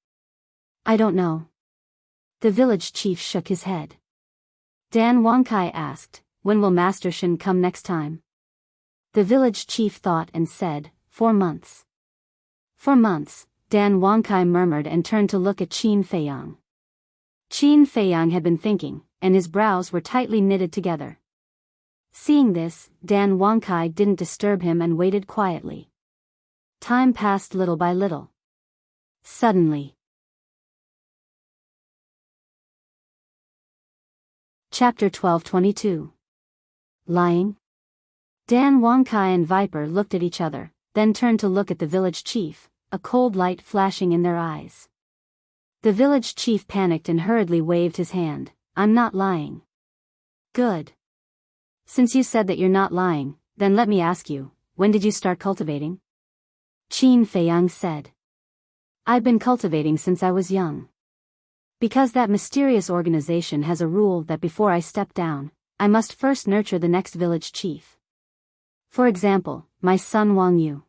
I don't know. The village chief shook his head. Dan Wangkai asked, When will Master Shen come next time? The village chief thought and said, 4 months. 4 months, Dan Wangkai murmured and turned to look at Qin Feiyang. Qin Feiyang had been thinking, and his brows were tightly knitted together. Seeing this, Dan Wangkai didn't disturb him and waited quietly. Time passed little by little. Suddenly. Chapter 12:22. Lying? Dan Wangkai and Viper looked at each other, then turned to look at the village chief, a cold light flashing in their eyes. The village chief panicked and hurriedly waved his hand. I'm not lying. Good. Since you said that you're not lying, then let me ask you, when did you start cultivating? Qin Feiyang said. I've been cultivating since I was young. Because that mysterious organization has a rule that before I step down, I must first nurture the next village chief. For example, my son Wang Yu.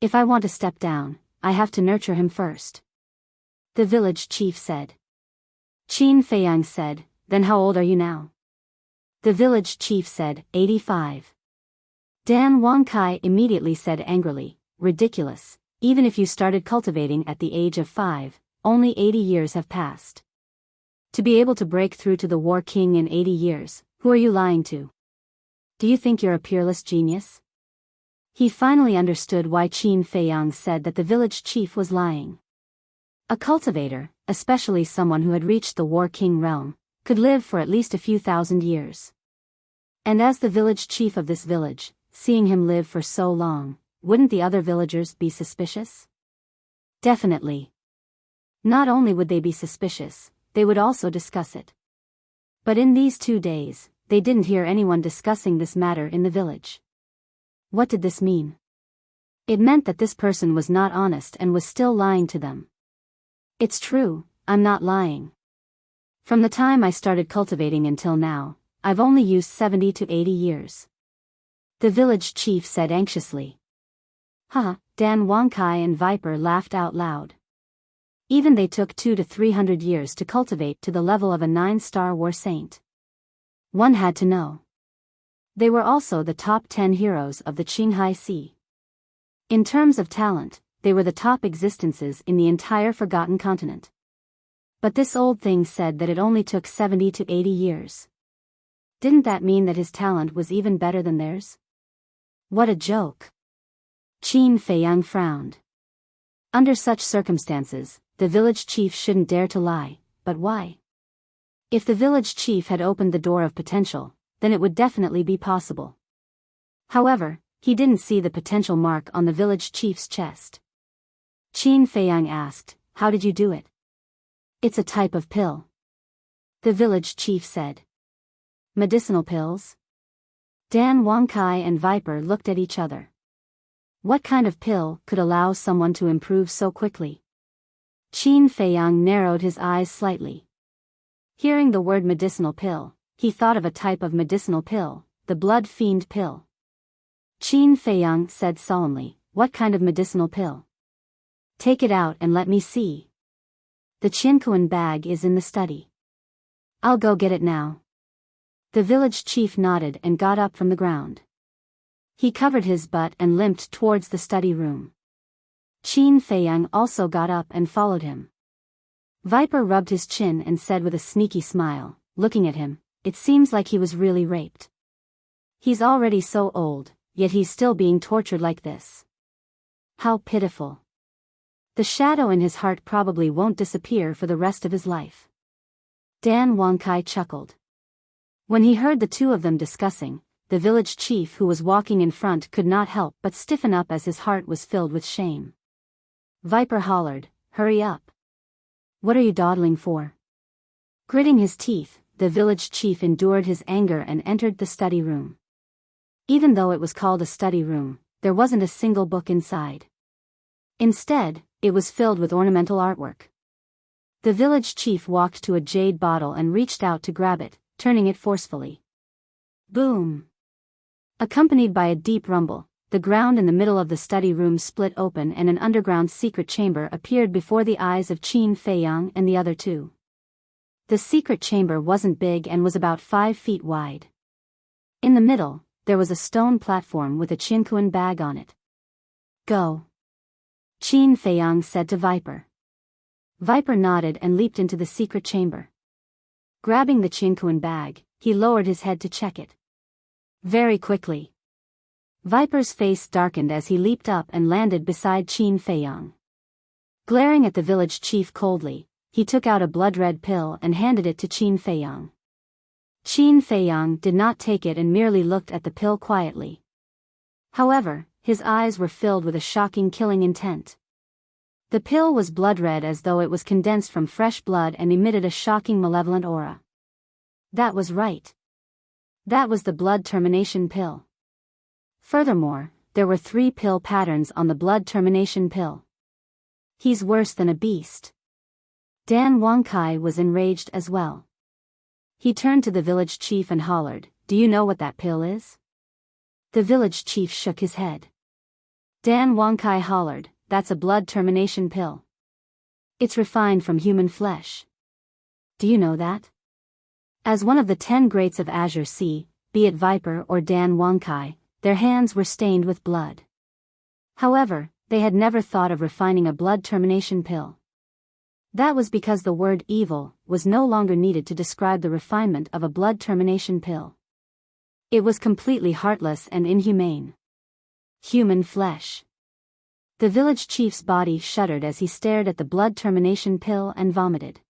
If I want to step down, I have to nurture him first. The village chief said. Qin Feiyang said, then how old are you now? The village chief said, 85. Dan Wangkai immediately said angrily, ridiculous, even if you started cultivating at the age of 5, only 80 years have passed. To be able to break through to the War King in 80 years, who are you lying to? Do you think you're a peerless genius? He finally understood why Qin Feiyang said that the village chief was lying. A cultivator, especially someone who had reached the War King realm, could live for at least a few thousand years. And as the village chief of this village, seeing him live for so long, wouldn't the other villagers be suspicious? Definitely. Not only would they be suspicious, they would also discuss it. But in these 2 days, they didn't hear anyone discussing this matter in the village. What did this mean? It meant that this person was not honest and was still lying to them. It's true, I'm not lying. From the time I started cultivating until now, I've only used 70 to 80 years. The village chief said anxiously. Dan Wangkai and Viper laughed out loud. Even they took 200 to 300 years to cultivate to the level of a 9-star war saint. One had to know. They were also the top 10 heroes of the Qinghai Sea. In terms of talent, they were the top existences in the entire Forgotten Continent. But this old thing said that it only took 70 to 80 years. Didn't that mean that his talent was even better than theirs? What a joke. Qin Feiyang frowned. Under such circumstances, the village chief shouldn't dare to lie, but why? If the village chief had opened the door of potential, then it would definitely be possible. However, he didn't see the potential mark on the village chief's chest. Qin Feiyang asked, how did you do it? It's a type of pill. The village chief said. Medicinal pills? Dan Wangkai and Viper looked at each other. What kind of pill could allow someone to improve so quickly? Qin Feiyang narrowed his eyes slightly. Hearing the word medicinal pill, he thought of a type of medicinal pill, the blood fiend pill. Qin Feiyang said solemnly, what kind of medicinal pill? Take it out and let me see. The Qinkuan bag is in the study. I'll go get it now. The village chief nodded and got up from the ground. He covered his butt and limped towards the study room. Qin Feiyang also got up and followed him. Viper rubbed his chin and said with a sneaky smile, looking at him, it seems like he was really raped. He's already so old, yet he's still being tortured like this. How pitiful. The shadow in his heart probably won't disappear for the rest of his life. Dan Wangkai chuckled. When he heard the two of them discussing, the village chief who was walking in front could not help but stiffen up as his heart was filled with shame. Viper hollered, hurry up. What are you dawdling for? Gritting his teeth, the village chief endured his anger and entered the study room. Even though it was called a study room, there wasn't a single book inside. Instead, it was filled with ornamental artwork. The village chief walked to a jade bottle and reached out to grab it, turning it forcefully. Boom! Accompanied by a deep rumble, the ground in the middle of the study room split open and an underground secret chamber appeared before the eyes of Qin Feiyang and the other two. The secret chamber wasn't big and was about 5 feet wide. In the middle, there was a stone platform with a Qinkuan bag on it. Go! Qin Feiyang said to Viper. Viper nodded and leaped into the secret chamber. Grabbing the Qinkuan bag, he lowered his head to check it. Very quickly. Viper's face darkened as he leaped up and landed beside Qin Feiyang. Glaring at the village chief coldly, he took out a blood-red pill and handed it to Qin Feiyang. Qin Feiyang did not take it and merely looked at the pill quietly. However, his eyes were filled with a shocking killing intent. The pill was blood-red as though it was condensed from fresh blood and emitted a shocking malevolent aura. That was right. That was the blood termination pill. Furthermore, there were 3 pill patterns on the blood termination pill. He's worse than a beast. Dan Wangkai was enraged as well. He turned to the village chief and hollered, "Do you know what that pill is?" The village chief shook his head. Dan Wangkai hollered, "That's a blood termination pill. It's refined from human flesh. Do you know that?" As one of the 10 greats of Azure Sea, be it Viper or Dan Wangkai, their hands were stained with blood. However, they had never thought of refining a blood termination pill. That was because the word evil was no longer needed to describe the refinement of a blood termination pill. It was completely heartless and inhumane. Human flesh. The village chief's body shuddered as he stared at the blood termination pill and vomited.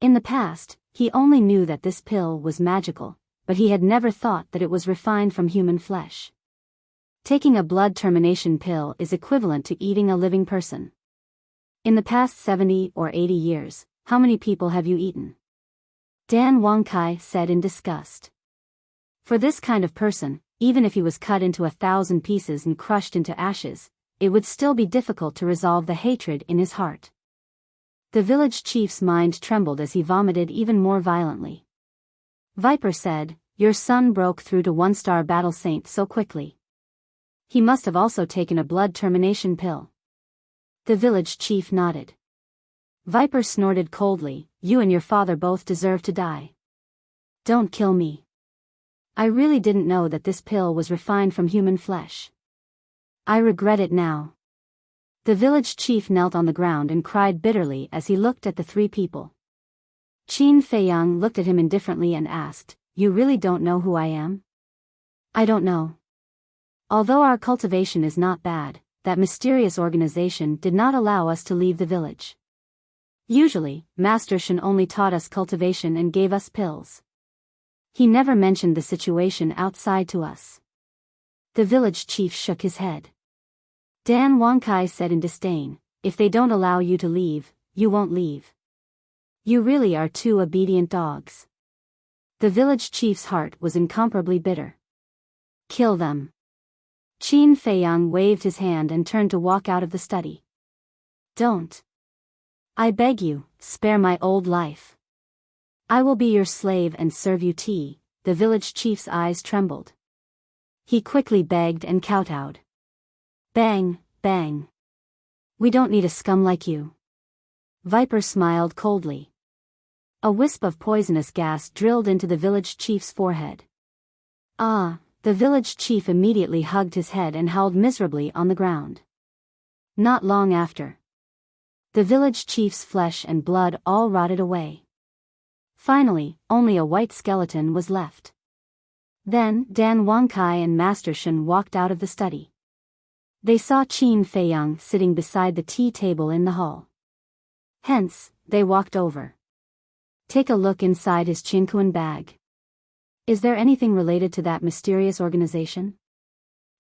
In the past, he only knew that this pill was magical, but he had never thought that it was refined from human flesh. Taking a blood termination pill is equivalent to eating a living person. In the past 70 or 80 years, how many people have you eaten? Dan Wangkai said in disgust. For this kind of person, even if he was cut into 1,000 pieces and crushed into ashes, it would still be difficult to resolve the hatred in his heart. The village chief's mind trembled as he vomited even more violently. Viper said, "Your son broke through to 1-star battle saint so quickly. He must have also taken a blood termination pill." The village chief nodded. Viper snorted coldly, "You and your father both deserve to die. Don't kill me. I really didn't know that this pill was refined from human flesh. I regret it now." The village chief knelt on the ground and cried bitterly as he looked at the 3 people. Qin Feiyang looked at him indifferently and asked, "You really don't know who I am?" "I don't know. Although our cultivation is not bad, that mysterious organization did not allow us to leave the village. Usually, Master Shen only taught us cultivation and gave us pills. He never mentioned the situation outside to us." The village chief shook his head. Dan Wangkai said in disdain, "If they don't allow you to leave, you won't leave. You really are 2 obedient dogs." The village chief's heart was incomparably bitter. "Kill them." Qin Feiyang waved his hand and turned to walk out of the study. "Don't. I beg you, spare my old life. I will be your slave and serve you tea." The village chief's eyes trembled. He quickly begged and kowtowed. Bang, bang. "We don't need a scum like you." Viper smiled coldly. A wisp of poisonous gas drilled into the village chief's forehead. "Ah!" The village chief immediately hugged his head and howled miserably on the ground. Not long after, the village chief's flesh and blood all rotted away. Finally, only a white skeleton was left. Then, Dan Wangkai and Master Shen walked out of the study. They saw Qin Feiyang sitting beside the tea table in the hall. Hence, they walked over. "Take a look inside his Qinkuan bag. Is there anything related to that mysterious organization?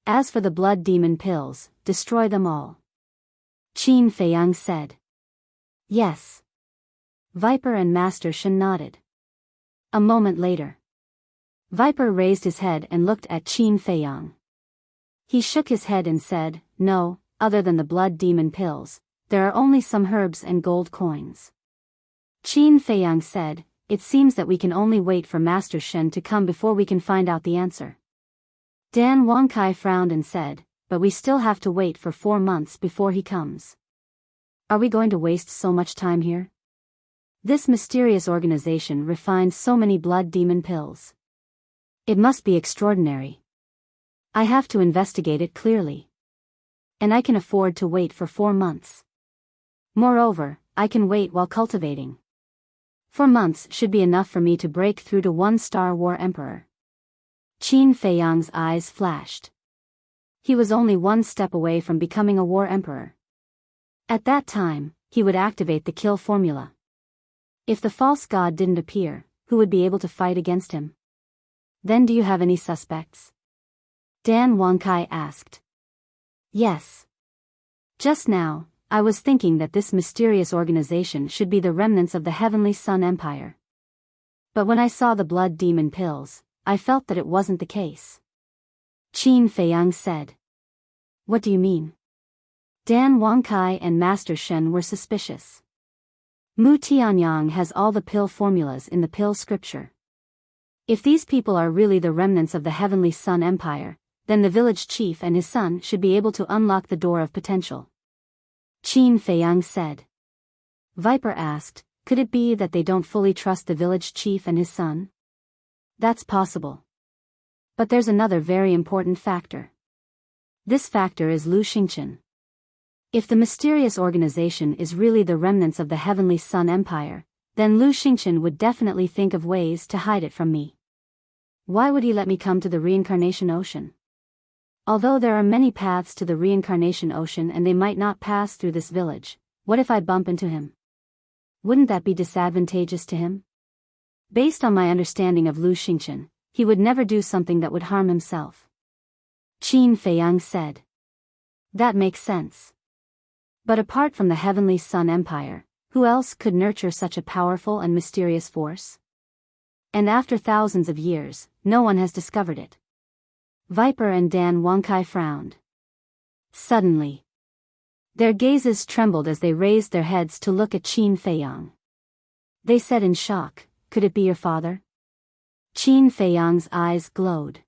As for the blood demon pills, destroy them all." Qin Feiyang said. "Yes." Viper and Master Shen nodded. A moment later, Viper raised his head and looked at Qin Feiyang. He shook his head and said, "No, other than the blood demon pills, there are only some herbs and gold coins." Qin Feiyang said, "It seems that we can only wait for Master Shen to come before we can find out the answer." Dan Wangkai frowned and said, "But we still have to wait for 4 months before he comes. Are we going to waste so much time here? This mysterious organization refines so many blood demon pills. It must be extraordinary. I have to investigate it clearly. And I can afford to wait for 4 months. Moreover, I can wait while cultivating. 4 months should be enough for me to break through to 1-star war emperor." Qin Feiyang's eyes flashed. He was only 1 step away from becoming a war emperor. At that time, he would activate the kill formula. If the false god didn't appear, who would be able to fight against him? "Then do you have any suspects?" Dan Wangkai asked. "Yes. Just now, I was thinking that this mysterious organization should be the remnants of the Heavenly Sun Empire. But when I saw the blood demon pills, I felt that it wasn't the case." Qin Feiyang said. What do you mean? Dan Wangkai and Master Shen were suspicious. Mu Tianyang has all the pill formulas in the pill scripture. If these people are really the remnants of the Heavenly Sun Empire, then the village chief and his son should be able to unlock the door of potential. Qin Feiyang said. Viper asked, could it be that they don't fully trust the village chief and his son? That's possible. But there's another very important factor. This factor is Lu Xingchen. If the mysterious organization is really the remnants of the Heavenly Sun Empire, then Lu Xingchen would definitely think of ways to hide it from me. Why would he let me come to the reincarnation ocean? Although there are many paths to the reincarnation ocean and they might not pass through this village, what if I bump into him? Wouldn't that be disadvantageous to him? Based on my understanding of Lu Xingchen, he would never do something that would harm himself. Qin Feiyang said. That makes sense. But apart from the Heavenly Sun Empire, who else could nurture such a powerful and mysterious force? And after thousands of years, no one has discovered it. Viper and Dan Wangkai frowned. Suddenly, their gazes trembled as they raised their heads to look at Qin Feiyang. They said in shock, could it be your father? Qin Feiyang's eyes glowed.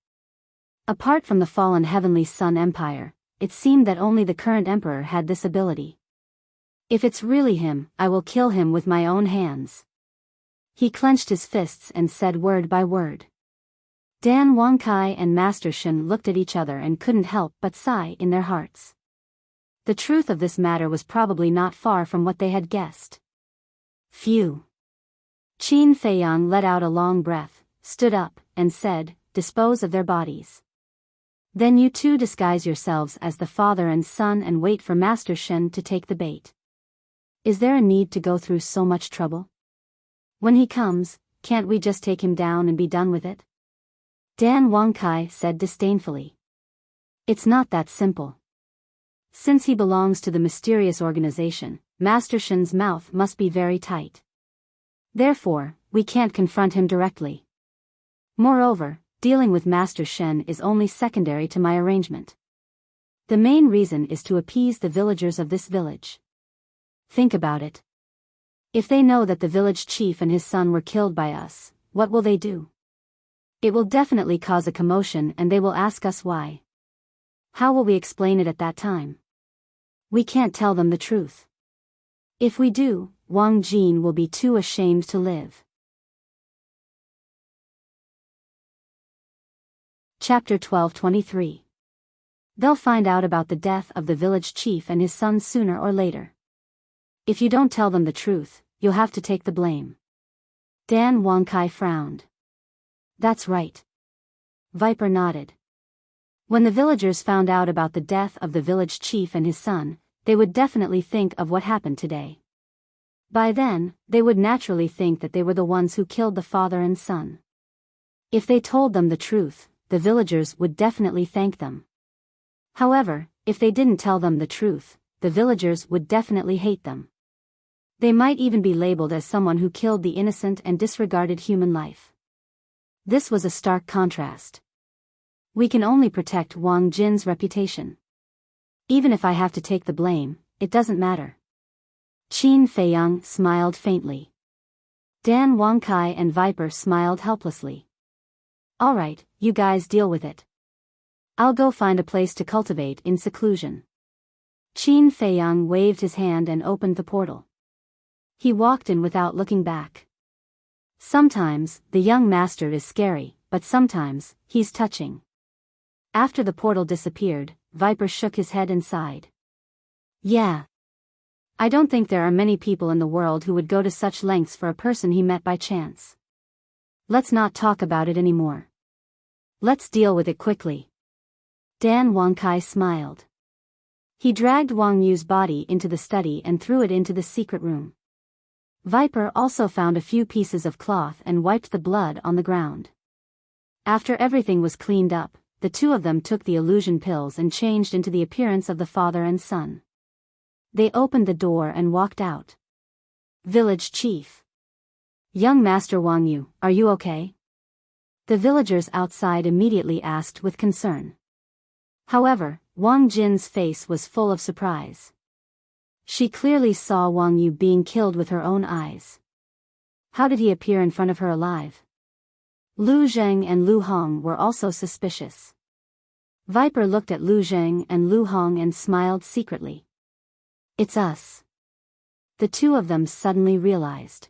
Apart from the fallen Heavenly Sun Empire, it seemed that only the current emperor had this ability. If it's really him, I will kill him with my own hands. He clenched his fists and said word by word. Dan Wangkai and Master Shen looked at each other and couldn't help but sigh in their hearts. The truth of this matter was probably not far from what they had guessed. Phew. Qin Feiyang let out a long breath, stood up, and said, dispose of their bodies. Then you two disguise yourselves as the father and son and wait for Master Shen to take the bait. Is there a need to go through so much trouble? When he comes, can't we just take him down and be done with it? Dan Wangkai said disdainfully. It's not that simple. Since he belongs to the mysterious organization, Master Shen's mouth must be very tight. Therefore, we can't confront him directly. Moreover, dealing with Master Shen is only secondary to my arrangement. The main reason is to appease the villagers of this village. Think about it. If they know that the village chief and his son were killed by us, what will they do? It will definitely cause a commotion and they will ask us why. How will we explain it at that time? We can't tell them the truth. If we do, Wang Jin will be too ashamed to live. Chapter 12:23. They'll find out about the death of the village chief and his son sooner or later. If you don't tell them the truth, you'll have to take the blame. Dan Wangkai frowned. That's right. Viper nodded. When the villagers found out about the death of the village chief and his son, they would definitely think of what happened today. By then, they would naturally think that they were the ones who killed the father and son. If they told them the truth, the villagers would definitely thank them. However, if they didn't tell them the truth, the villagers would definitely hate them. They might even be labeled as someone who killed the innocent and disregarded human life. This was a stark contrast. We can only protect Wang Jin's reputation. Even if I have to take the blame, it doesn't matter. Qin Feiyang smiled faintly. Dan Wangkai and Viper smiled helplessly. Alright, you guys deal with it. I'll go find a place to cultivate in seclusion. Qin Feiyang waved his hand and opened the portal. He walked in without looking back. Sometimes, the young master is scary, but sometimes, he's touching. After the portal disappeared, Viper shook his head and sighed. Yeah. I don't think there are many people in the world who would go to such lengths for a person he met by chance. Let's not talk about it anymore. Let's deal with it quickly. Dan Wangkai smiled. He dragged Wang Yu's body into the study and threw it into the secret room. Viper also found a few pieces of cloth and wiped the blood on the ground. After everything was cleaned up, the two of them took the illusion pills and changed into the appearance of the father and son. They opened the door and walked out. Village Chief. Young Master Wang Yu, are you okay? The villagers outside immediately asked with concern. However, Wang Jin's face was full of surprise. She clearly saw Wang Yu being killed with her own eyes. How did he appear in front of her alive? Lu Zheng and Lu Hong were also suspicious. Viper looked at Lu Zheng and Lu Hong and smiled secretly. It's us. The two of them suddenly realized.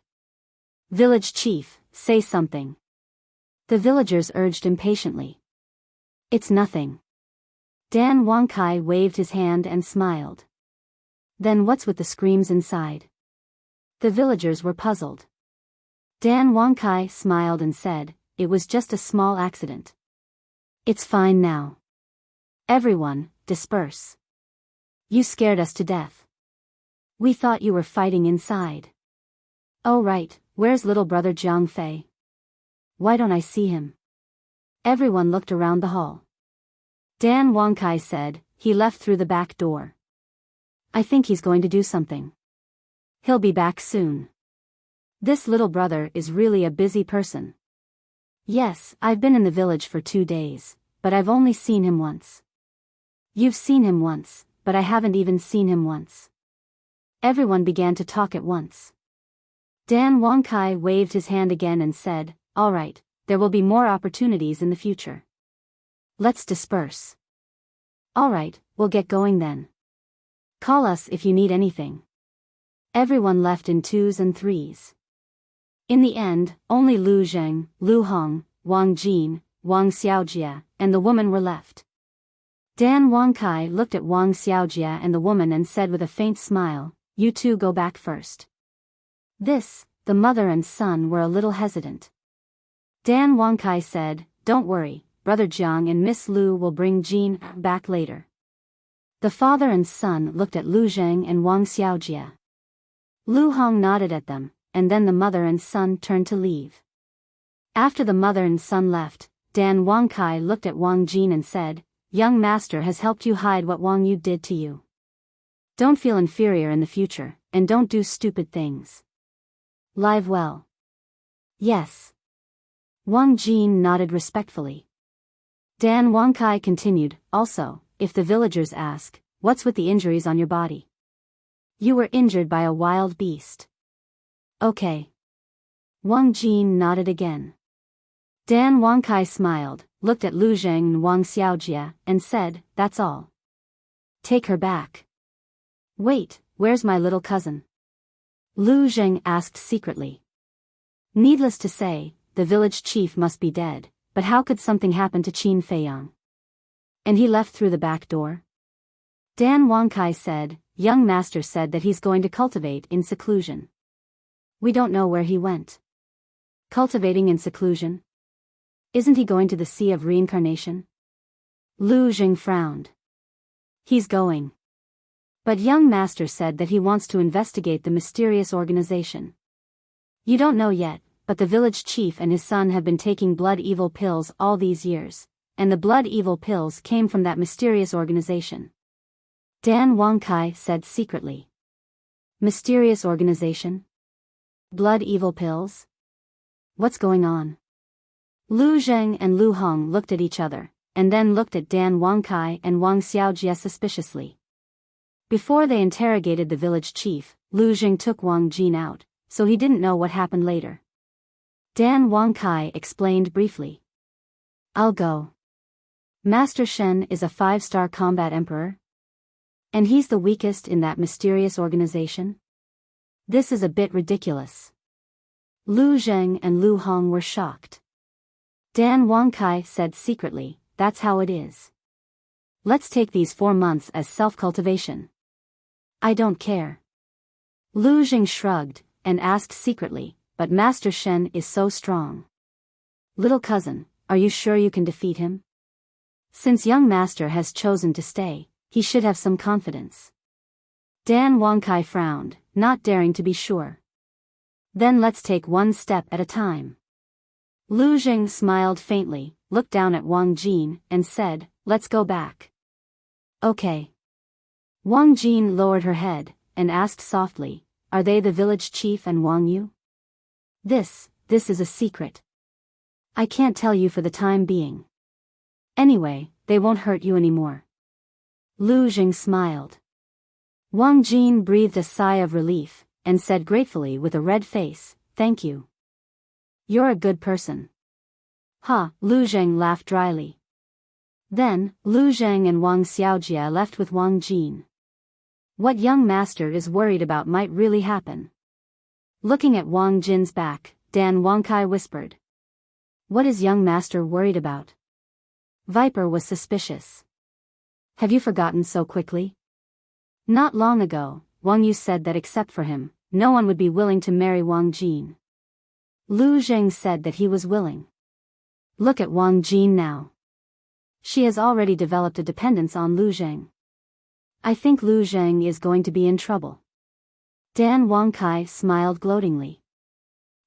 Village chief, say something. The villagers urged impatiently. It's nothing. Dan Wangkai waved his hand and smiled. Then what's with the screams inside? The villagers were puzzled. Dan Wangkai smiled and said, it was just a small accident. It's fine now. Everyone, disperse. You scared us to death. We thought you were fighting inside. Oh right, where's little brother Jiang Fei? Why don't I see him? Everyone looked around the hall. Dan Wangkai said, he left through the back door. I think he's going to do something. He'll be back soon. This little brother is really a busy person. Yes, I've been in the village for 2 days, but I've only seen him once. You've seen him once, but I haven't even seen him once. Everyone began to talk at once. Dan Wangkai waved his hand again and said, all right, there will be more opportunities in the future. Let's disperse. All right, we'll get going then. Call us if you need anything. Everyone left in 2s and 3s. In the end, only Lu Zheng, Lu Hong, Wang Jin, Wang Xiaojia, and the woman were left. Dan Wangkai looked at Wang Xiaojia and the woman and said with a faint smile, you two go back first. The mother and son were a little hesitant. Dan Wangkai said, don't worry, Brother Jiang and Miss Lu will bring Jin back later. The father and son looked at Lu Zheng and Wang Xiaojia. Lu Hong nodded at them, and then the mother and son turned to leave. After the mother and son left, Dan Wangkai looked at Wang Jin and said, young master has helped you hide what Wang Yu did to you. Don't feel inferior in the future, and don't do stupid things. Live well. Yes. Wang Jin nodded respectfully. Dan Wangkai continued, also, if the villagers ask, what's with the injuries on your body? You were injured by a wild beast. Okay. Wang Jin nodded again. Dan Wangkai smiled, looked at Lu Zheng and Wang Xiaojia, and said, that's all. Take her back. Wait, where's my little cousin? Lu Zheng asked secretly. Needless to say, the village chief must be dead, but how could something happen to Qin Feiyang? And he left through the back door? Dan Wangkai said, young master said that he's going to cultivate in seclusion. We don't know where he went. Cultivating in seclusion? Isn't he going to the Sea of Reincarnation? Lu Zheng frowned. He's going. But young master said that he wants to investigate the mysterious organization. You don't know yet, but the village chief and his son have been taking blood evil pills all these years, and the blood evil pills came from that mysterious organization. Dan Wangkai said secretly. Mysterious organization? Blood evil pills? What's going on? Lu Zheng and Lu Hong looked at each other, and then looked at Dan Wangkai and Wang Xiaojia suspiciously. Before they interrogated the village chief, Lu Zheng took Wang Jin out, so he didn't know what happened later. Dan Wangkai explained briefly. I'll go. Master Shen is a 5-star combat emperor? And he's the weakest in that mysterious organization? This is a bit ridiculous. Lu Zheng and Lu Hong were shocked. Dan Wangkai said secretly, that's how it is. Let's take these 4 months as self-cultivation. I don't care. Lu Zheng shrugged, and asked secretly, but Master Shen is so strong. Little cousin, are you sure you can defeat him? Since young master has chosen to stay, he should have some confidence. Dan Wangkai frowned, not daring to be sure. Then let's take one step at a time. Lu Zheng smiled faintly, looked down at Wang Jin, and said, let's go back. Okay. Wang Jin lowered her head, and asked softly, are they the village chief and Wang Yu? This is a secret. I can't tell you for the time being. Anyway, they won't hurt you anymore. Lu Jing smiled. Wang Jin breathed a sigh of relief, and said gratefully with a red face, "Thank you. You're a good person." "Ha," Lu Jing laughed dryly. Then, Lu Zheng and Wang Xiaojie left with Wang Jin. What young master is worried about might really happen. Looking at Wang Jin's back, Dan Wangkai whispered. What is young master worried about? Viper was suspicious. Have you forgotten so quickly? Not long ago, Wang Yu said that except for him, no one would be willing to marry Wang Jin. Lu Zheng said that he was willing. Look at Wang Jin now. She has already developed a dependence on Lu Zheng. I think Lu Zheng is going to be in trouble. Dan Wangkai smiled gloatingly.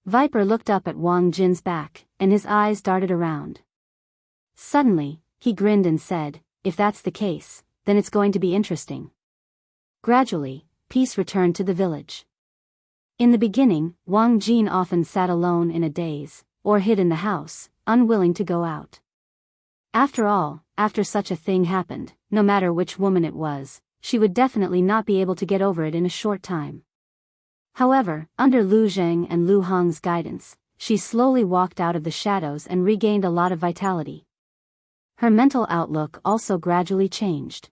Viper looked up at Wang Jin's back, and his eyes darted around. Suddenly, he grinned and said, if that's the case, then it's going to be interesting. Gradually, peace returned to the village. In the beginning, Wang Jin often sat alone in a daze, or hid in the house, unwilling to go out. After all, after such a thing happened, no matter which woman it was, she would definitely not be able to get over it in a short time. However, under Lu Zheng and Lu Hong's guidance, she slowly walked out of the shadows and regained a lot of vitality. Her mental outlook also gradually changed.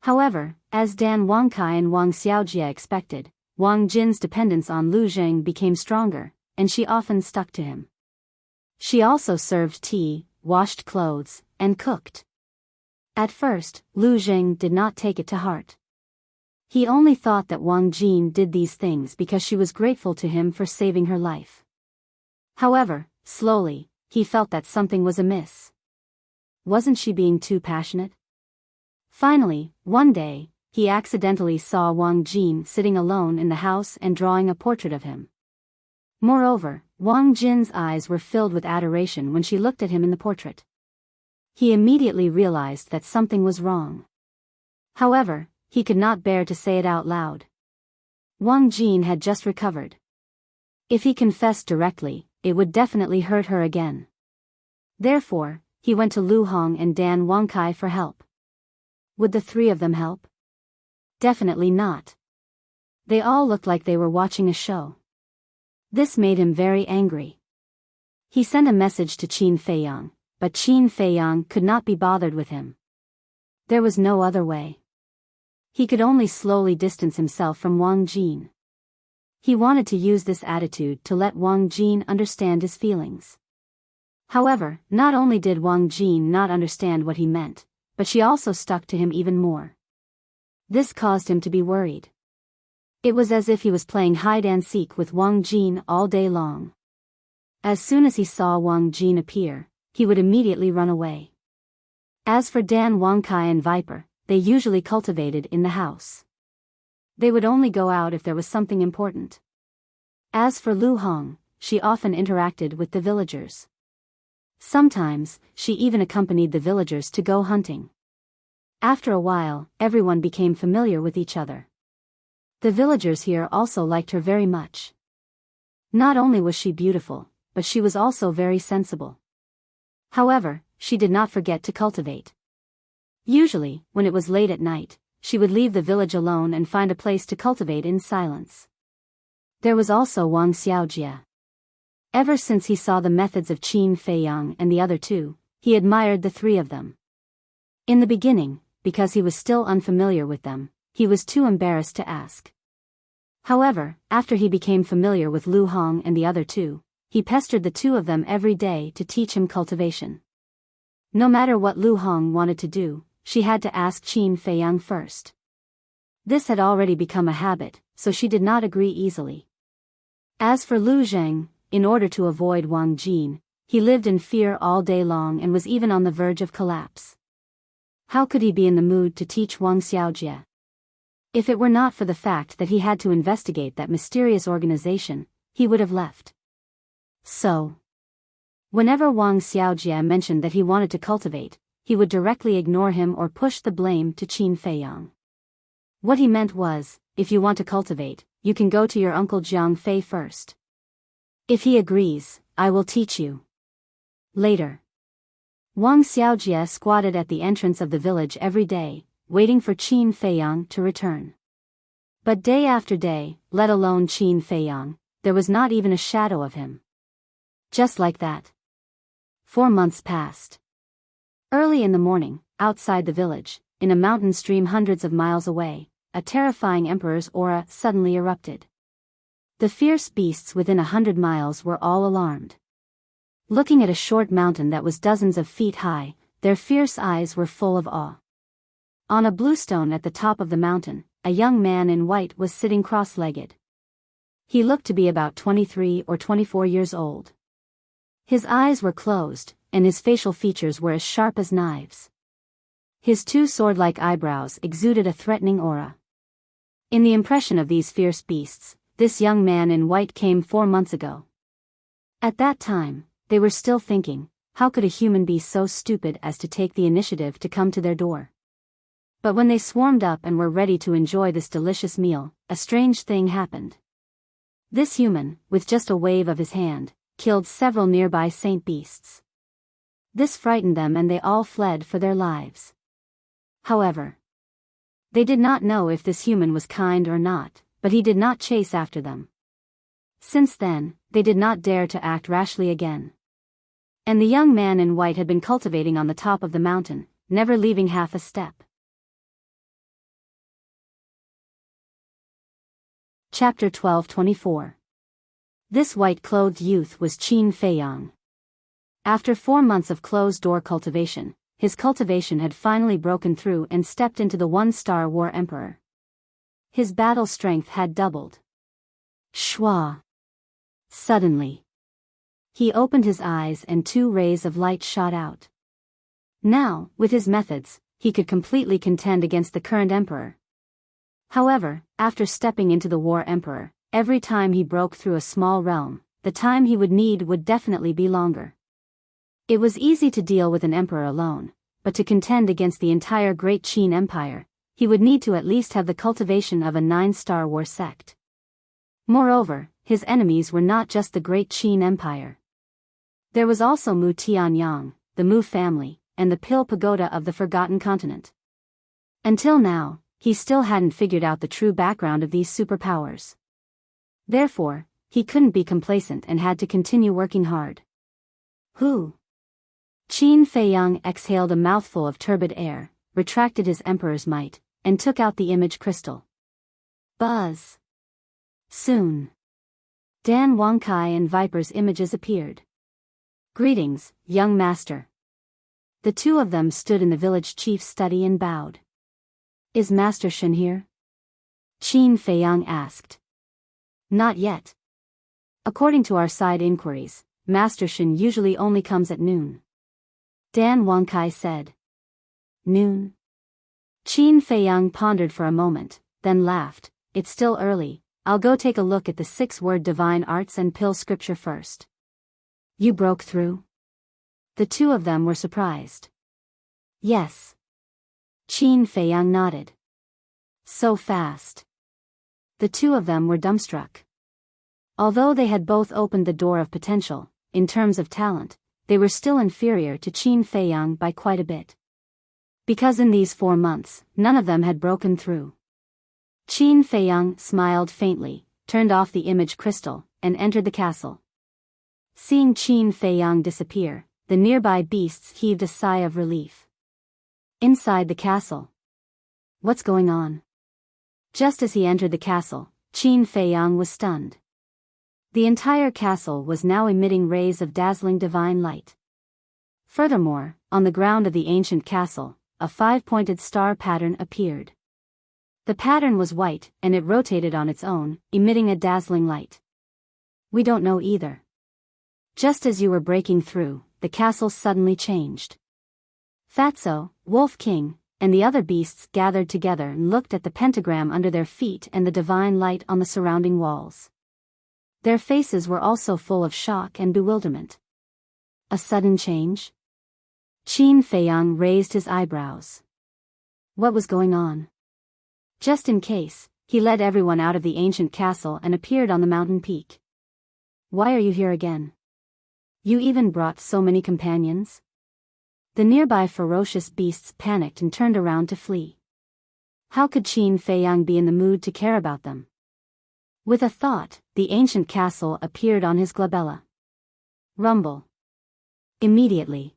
However, as Dan Wangkai and Wang Xiaojie expected, Wang Jin's dependence on Lu Zheng became stronger, and she often stuck to him. She also served tea, washed clothes, and cooked. At first, Lu Zheng did not take it to heart. He only thought that Wang Jin did these things because she was grateful to him for saving her life. However, slowly, he felt that something was amiss. Wasn't she being too passionate? Finally, one day, he accidentally saw Wang Jin sitting alone in the house and drawing a portrait of him. Moreover, Wang Jin's eyes were filled with adoration when she looked at him in the portrait. He immediately realized that something was wrong. However, he could not bear to say it out loud. Wang Jin had just recovered. If he confessed directly, it would definitely hurt her again. Therefore, he went to Lu Hong and Dan Wangkai for help. Would the three of them help? Definitely not. They all looked like they were watching a show. This made him very angry. He sent a message to Qin Feiyang, but Qin Feiyang could not be bothered with him. There was no other way. He could only slowly distance himself from Wang Jin. He wanted to use this attitude to let Wang Jin understand his feelings. However, not only did Wang Jin not understand what he meant, but she also stuck to him even more. This caused him to be worried. It was as if he was playing hide-and-seek with Wang Jin all day long. As soon as he saw Wang Jin appear, he would immediately run away. As for Dan Wangkai and Viper, they usually cultivated in the house. They would only go out if there was something important. As for Lu Hong, she often interacted with the villagers. Sometimes, she even accompanied the villagers to go hunting. After a while, everyone became familiar with each other. The villagers here also liked her very much. Not only was she beautiful, but she was also very sensible. However, she did not forget to cultivate. Usually, when it was late at night, she would leave the village alone and find a place to cultivate in silence. There was also Wang Xiaojie. Ever since he saw the methods of Qin Feiyang and the other two, he admired the three of them. In the beginning, because he was still unfamiliar with them, he was too embarrassed to ask. However, after he became familiar with Lu Hong and the other two, he pestered the two of them every day to teach him cultivation. No matter what Lu Hong wanted to do, she had to ask Qin Feiyang first. This had already become a habit, so she did not agree easily. As for Lu Zheng, in order to avoid Wang Jin, he lived in fear all day long and was even on the verge of collapse. How could he be in the mood to teach Wang Xiaojie? If it were not for the fact that he had to investigate that mysterious organization, he would have left. So, whenever Wang Xiaojie mentioned that he wanted to cultivate, he would directly ignore him or push the blame to Qin Feiyang. What he meant was, if you want to cultivate, you can go to your uncle Jiang Fei first. If he agrees, I will teach you. Later, Wang Xiaojie squatted at the entrance of the village every day, waiting for Qin Feiyang to return. But day after day, let alone Qin Feiyang, there was not even a shadow of him. Just like that. 4 months passed. Early in the morning, outside the village, in a mountain stream hundreds of miles away, a terrifying emperor's aura suddenly erupted. The fierce beasts within 100 miles were all alarmed. Looking at a short mountain that was dozens of feet high, their fierce eyes were full of awe. On a bluestone at the top of the mountain, a young man in white was sitting cross-legged. He looked to be about 23 or 24 years old. His eyes were closed, and his facial features were as sharp as knives. His two sword-like eyebrows exuded a threatening aura. In the impression of these fierce beasts, this young man in white came 4 months ago. At that time, they were still thinking, how could a human be so stupid as to take the initiative to come to their door? But when they swarmed up and were ready to enjoy this delicious meal, a strange thing happened. This human, with just a wave of his hand, killed several nearby saint beasts. This frightened them and they all fled for their lives. However, they did not know if this human was kind or not, but he did not chase after them. Since then, they did not dare to act rashly again. And the young man in white had been cultivating on the top of the mountain, never leaving half a step. Chapter 12:24. This white-clothed youth was Qin Feiyang. After 4 months of closed-door cultivation, his cultivation had finally broken through and stepped into the one-star war emperor. His battle strength had doubled. Shwa! Suddenly, he opened his eyes and 2 rays of light shot out. Now, with his methods, he could completely contend against the current emperor. However, after stepping into the war emperor, every time he broke through a small realm, the time he would need would definitely be longer. It was easy to deal with an emperor alone, but to contend against the entire Great Qin Empire, he would need to at least have the cultivation of a 9-star war sect. Moreover, his enemies were not just the Great Qin Empire. There was also Mu Tianyang, the Mu family, and the Pill Pagoda of the Forgotten Continent. Until now, he still hadn't figured out the true background of these superpowers. Therefore, he couldn't be complacent and had to continue working hard. Who? Qin Feiyang exhaled a mouthful of turbid air, retracted his emperor's might, and took out the image crystal. Buzz! Soon, Dan Wangkai and Viper's images appeared. Greetings, young master. The 2 of them stood in the village chief's study and bowed. Is Master Shen here? Qin Feiyang asked. Not yet. According to our side inquiries, Master Shen usually only comes at noon. Dan Wangkai said. Noon? Qin Feiyang pondered for a moment, then laughed. It's still early, I'll go take a look at the 6-word divine arts and pill scripture first. You broke through? The 2 of them were surprised. Yes. Qin Feiyang nodded. So fast. The 2 of them were dumbstruck. Although they had both opened the door of potential, in terms of talent, they were still inferior to Qin Feiyang by quite a bit. Because in these 4 months, none of them had broken through. Qin Feiyang smiled faintly, turned off the image crystal, and entered the castle. Seeing Qin Feiyang disappear, the nearby beasts heaved a sigh of relief. Inside the castle. What's going on? Just as he entered the castle, Qin Feiyang was stunned. The entire castle was now emitting rays of dazzling divine light. Furthermore, on the ground of the ancient castle, a 5-pointed star pattern appeared. The pattern was white, and it rotated on its own, emitting a dazzling light. We don't know either. Just as you were breaking through, the castle suddenly changed. Fatso, Wolf King, and the other beasts gathered together and looked at the pentagram under their feet and the divine light on the surrounding walls. Their faces were also full of shock and bewilderment. A sudden change? Qin Feiyang raised his eyebrows. What was going on? Just in case, he led everyone out of the ancient castle and appeared on the mountain peak. Why are you here again? You even brought so many companions? The nearby ferocious beasts panicked and turned around to flee. How could Qin Feiyang be in the mood to care about them? With a thought, the ancient castle appeared on his glabella. Rumble. Immediately,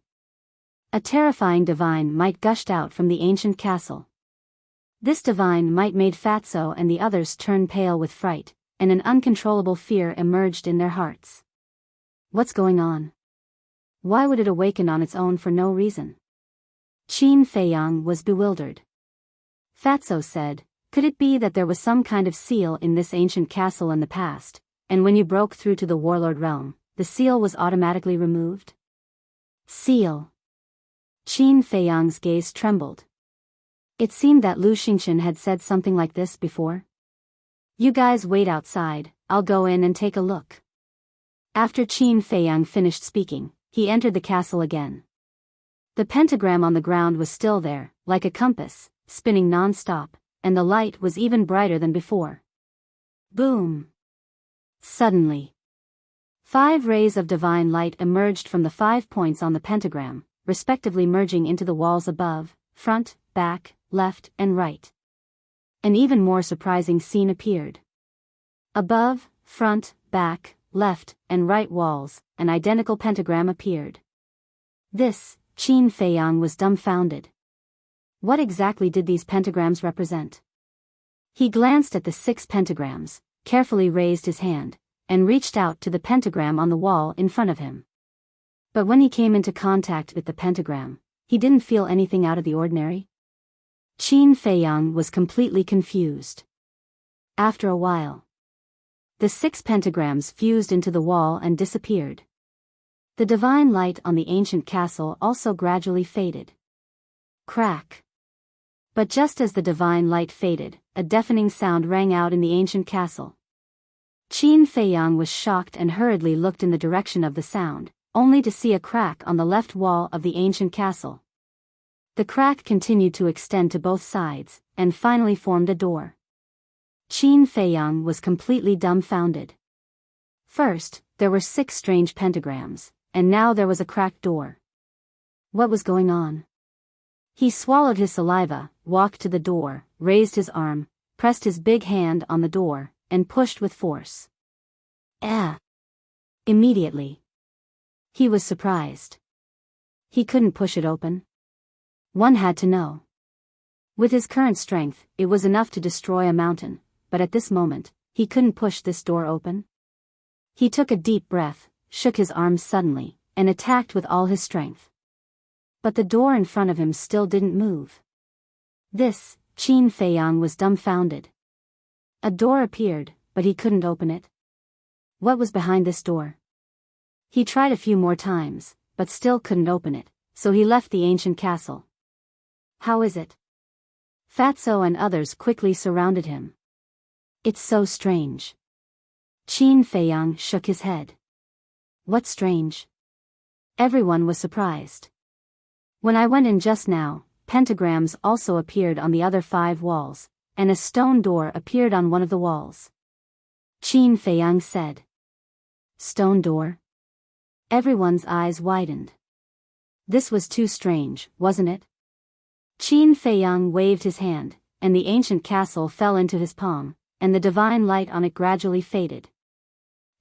a terrifying divine might gushed out from the ancient castle. This divine might made Fatso and the others turn pale with fright, and an uncontrollable fear emerged in their hearts. What's going on? Why would it awaken on its own for no reason? Qin Feiyang was bewildered. Fatso said, could it be that there was some kind of seal in this ancient castle in the past, and when you broke through to the warlord realm, the seal was automatically removed? Seal. Qin Feiyang's gaze trembled. It seemed that Lu Xingchen had said something like this before. You guys wait outside, I'll go in and take a look. After Qin Feiyang finished speaking, he entered the castle again. The pentagram on the ground was still there, like a compass, spinning non-stop, and the light was even brighter than before. Boom! Suddenly, 5 rays of divine light emerged from the 5 points on the pentagram, respectively merging into the walls above, front, back, left, and right. An even more surprising scene appeared. Above, front, back, left, and right walls, an identical pentagram appeared. This, Qin Feiyang was dumbfounded. What exactly did these pentagrams represent? He glanced at the 6 pentagrams, carefully raised his hand, and reached out to the pentagram on the wall in front of him. But when he came into contact with the pentagram, he didn't feel anything out of the ordinary. Qin Feiyang was completely confused. After a while, the 6 pentagrams fused into the wall and disappeared. The divine light on the ancient castle also gradually faded. Crack. But just as the divine light faded, a deafening sound rang out in the ancient castle. Qin Feiyang was shocked and hurriedly looked in the direction of the sound, only to see a crack on the left wall of the ancient castle. The crack continued to extend to both sides, and finally formed a door. Qin Feiyang was completely dumbfounded. First, there were 6 strange pentagrams, and now there was a cracked door. What was going on? He swallowed his saliva, walked to the door, raised his arm, pressed his big hand on the door, and pushed with force. Immediately, he was surprised. He couldn't push it open. One had to know. With his current strength, it was enough to destroy a mountain, but at this moment, he couldn't push this door open. He took a deep breath, shook his arms suddenly, and attacked with all his strength. But the door in front of him still didn't move. This, Qin Feiyang was dumbfounded. A door appeared, but he couldn't open it. What was behind this door? He tried a few more times, but still couldn't open it, so he left the ancient castle. How is it? Fatso and others quickly surrounded him. It's so strange. Qin Feiyang shook his head. What's strange? Everyone was surprised. When I went in just now, pentagrams also appeared on the other 5 walls, and a stone door appeared on one of the walls. Qin Feiyang said. Stone door? Everyone's eyes widened. This was too strange, wasn't it? Qin Feiyang waved his hand, and the ancient castle fell into his palm, and the divine light on it gradually faded.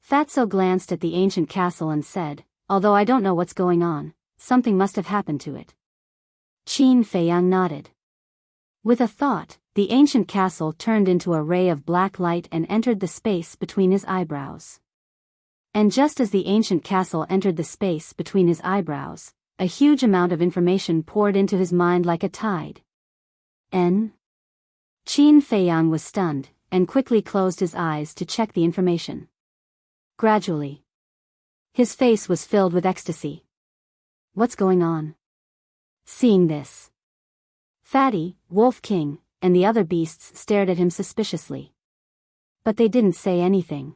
Fatso glanced at the ancient castle and said, although I don't know what's going on, something must have happened to it. Qin Feiyang nodded. With a thought, the ancient castle turned into a ray of black light and entered the space between his eyebrows. And just as the ancient castle entered the space between his eyebrows, a huge amount of information poured into his mind like a tide. Qin Feiyang was stunned, and quickly closed his eyes to check the information. Gradually, his face was filled with ecstasy. What's going on? Seeing this, Fatty, Wolf King, and the other beasts stared at him suspiciously. But they didn't say anything.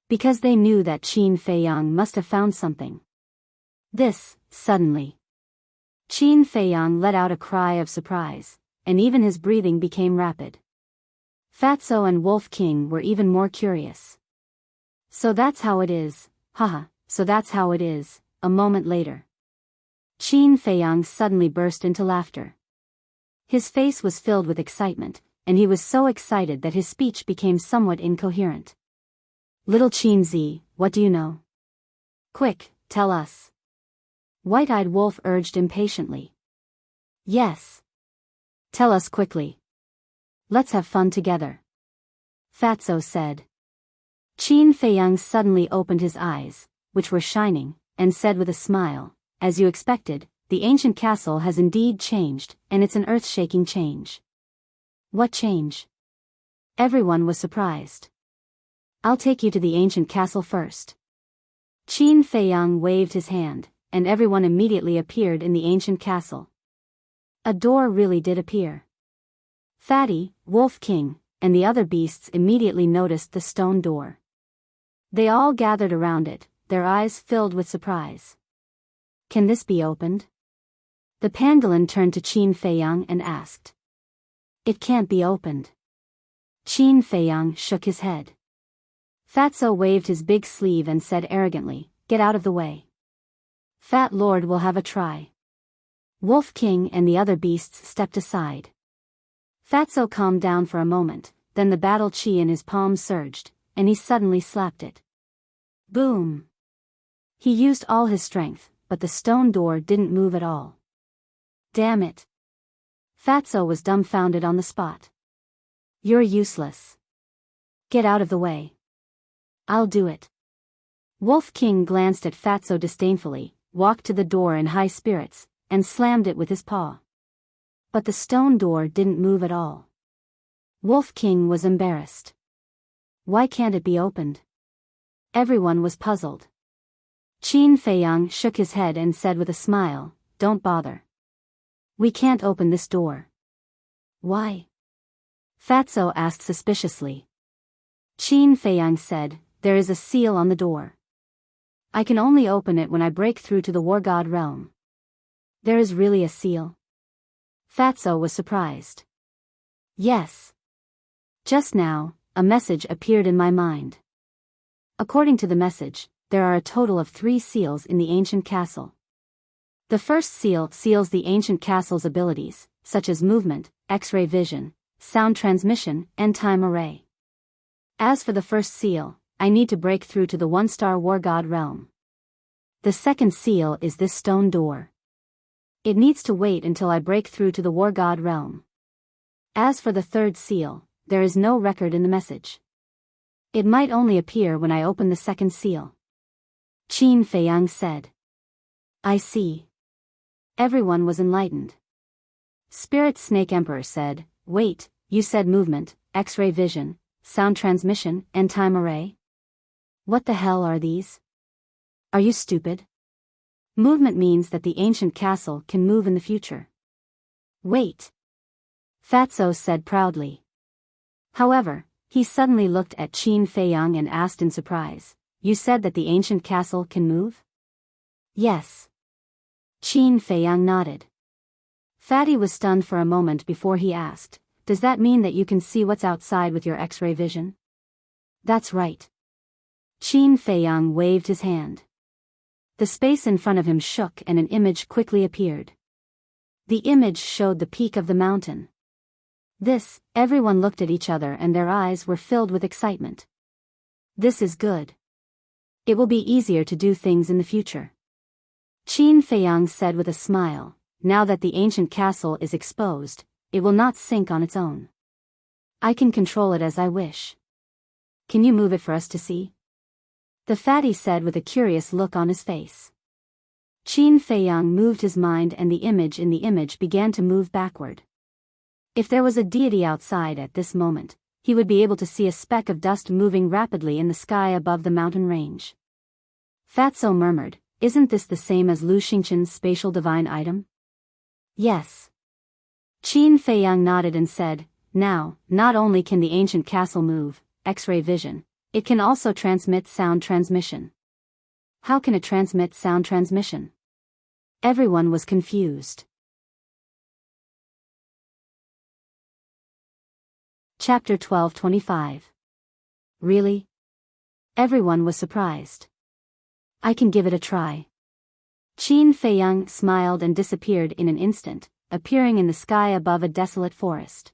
Because they knew that Qin Feiyang must have found something. Suddenly, Qin Feiyang let out a cry of surprise, and even his breathing became rapid. Fatso and Wolf King were even more curious. So that's how it is, haha, so that's how it is, a moment later. Qin Feiyang suddenly burst into laughter. His face was filled with excitement, and he was so excited that his speech became somewhat incoherent. Little Qin Zi, what do you know? Quick, tell us. White-eyed Wolf urged impatiently. Yes. Tell us quickly. Let's have fun together. Fatso said. Qin Feiyang suddenly opened his eyes, which were shining, and said with a smile, as you expected, the ancient castle has indeed changed, and it's an earth-shaking change. What change? Everyone was surprised. I'll take you to the ancient castle first. Qin Feiyang waved his hand, and everyone immediately appeared in the ancient castle. A door really did appear. Fatty, Wolf King, and the other beasts immediately noticed the stone door. They all gathered around it, their eyes filled with surprise. Can this be opened? The pangolin turned to Qin Feiyang and asked. It can't be opened. Qin Feiyang shook his head. Fatso waved his big sleeve and said arrogantly, Get out of the way. Fat Lord will have a try. Wolf King and the other beasts stepped aside. Fatso calmed down for a moment, then the battle chi in his palm surged, and he suddenly slapped it. Boom! He used all his strength, but the stone door didn't move at all. Damn it! Fatso was dumbfounded on the spot. You're useless. Get out of the way. I'll do it. Wolf King glanced at Fatso disdainfully, walked to the door in high spirits, and slammed it with his paw. But the stone door didn't move at all. Wolf King was embarrassed. Why can't it be opened? Everyone was puzzled. Qin Feiyang shook his head and said with a smile, Don't bother. We can't open this door. Why? Fatso asked suspiciously. Qin Feiyang said, There is a seal on the door. I can only open it when I break through to the War God realm. There is really a seal? Fatso was surprised. Yes. Just now, a message appeared in my mind. According to the message, there are a total of 3 seals in the ancient castle. The first seal seals the ancient castle's abilities, such as movement, X-ray vision, sound transmission, and time array. As for the first seal, I need to break through to the 1-star War God realm. The second seal is this stone door. It needs to wait until I break through to the War God realm. As for the third seal, there is no record in the message. It might only appear when I open the second seal. Qin Feiyang said. I see. Everyone was enlightened. Spirit Snake Emperor said, Wait, you said movement, X-ray vision, sound transmission, and time array? What the hell are these? Are you stupid? Movement means that the ancient castle can move in the future. Wait. Fatso said proudly. However, he suddenly looked at Qin Feiyang and asked in surprise, You said that the ancient castle can move? Yes. Qin Feiyang nodded. Fatty was stunned for a moment before he asked, Does that mean that you can see what's outside with your X-ray vision? That's right. Qin Feiyang waved his hand. The space in front of him shook and an image quickly appeared. The image showed the peak of the mountain. Everyone looked at each other and their eyes were filled with excitement. This is good. It will be easier to do things in the future. Qin Feiyang said with a smile, Now that the ancient castle is exposed, it will not sink on its own. I can control it as I wish. Can you move it for us to see? The fatty said with a curious look on his face. Qin Feiyang moved his mind and the image in the image began to move backward. If there was a deity outside at this moment, he would be able to see a speck of dust moving rapidly in the sky above the mountain range. Fatso murmured, Isn't this the same as Lu Xingqian's spatial divine item? Yes. Qin Feiyang nodded and said, Now, not only can the ancient castle move, X-ray vision, it can also transmit sound transmission. How can it transmit sound transmission? Everyone was confused. Chapter 12:25. Really? Everyone was surprised. I can give it a try. Qin Feiyang smiled and disappeared in an instant, appearing in the sky above a desolate forest.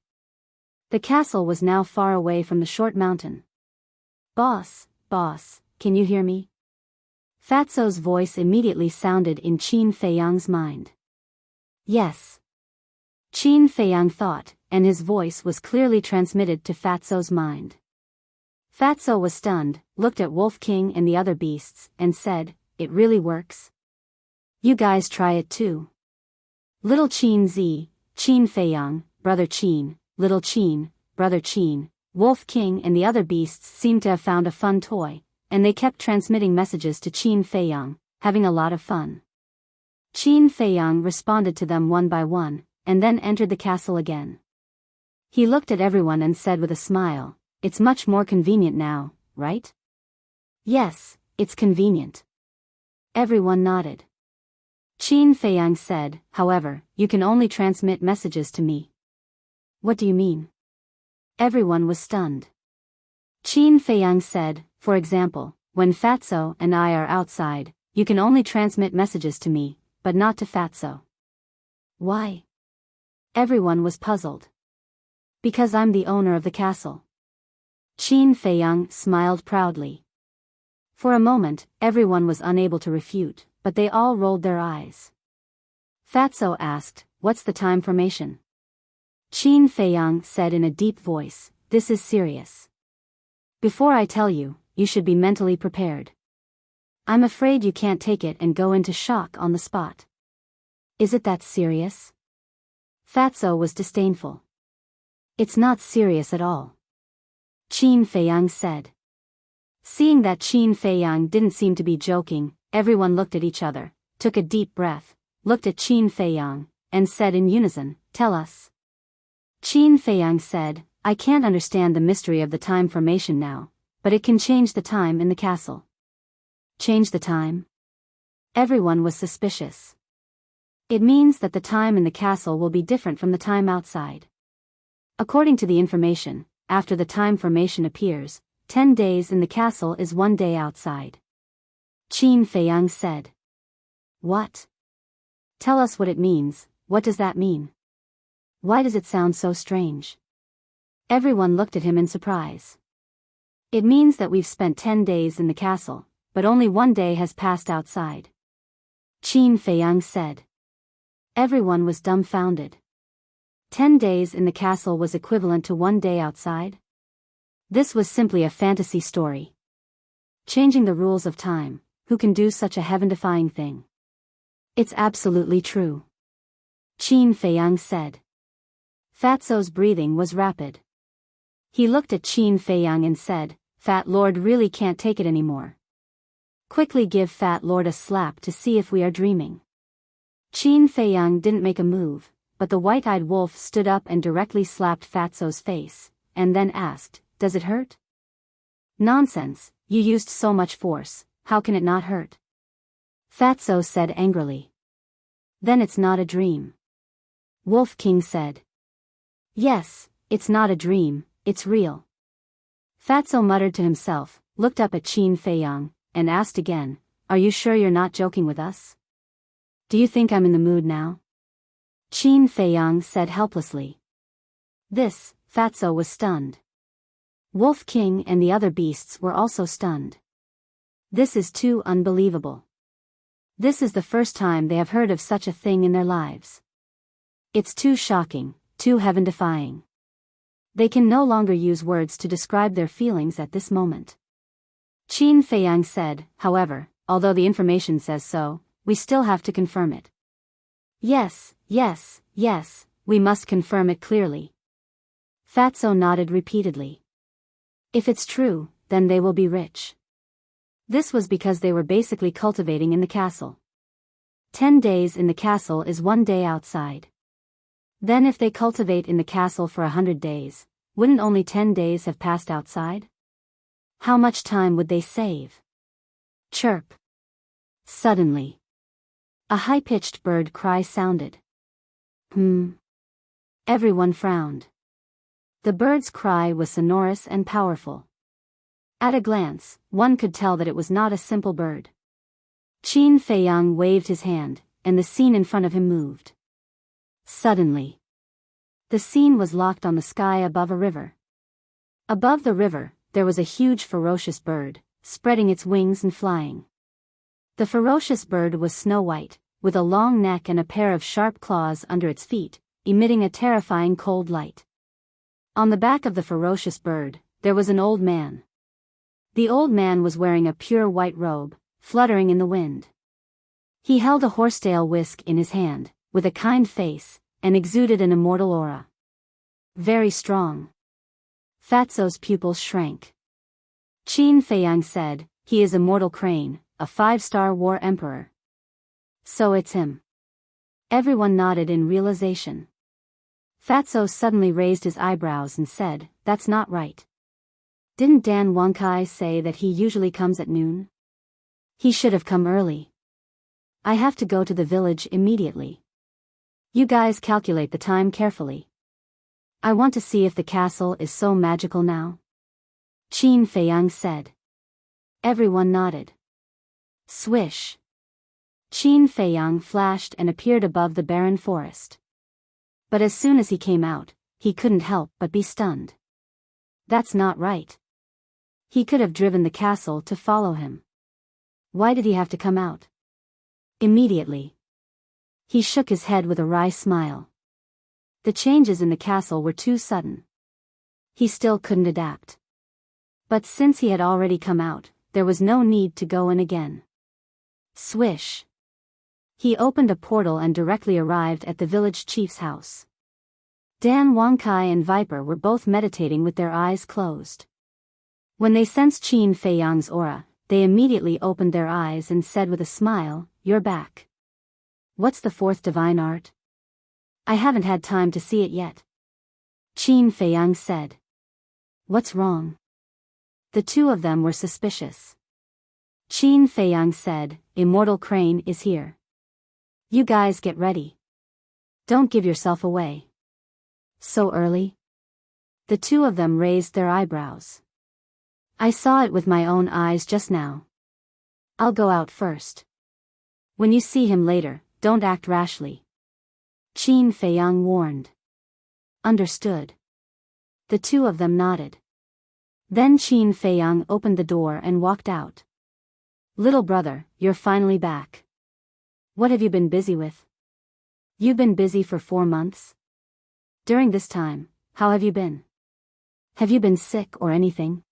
The castle was now far away from the short mountain. Boss, can you hear me? Fatso's voice immediately sounded in Qin Feiyang's mind. Yes. Qin Feiyang thought, and his voice was clearly transmitted to Fatso's mind. Fatso was stunned, looked at Wolf King and the other beasts, and said, "It really works? You guys try it too." Little Qin Zi, Qin Feiyang, Brother Qin, Little Qin, Brother Qin, Wolf King and the other beasts seemed to have found a fun toy, and they kept transmitting messages to Qin Feiyang, having a lot of fun. Qin Feiyang responded to them one by one, and then entered the castle again. He looked at everyone and said with a smile, "It's much more convenient now, right?" "Yes, it's convenient." Everyone nodded. Qin Feiyang said, "However, you can only transmit messages to me." "What do you mean?" Everyone was stunned. Qin Feiyang said, "For example, when Fatso and I are outside, you can only transmit messages to me, but not to Fatso." "Why?" Everyone was puzzled. "Because I'm the owner of the castle." Qin Feiyang smiled proudly. For a moment, everyone was unable to refute, but they all rolled their eyes. Fatso asked, "What's the time formation?" Qin Feiyang said in a deep voice, "This is serious. Before I tell you, you should be mentally prepared. I'm afraid you can't take it and go into shock on the spot." "Is it that serious?" Fatso was disdainful. "It's not serious at all," Qin Feiyang said. Seeing that Qin Feiyang didn't seem to be joking, everyone looked at each other, took a deep breath, looked at Qin Feiyang, and said in unison, "Tell us." Qin Feiyang said, "I can't understand the mystery of the time formation now, but it can change the time in the castle." "Change the time?" Everyone was suspicious. "It means that the time in the castle will be different from the time outside. According to the information, after the time formation appears, 10 days in the castle is 1 day outside." Qin Feiyang said. "What? Tell us what it means. What does that mean? Why does it sound so strange?" Everyone looked at him in surprise. "It means that we've spent 10 days in the castle, but only 1 day has passed outside," Qin Feiyang said. Everyone was dumbfounded. 10 days in the castle was equivalent to 1 day outside? This was simply a fantasy story. Changing the rules of time, who can do such a heaven-defying thing? "It's absolutely true," Qin Feiyang said. Fatso's breathing was rapid. He looked at Qin Feiyang and said, "Fat Lord really can't take it anymore. Quickly give Fat Lord a slap to see if we are dreaming." Qin Feiyang didn't make a move, but the white-eyed wolf stood up and directly slapped Fatso's face, and then asked, "Does it hurt?" "Nonsense, you used so much force, how can it not hurt?" Fatso said angrily. "Then it's not a dream," Wolf King said. "Yes, it's not a dream, it's real." Fatso muttered to himself, looked up at Qin Feiyang, and asked again, "Are you sure you're not joking with us? Do you think I'm in the mood now?" Qin Feiyang said helplessly. Fatso was stunned. Wolf King and the other beasts were also stunned. This is too unbelievable. This is the first time they have heard of such a thing in their lives. It's too shocking, too heaven-defying. They can no longer use words to describe their feelings at this moment. Qin Feiyang said, "However, although the information says so, we still have to confirm it." Yes, we must confirm it clearly." Fatso nodded repeatedly. "If it's true, then they will be rich." This was because they were basically cultivating in the castle. 10 days in the castle is 1 day outside. Then if they cultivate in the castle for 100 days, wouldn't only 10 days have passed outside? How much time would they save? Chirp. Suddenly, a high-pitched bird cry sounded. Everyone frowned. The bird's cry was sonorous and powerful. At a glance, one could tell that it was not a simple bird. Qin Feiyang waved his hand, and the scene in front of him moved. Suddenly, the scene was locked on the sky above a river. Above the river, there was a huge ferocious bird, spreading its wings and flying. The ferocious bird was snow-white, with a long neck and a pair of sharp claws under its feet, emitting a terrifying cold light. On the back of the ferocious bird, there was an old man. The old man was wearing a pure white robe, fluttering in the wind. He held a horsetail whisk in his hand, with a kind face, and exuded an immortal aura. Very strong. Fatso's pupils shrank. Qin Feiyang said, "He is Immortal Crane, a 5-star war emperor." So it's him. Everyone nodded in realization. Fatso suddenly raised his eyebrows and said, "That's not right. Didn't Dan Wangkai say that he usually comes at noon? He should have come early. I have to go to the village immediately. You guys calculate the time carefully. I want to see if the castle is so magical now." Qin Feiyang said. Everyone nodded. Swish. Qin Feiyang flashed and appeared above the barren forest. But as soon as he came out, he couldn't help but be stunned. That's not right. He could have driven the castle to follow him. Why did he have to come out? Immediately. He shook his head with a wry smile. The changes in the castle were too sudden. He still couldn't adapt. But since he had already come out, there was no need to go in again. Swish. He opened a portal and directly arrived at the village chief's house. Dan Wangkai and Viper were both meditating with their eyes closed. When they sensed Qin Feiyang's aura, they immediately opened their eyes and said with a smile, "You're back. What's the fourth divine art? I haven't had time to see it yet." Qin Feiyang said. "What's wrong?" The two of them were suspicious. Qin Feiyang said, "Immortal Crane is here. You guys get ready. Don't give yourself away." So early? The two of them raised their eyebrows. "I saw it with my own eyes just now. I'll go out first. When you see him later, don't act rashly." Qin Feiyang warned. Understood. The two of them nodded. Then Qin Feiyang opened the door and walked out. "Little brother, you're finally back. What have you been busy with? You've been busy for 4 months? During this time, how have you been? Have you been sick or anything?"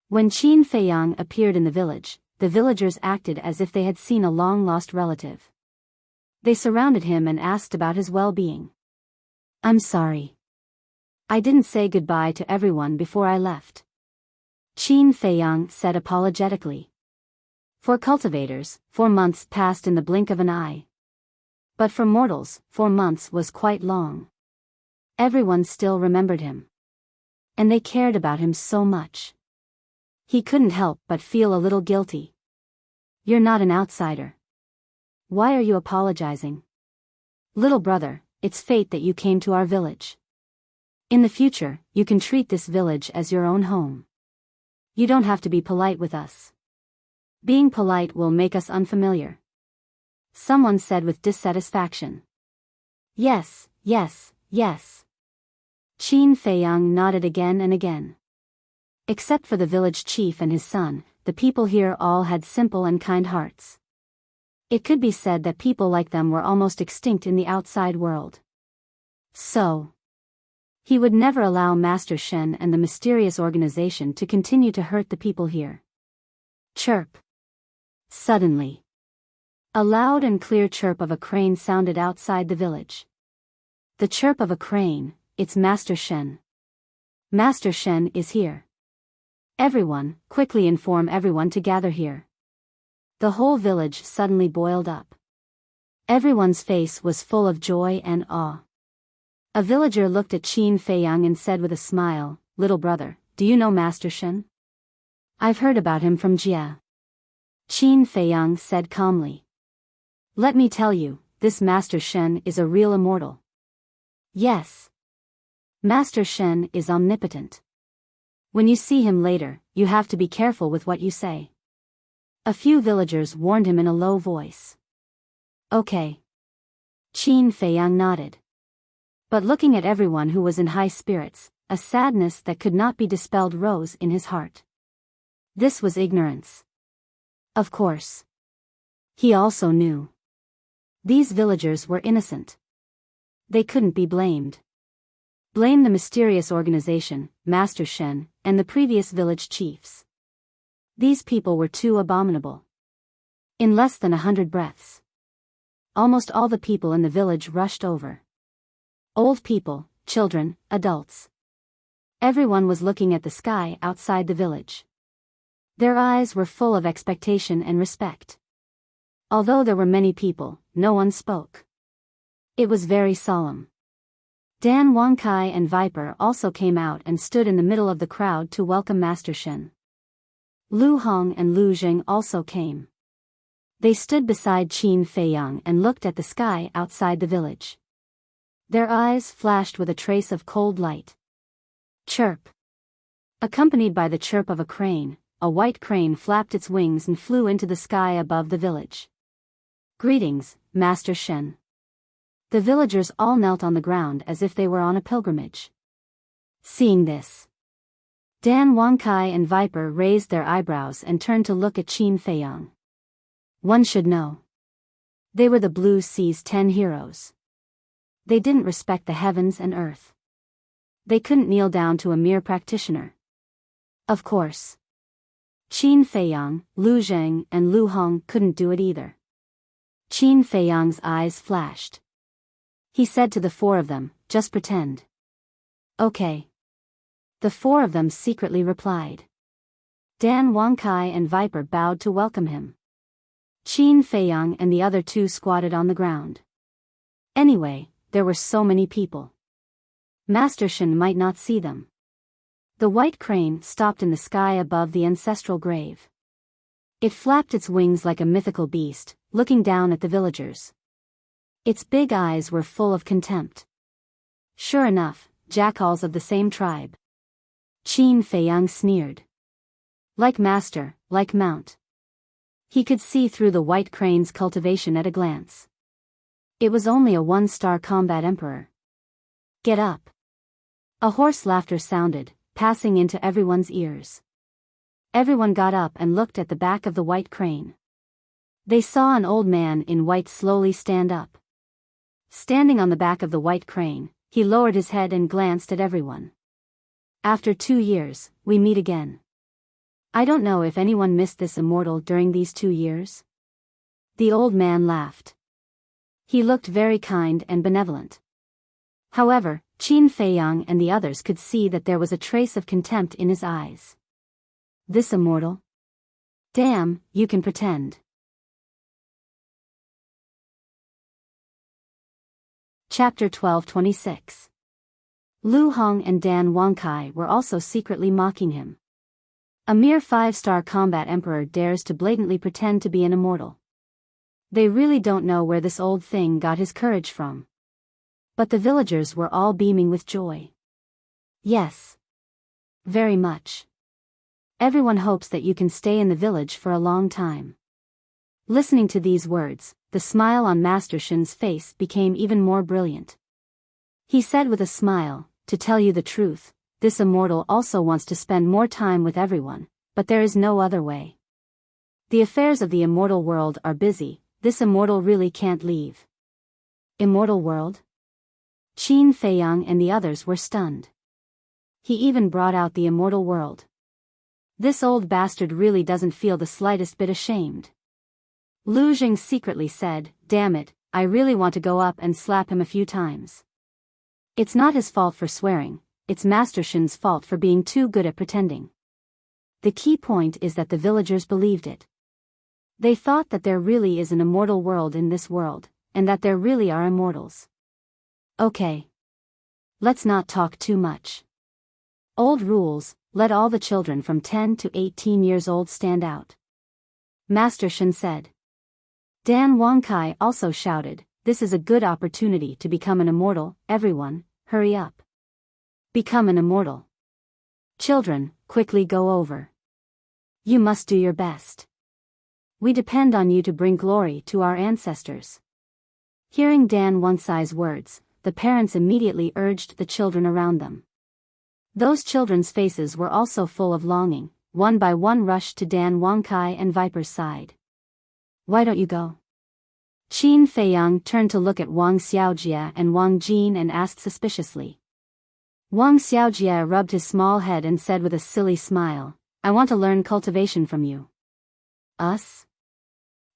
When Qin Feiyang appeared in the village, the villagers acted as if they had seen a long-lost relative. They surrounded him and asked about his well-being. "I'm sorry. I didn't say goodbye to everyone before I left," Qin Feiyang said apologetically. For cultivators, 4 months passed in the blink of an eye. But for mortals, 4 months was quite long. Everyone still remembered him. And they cared about him so much. He couldn't help but feel a little guilty. "You're not an outsider. Why are you apologizing? Little brother, it's fate that you came to our village. In the future, you can treat this village as your own home. You don't have to be polite with us. Being polite will make us unfamiliar," someone said with dissatisfaction. "Yes, yes, yes." Qin Feiyang nodded again and again. Except for the village chief and his son, the people here all had simple and kind hearts. It could be said that people like them were almost extinct in the outside world. So, he would never allow Master Shen and the mysterious organization to continue to hurt the people here. Chirp. Suddenly, a loud and clear chirp of a crane sounded outside the village. The chirp of a crane, it's Master Shen. Master Shen is here. Everyone, quickly inform everyone to gather here. The whole village suddenly boiled up. Everyone's face was full of joy and awe. A villager looked at Qin Feiyang and said with a smile, "Little brother, do you know Master Shen?" "I've heard about him from Jia." Qin Feiyang said calmly. "Let me tell you, this Master Shen is a real immortal. Yes. Master Shen is omnipotent. When you see him later, you have to be careful with what you say." A few villagers warned him in a low voice. "Okay." Qin Feiyang nodded. But looking at everyone who was in high spirits, a sadness that could not be dispelled rose in his heart. This was ignorance. Of course. He also knew. These villagers were innocent. They couldn't be blamed. Blame the mysterious organization, Master Shen, and the previous village chiefs. These people were too abominable. In less than 100 breaths, almost all the people in the village rushed over. Old people, children, adults. Everyone was looking at the sky outside the village. Their eyes were full of expectation and respect. Although there were many people, no one spoke. It was very solemn. Dan Wangkai and Viper also came out and stood in the middle of the crowd to welcome Master Shen. Lu Hong and Lu Jing also came. They stood beside Qin Feiyang and looked at the sky outside the village. Their eyes flashed with a trace of cold light. Chirp. Accompanied by the chirp of a crane, a white crane flapped its wings and flew into the sky above the village. Greetings, Master Shen. The villagers all knelt on the ground as if they were on a pilgrimage. Seeing this, Dan Wangkai and Viper raised their eyebrows and turned to look at Qin Feiyang. One should know. They were the Blue Sea's 10 heroes. They didn't respect the heavens and earth. They couldn't kneel down to a mere practitioner. Of course. Qin Feiyang, Lu Zheng, and Lu Hong couldn't do it either. Qin Feiyang's eyes flashed. He said to the four of them, "Just pretend." Okay. The four of them secretly replied. Dan Wangkai and Viper bowed to welcome him. Qin Feiyang and the other two squatted on the ground. Anyway, there were so many people. Master Shen might not see them. The white crane stopped in the sky above the ancestral grave. It flapped its wings like a mythical beast, looking down at the villagers. Its big eyes were full of contempt. Sure enough, jackals of the same tribe. Qin Feiyang sneered. Like master, like mount. He could see through the white crane's cultivation at a glance. It was only a one-star combat emperor. Get up. A hoarse laughter sounded, passing into everyone's ears. Everyone got up and looked at the back of the white crane. They saw an old man in white slowly stand up. Standing on the back of the white crane, he lowered his head and glanced at everyone. After 2 years, we meet again. I don't know if anyone missed this immortal during these 2 years. The old man laughed. He looked very kind and benevolent. However, Qin Feiyang and the others could see that there was a trace of contempt in his eyes. This immortal? Damn, you can pretend. Chapter 12:26. Lu Hong and Dan Wangkai were also secretly mocking him. A mere 5-star combat emperor dares to blatantly pretend to be an immortal. They really don't know where this old thing got his courage from. But the villagers were all beaming with joy. Yes. Very much. Everyone hopes that you can stay in the village for a long time. Listening to these words, the smile on Master Shen's face became even more brilliant. He said with a smile, "To tell you the truth, this immortal also wants to spend more time with everyone, but there is no other way. The affairs of the immortal world are busy, this immortal really can't leave." Immortal world? Qin Feiyang and the others were stunned. He even brought out the immortal world. This old bastard really doesn't feel the slightest bit ashamed. Lu Jing secretly said, "Damn it, I really want to go up and slap him a few times." It's not his fault for swearing, it's Master Shen's fault for being too good at pretending. The key point is that the villagers believed it. They thought that there really is an immortal world in this world, and that there really are immortals. Okay. Let's not talk too much. Old rules, let all the children from 10 to 18 years old stand out. Master Shen said. Dan Wangkai also shouted, "This is a good opportunity to become an immortal, everyone, hurry up. Become an immortal. Children, quickly go over. You must do your best. We depend on you to bring glory to our ancestors." Hearing Dan Wangkai's words, the parents immediately urged the children around them. Those children's faces were also full of longing. One by one rushed to Dan Wangkai and Viper's side. Why don't you go? Qin Feiyang turned to look at Wang Xiaojie and Wang Jin and asked suspiciously. Wang Xiaojie rubbed his small head and said with a silly smile, I want to learn cultivation from you. Us?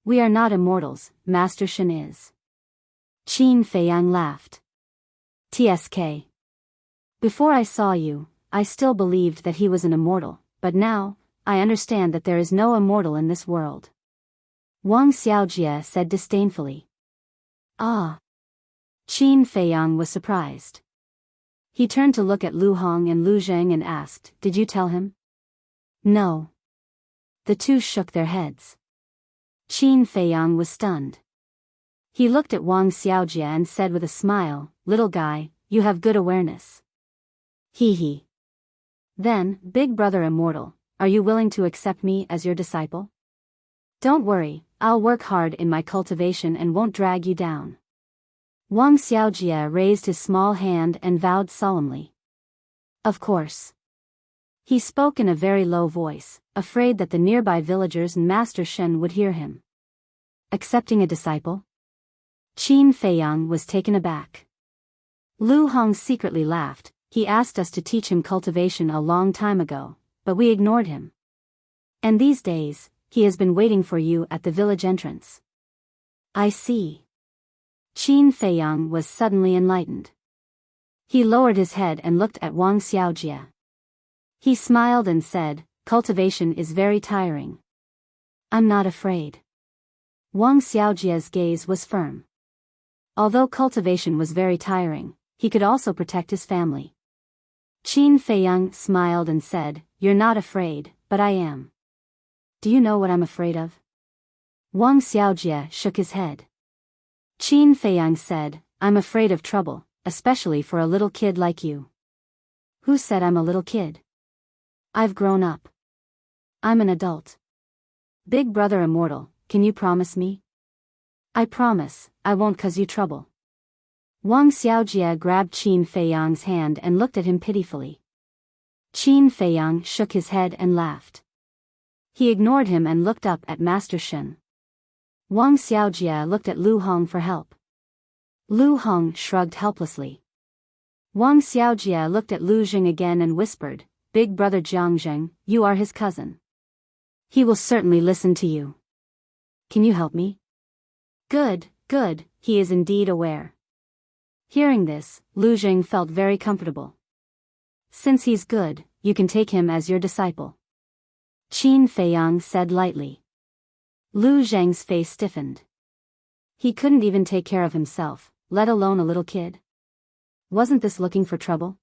We are not immortals, Master Shen is. Qin Feiyang laughed. TSK. Before I saw you, I still believed that he was an immortal, but now, I understand that there is no immortal in this world. Wang Xiaojie said disdainfully. Ah. Qin Feiyang was surprised. He turned to look at Lu Hong and Lu Zheng and asked, Did you tell him? No. The two shook their heads. Qin Feiyang was stunned. He looked at Wang Xiaojie and said with a smile, Little guy, you have good awareness. Hee hee. Then, Big Brother Immortal, are you willing to accept me as your disciple? Don't worry, I'll work hard in my cultivation and won't drag you down. Wang Xiaojie raised his small hand and vowed solemnly. Of course. He spoke in a very low voice, afraid that the nearby villagers and Master Shen would hear him. Accepting a disciple? Qin Feiyang was taken aback. Lu Hong secretly laughed. He asked us to teach him cultivation a long time ago, but we ignored him. And these days, he has been waiting for you at the village entrance. I see. Qin Feiyang was suddenly enlightened. He lowered his head and looked at Wang Xiaojie. He smiled and said, Cultivation is very tiring. I'm not afraid. Wang Xiaojie's gaze was firm. Although cultivation was very tiring, he could also protect his family. Qin Feiyang smiled and said, You're not afraid, but I am. Do you know what I'm afraid of? Wang Xiaojie shook his head. Qin Feiyang said, I'm afraid of trouble, especially for a little kid like you. Who said I'm a little kid? I've grown up. I'm an adult. Big Brother Immortal, can you promise me? I promise, I won't cause you trouble. Wang Xiaojie grabbed Qin Feiyang's hand and looked at him pitifully. Qin Feiyang shook his head and laughed. He ignored him and looked up at Master Shen. Wang Xiaojie looked at Lu Hong for help. Lu Hong shrugged helplessly. Wang Xiaojie looked at Lu Jing again and whispered, Big Brother Jiangzheng, you are his cousin. He will certainly listen to you. Can you help me? Good, good, he is indeed aware. Hearing this, Lu Jing felt very comfortable. Since he's good, you can take him as your disciple. Qin Feiyang said lightly. Lu Zheng's face stiffened. He couldn't even take care of himself, let alone a little kid. Wasn't this looking for trouble?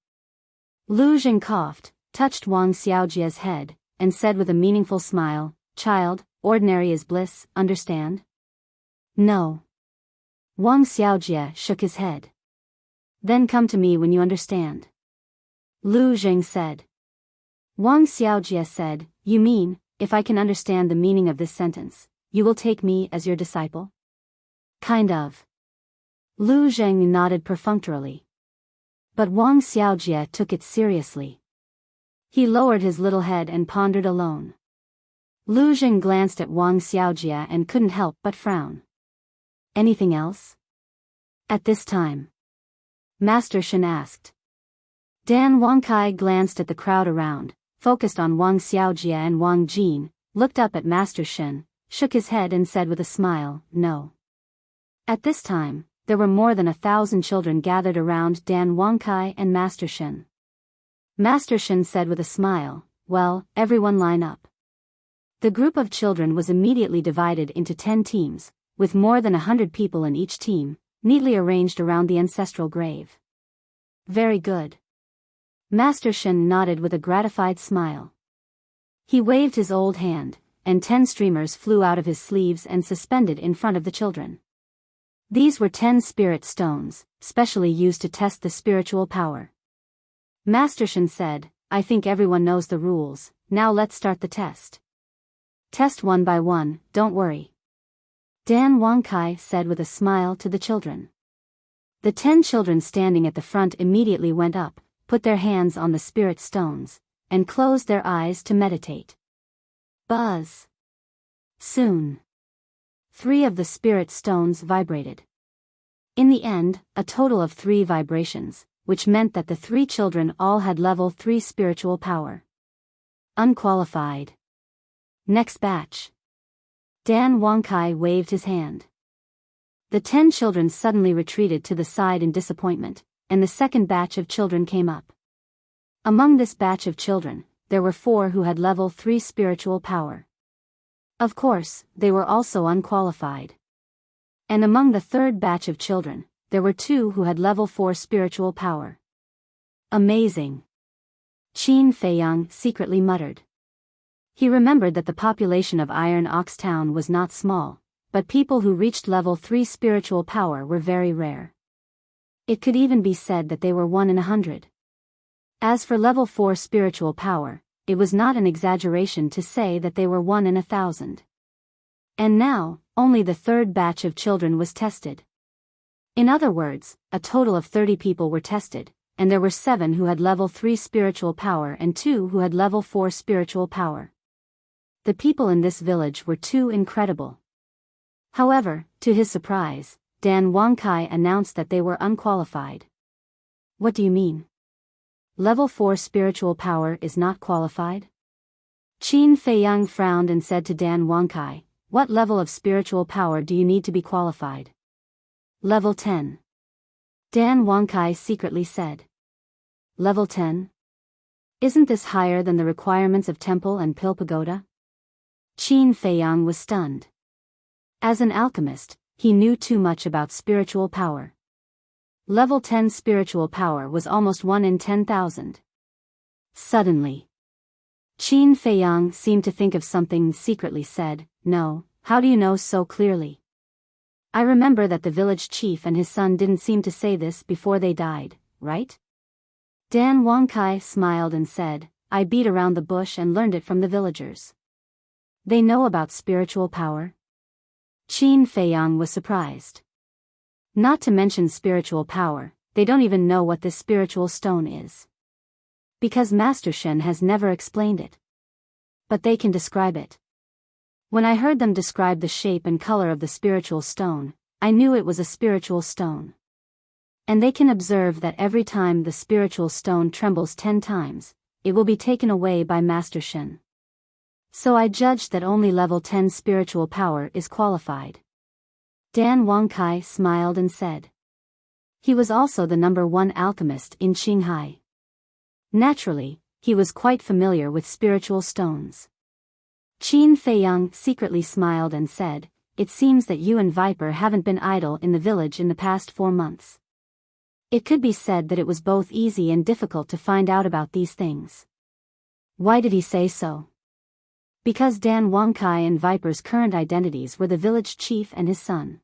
Lu Zheng coughed, touched Wang Xiaojie's head, and said with a meaningful smile, Child, ordinary is bliss, understand? No. Wang Xiaojie shook his head. Then come to me when you understand. Lu Zheng said. Wang Xiaojie said, You mean, if I can understand the meaning of this sentence, you will take me as your disciple? Kind of. Lu Zheng nodded perfunctorily. But Wang Xiaojie took it seriously. He lowered his little head and pondered alone. Lu Zheng glanced at Wang Xiaojie and couldn't help but frown. Anything else? At this time, Master Shen asked. Dan Wangkai glanced at the crowd around, focused on Wang Xiaojie and Wang Jin, looked up at Master Shen, shook his head and said with a smile, No. At this time, there were more than 1,000 children gathered around Dan Wangkai and Master Shen. Master Shen said with a smile, Well, everyone line up. The group of children was immediately divided into 10 teams, with more than 100 people in each team, neatly arranged around the ancestral grave. Very good. Master Shen nodded with a gratified smile. He waved his old hand, and 10 streamers flew out of his sleeves and suspended in front of the children. These were 10 spirit stones, specially used to test the spiritual power. Master Shen said, I think everyone knows the rules, now let's start the test. Test one by one, don't worry. Dan Wangkai said with a smile to the children. The 10 children standing at the front immediately went up, put their hands on the spirit stones, and closed their eyes to meditate. Buzz! Soon, 3 of the spirit stones vibrated. In the end, a total of 3 vibrations, which meant that the 3 children all had level 3 spiritual power. Unqualified. Next batch. Dan Wangkai waved his hand. The 10 children suddenly retreated to the side in disappointment, and the second batch of children came up. Among this batch of children, there were 4 who had level 3 spiritual power. Of course, they were also unqualified. And among the third batch of children, there were 2 who had level 4 spiritual power. Amazing. Qin Feiyang secretly muttered. He remembered that the population of Iron Ox Town was not small, but people who reached level 3 spiritual power were very rare. It could even be said that they were 1 in 100. As for level 4 spiritual power, it was not an exaggeration to say that they were 1 in 1,000. And now, only the third batch of children was tested. In other words, a total of 30 people were tested, and there were 7 who had level 3 spiritual power and 2 who had level 4 spiritual power. The people in this village were too incredible. However, to his surprise, Dan Wangkai announced that they were unqualified. What do you mean? Level 4 spiritual power is not qualified? Qin Feiyang frowned and said to Dan Wangkai, what level of spiritual power do you need to be qualified? Level 10. Dan Wangkai secretly said. Level 10? Isn't this higher than the requirements of temple and pill pagoda? Qin Feiyang was stunned. As an alchemist, he knew too much about spiritual power. Level 10 spiritual power was almost 1 in 10,000. Suddenly, Qin Feiyang seemed to think of something and secretly said, no, how do you know so clearly? I remember that the village chief and his son didn't seem to say this before they died, right? Dan Wangkai smiled and said, I beat around the bush and learned it from the villagers. They know about spiritual power? Qin Feiyang was surprised. Not to mention spiritual power, they don't even know what this spiritual stone is. Because Master Shen has never explained it. But they can describe it. When I heard them describe the shape and color of the spiritual stone, I knew it was a spiritual stone. And they can observe that every time the spiritual stone trembles 10 times, it will be taken away by Master Shen. So I judged that only level 10 spiritual power is qualified. Dan Wangkai smiled and said. He was also the number 1 alchemist in Qinghai. Naturally, he was quite familiar with spiritual stones. Qin Feiyang secretly smiled and said, it seems that you and Viper haven't been idle in the village in the past 4 months. It could be said that it was both easy and difficult to find out about these things. Why did he say so? Because Dan Wangkai and Viper's current identities were the village chief and his son.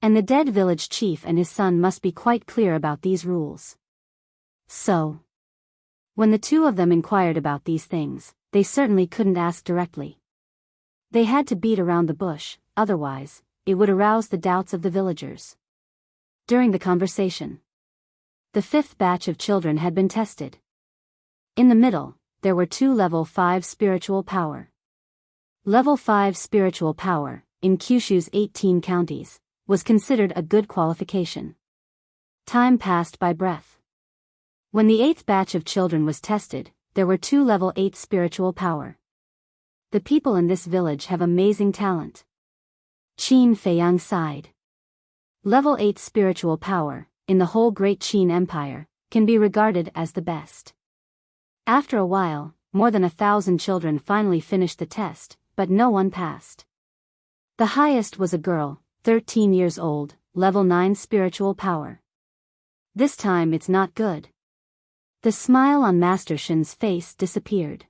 And the dead village chief and his son must be quite clear about these rules. So, when the 2 of them inquired about these things, they certainly couldn't ask directly. They had to beat around the bush, otherwise, it would arouse the doubts of the villagers. During the conversation, the 5th batch of children had been tested. In the middle, there were 2 level 5 spiritual power. Level 5 spiritual power, in Kyushu's 18 counties, was considered a good qualification. Time passed by breath. When the 8th batch of children was tested, there were 2 level 8 spiritual power. The people in this village have amazing talent. Qin Feiyang sighed. Level 8 spiritual power, in the whole Great Qin Empire, can be regarded as the best. After a while, more than 1,000 children finally finished the test, but no one passed. The highest was a girl, 13 years old, level 9 spiritual power. This time it's not good. The smile on Master Shen's face disappeared.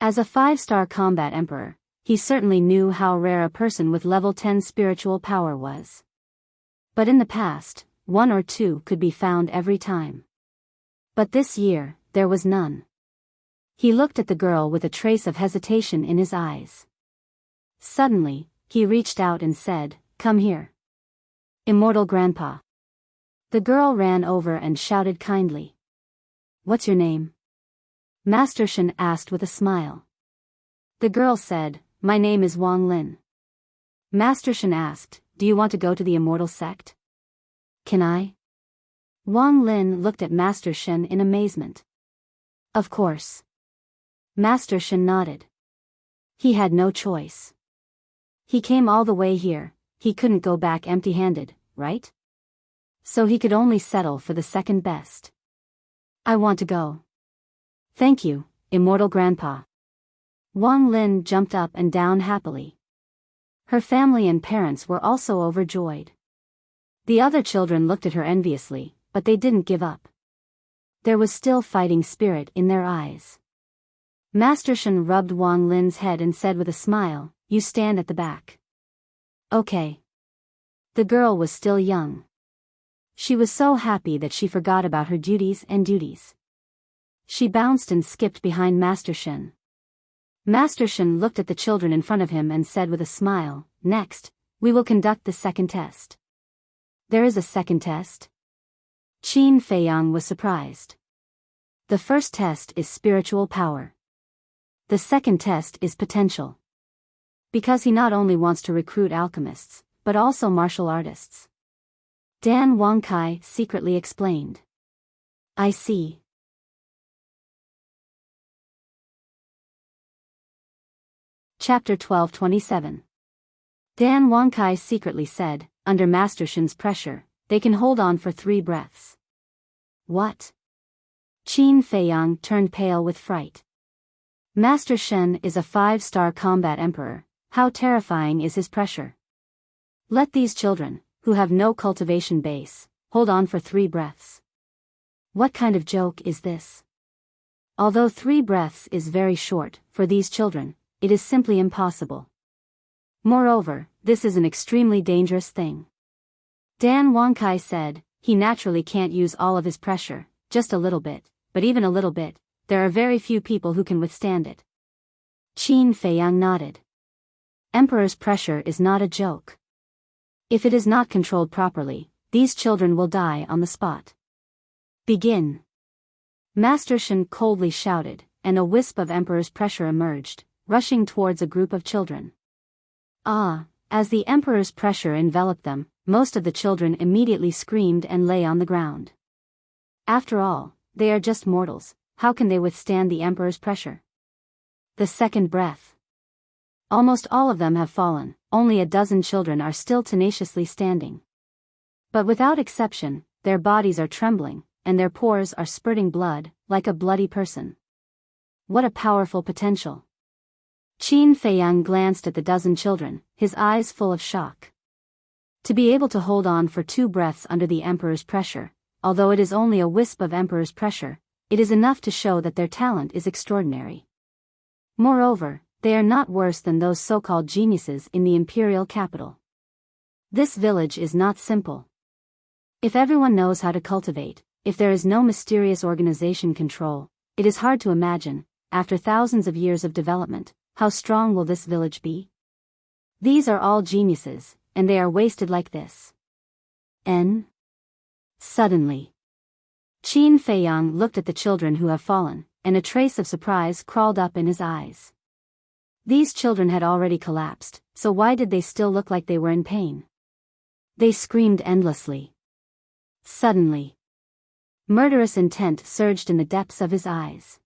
As a 5-star combat emperor, he certainly knew how rare a person with level 10 spiritual power was. But in the past, 1 or 2 could be found every time. But this year, there was none. He looked at the girl with a trace of hesitation in his eyes. Suddenly, he reached out and said, "Come here. Immortal Grandpa." The girl ran over and shouted kindly. "What's your name?" Master Shen asked with a smile. The girl said, "My name is Wang Lin." Master Shen asked, "Do you want to go to the immortal sect?" "Can I?" Wang Lin looked at Master Shen in amazement. "Of course." Master Shen nodded. He had no choice. He came all the way here, he couldn't go back empty-handed, right? So he could only settle for the second best. "I want to go." "Thank you, immortal grandpa." Wang Lin jumped up and down happily. Her family and parents were also overjoyed. The other children looked at her enviously, but they didn't give up. There was still fighting spirit in their eyes. Master Shen rubbed Wang Lin's head and said with a smile, "You stand at the back." "Okay." The girl was still young. She was so happy that she forgot about her duties. She bounced and skipped behind Master Shen. Master Shen looked at the children in front of him and said with a smile, "Next, we will conduct the second test." "There is a second test?" Qin Feiyang was surprised. "The first test is spiritual power. The second test is potential." Because he not only wants to recruit alchemists, but also martial artists. Dan Wangkai secretly explained. "I see." Chapter 12:27. Dan Wangkai secretly said, under Master Shen's pressure, they can hold on for 3 breaths. What? Qin Feiyang turned pale with fright. Master Shen is a 5-star combat emperor, how terrifying is his pressure? Let these children, who have no cultivation base, hold on for 3 breaths. What kind of joke is this? Although 3 breaths is very short, for these children, it is simply impossible. Moreover, this is an extremely dangerous thing. Dan Wangkai said, he naturally can't use all of his pressure, just a little bit, but even a little bit, there are very few people who can withstand it. Qin Feiyang nodded. Emperor's pressure is not a joke. If it is not controlled properly, these children will die on the spot. Begin. Master Shen coldly shouted, and a wisp of Emperor's pressure emerged, rushing towards a group of children. As the Emperor's pressure enveloped them, most of the children immediately screamed and lay on the ground. After all, they are just mortals, how can they withstand the Emperor's pressure? The second breath. Almost all of them have fallen, only a dozen children are still tenaciously standing. But without exception, their bodies are trembling, and their pores are spurting blood, like a bloody person. What a powerful potential. Qin Feiyang glanced at the dozen children, his eyes full of shock. To be able to hold on for 2 breaths under the Emperor's pressure, although it is only a wisp of Emperor's pressure, it is enough to show that their talent is extraordinary. Moreover, they are not worse than those so-called geniuses in the imperial capital. This village is not simple. If everyone knows how to cultivate, if there is no mysterious organization control, it is hard to imagine, after thousands of years of development, how strong will this village be? These are all geniuses, and they are wasted like this. Suddenly, Qin Feiyang looked at the children who have fallen, and a trace of surprise crawled up in his eyes. These children had already collapsed, so why did they still look like they were in pain? They screamed endlessly. Suddenly, murderous intent surged in the depths of his eyes.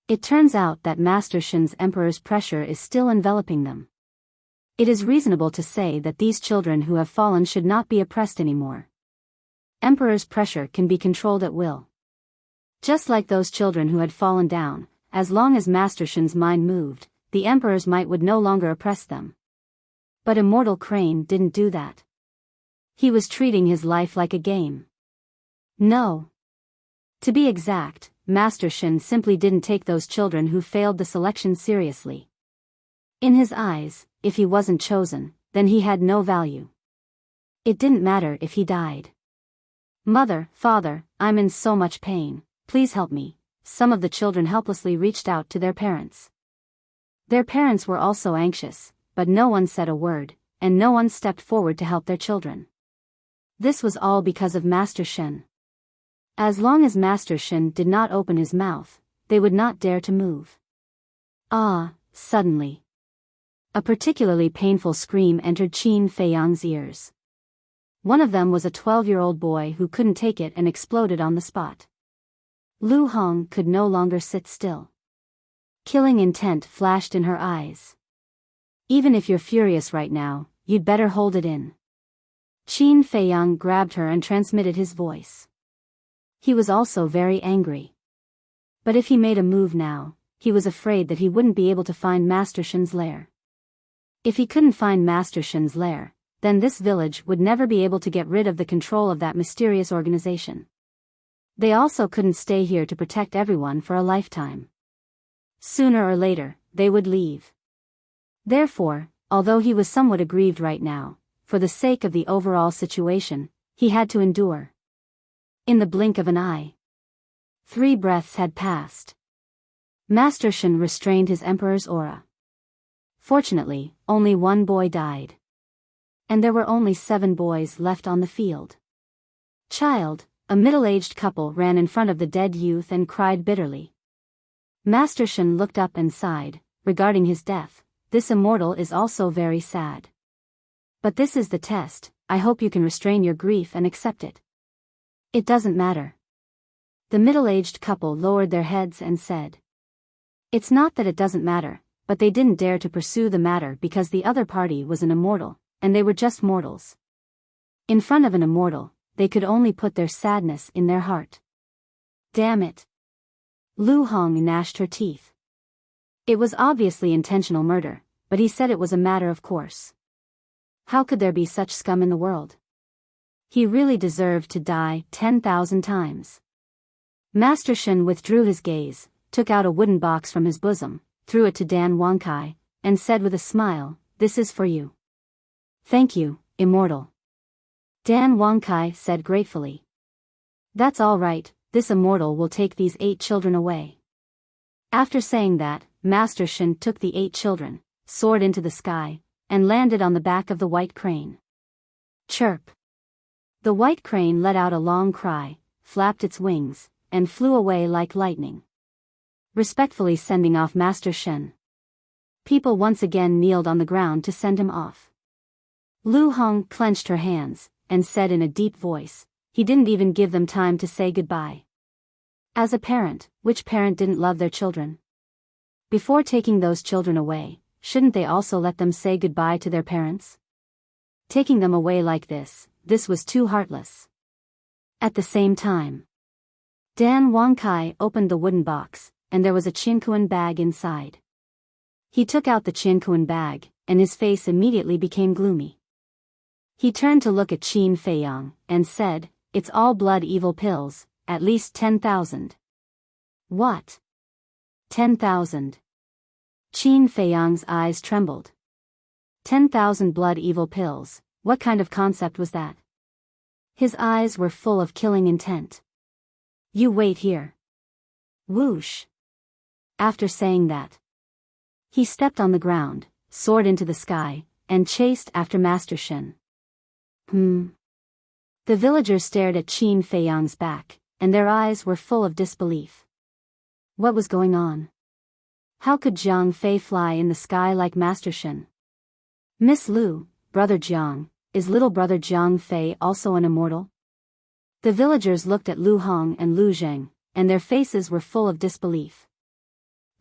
It turns out that Master Shen's Emperor's pressure is still enveloping them. It is reasonable to say that these children who have fallen should not be oppressed anymore. Emperor's pressure can be controlled at will. Just like those children who had fallen down, as long as Master Shen's mind moved, the Emperor's might would no longer oppress them. But Immortal Crane didn't do that. He was treating his life like a game. No. To be exact, Master Shen simply didn't take those children who failed the selection seriously. In his eyes, if he wasn't chosen, then he had no value. It didn't matter if he died. "Mother, father, I'm in so much pain, please help me." Some of the children helplessly reached out to their parents. Their parents were also anxious, but no one said a word, and no one stepped forward to help their children. This was all because of Master Shen. As long as Master Shen did not open his mouth, they would not dare to move. Suddenly, a particularly painful scream entered Qin Feiyang's ears. One of them was a 12-year-old boy who couldn't take it and exploded on the spot. Lu Hong could no longer sit still. Killing intent flashed in her eyes. Even if you're furious right now, you'd better hold it in. Qin Feiyang grabbed her and transmitted his voice. He was also very angry. But if he made a move now, he was afraid that he wouldn't be able to find Master Shen's lair. If he couldn't find Master Shen's lair, then this village would never be able to get rid of the control of that mysterious organization. They also couldn't stay here to protect everyone for a lifetime. Sooner or later, they would leave. Therefore, although he was somewhat aggrieved right now, for the sake of the overall situation, he had to endure. In the blink of an eye, 3 breaths had passed. Master Shen restrained his emperor's aura. Fortunately, only 1 boy died. And there were only 7 boys left on the field. Child, a middle-aged couple ran in front of the dead youth and cried bitterly. Master Shen looked up and sighed, regarding his death. This immortal is also very sad. But this is the test, I hope you can restrain your grief and accept it. It doesn't matter. The middle-aged couple lowered their heads and said. It's not that it doesn't matter, but they didn't dare to pursue the matter because the other party was an immortal, and they were just mortals. In front of an immortal, they could only put their sadness in their heart. Damn it. Lu Hong gnashed her teeth. It was obviously intentional murder, but he said it was a matter of course. How could there be such scum in the world? He really deserved to die 10,000 times. Master Shen withdrew his gaze, took out a wooden box from his bosom, threw it to Dan Wankai, and said with a smile, "This is for you." "Thank you, immortal." Dan Wankai said gratefully. "That's all right, this immortal will take these 8 children away." After saying that, Master Shen took the 8 children, soared into the sky, and landed on the back of the white crane. Chirp. The white crane let out a long cry, flapped its wings, and flew away like lightning, respectfully sending off Master Shen. People once again kneeled on the ground to send him off. Lu Hong clenched her hands, and said in a deep voice, he didn't even give them time to say goodbye. As a parent, which parent didn't love their children? Before taking those children away, shouldn't they also let them say goodbye to their parents? Taking them away like this was too heartless. At the same time, Dan Wankai opened the wooden box, and there was a Qiankuan bag inside. He took out the Qiankuan bag, and his face immediately became gloomy. He turned to look at Qin Feiyang, and said, "It's all blood evil pills, at least 10,000. "What? 10,000? Qin Feiyang's eyes trembled. 10,000 blood evil pills, what kind of concept was that? His eyes were full of killing intent. "You wait here." Whoosh. After saying that, he stepped on the ground, soared into the sky, and chased after Master Shen. The villagers stared at Qin Feiyang's back, and their eyes were full of disbelief. What was going on? How could Jiang Fei fly in the sky like Master Shen? "Miss Lu, Brother Jiang, is little brother Jiang Fei also an immortal?" The villagers looked at Lu Hong and Lu Zheng, and their faces were full of disbelief.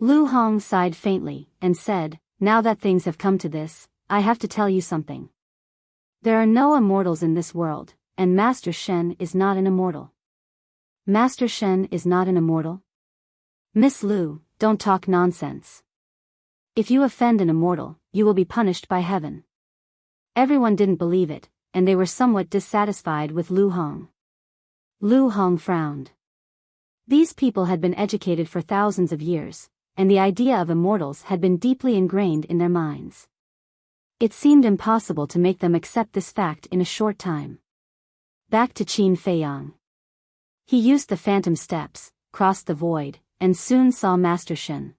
Lu Hong sighed faintly, and said, "Now that things have come to this, I have to tell you something. There are no immortals in this world, and Master Shen is not an immortal." "Master Shen is not an immortal?" "Miss Lu, don't talk nonsense. If you offend an immortal, you will be punished by heaven." Everyone didn't believe it, and they were somewhat dissatisfied with Lu Hong. Lu Hong frowned. These people had been educated for thousands of years, and the idea of immortals had been deeply ingrained in their minds. It seemed impossible to make them accept this fact in a short time. Back to Qin Feiyang. He used the phantom steps, crossed the void, and soon saw Master Shen.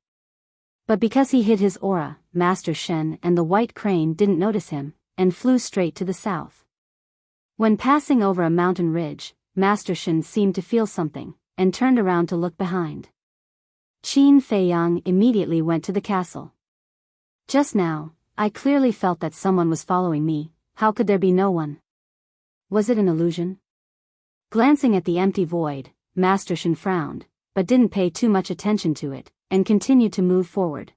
But because he hid his aura, Master Shen and the white crane didn't notice him, and flew straight to the south. When passing over a mountain ridge, Master Shen seemed to feel something, and turned around to look behind. Qin Feiyang immediately went to the castle. Just now, I clearly felt that someone was following me. How could there be no one? Was it an illusion? Glancing at the empty void, Master Shen frowned, but didn't pay too much attention to it, and continued to move forward.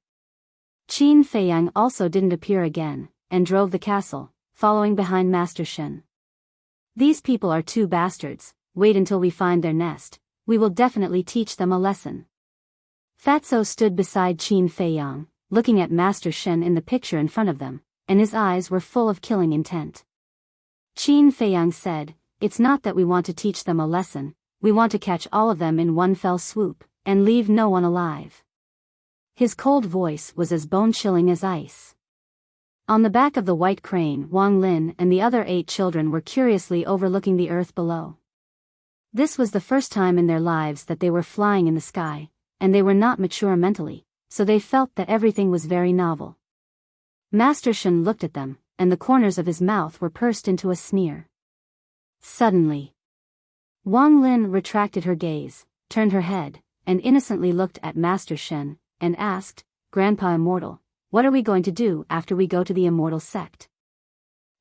Qin Feiyang also didn't appear again, and drove the castle, following behind Master Shen. These people are two bastards. Wait until we find their nest. We will definitely teach them a lesson. Fatso stood beside Qin Feiyang, looking at Master Shen in the picture in front of them, and his eyes were full of killing intent. Qin Feiyang said, "It's not that we want to teach them a lesson, we want to catch all of them in one fell swoop, and leave no one alive." His cold voice was as bone-chilling as ice. On the back of the white crane, Wang Lin and the other 8 children were curiously overlooking the earth below. This was the first time in their lives that they were flying in the sky, and they were not mature mentally, so they felt that everything was very novel. Master Shen looked at them, and the corners of his mouth were pursed into a sneer. Suddenly, Wang Lin retracted her gaze, turned her head, and innocently looked at Master Shen, and asked, "Grandpa Immortal, what are we going to do after we go to the Immortal Sect?"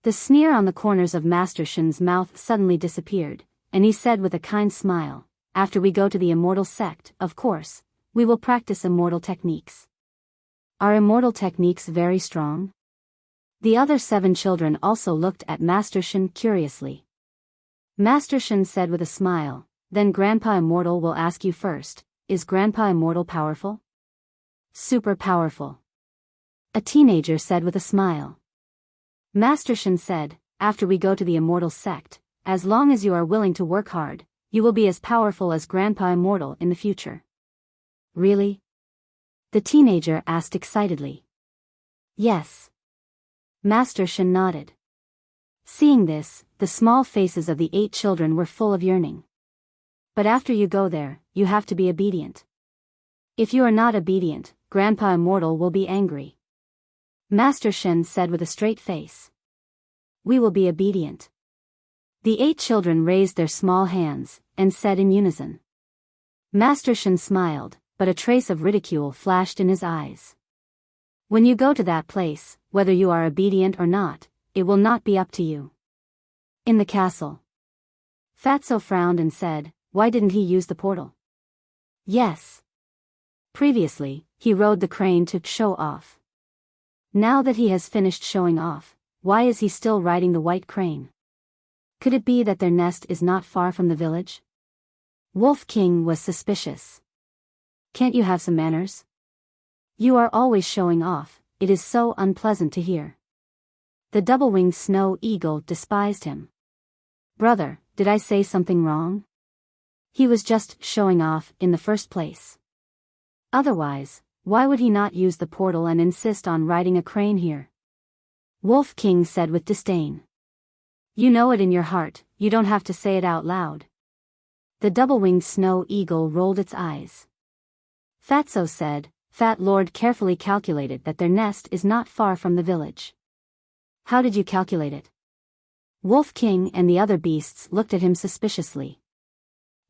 The sneer on the corners of Master Shen's mouth suddenly disappeared, and he said with a kind smile, "After we go to the Immortal Sect, of course, we will practice immortal techniques." "Are immortal techniques very strong?" The other 7 children also looked at Master Shen curiously. Master Shen said with a smile, "Then Grandpa Immortal will ask you first, is Grandpa Immortal powerful?" "Super powerful," a teenager said with a smile. Master Shen said, "After we go to the Immortal Sect, as long as you are willing to work hard, you will be as powerful as Grandpa Immortal in the future." "Really?" the teenager asked excitedly. "Yes." Master Shen nodded. Seeing this, the small faces of the 8 children were full of yearning. "But after you go there, you have to be obedient. If you are not obedient, Grandpa Immortal will be angry." Master Shen said with a straight face. "We will be obedient." The 8 children raised their small hands, and said in unison. Master Shen smiled, but a trace of ridicule flashed in his eyes. "When you go to that place, whether you are obedient or not, it will not be up to you." In the castle, Fatso frowned and said, "Why didn't he use the portal?" "Yes. Previously, he rode the crane to show off. Now that he has finished showing off, why is he still riding the white crane? Could it be that their nest is not far from the village?" Wolf King was suspicious. "Can't you have some manners? You are always showing off, it is so unpleasant to hear." The double-winged snow eagle despised him. "Brother, did I say something wrong? He was just showing off in the first place. Otherwise, why would he not use the portal and insist on riding a crane here?" Wolf King said with disdain. "You know it in your heart, you don't have to say it out loud." The double-winged snow eagle rolled its eyes. Fatso said, "Fat Lord carefully calculated that their nest is not far from the village." "How did you calculate it?" Wolf King and the other beasts looked at him suspiciously.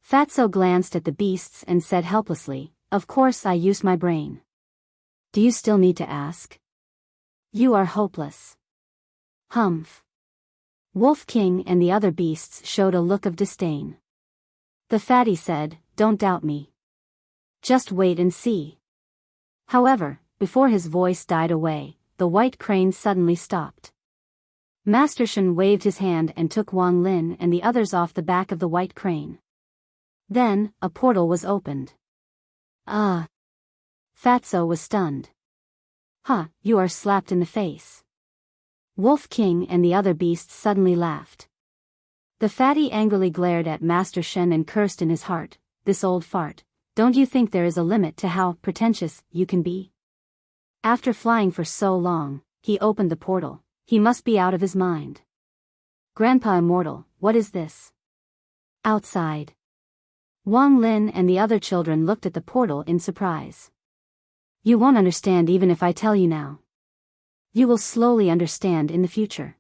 Fatso glanced at the beasts and said helplessly, "Of course I used my brain." "Do you still need to ask?" "You are hopeless." "Humph." Wolf King and the other beasts showed a look of disdain. The fatty said, "Don't doubt me. Just wait and see." However, before his voice died away, the white crane suddenly stopped. Master Shen waved his hand and took Wang Lin and the others off the back of the white crane. Then, a portal was opened. "Ah!" Fatso was stunned. "Huh, you are slapped in the face." Wolf King and the other beasts suddenly laughed. The fatty angrily glared at Master Shen and cursed in his heart, "This old fart, don't you think there is a limit to how pretentious you can be?" After flying for so long, he opened the portal. He must be out of his mind. "Grandpa Immortal, what is this?" Outside, Wang Lin and the other children looked at the portal in surprise. "You won't understand even if I tell you now. You will slowly understand in the future,"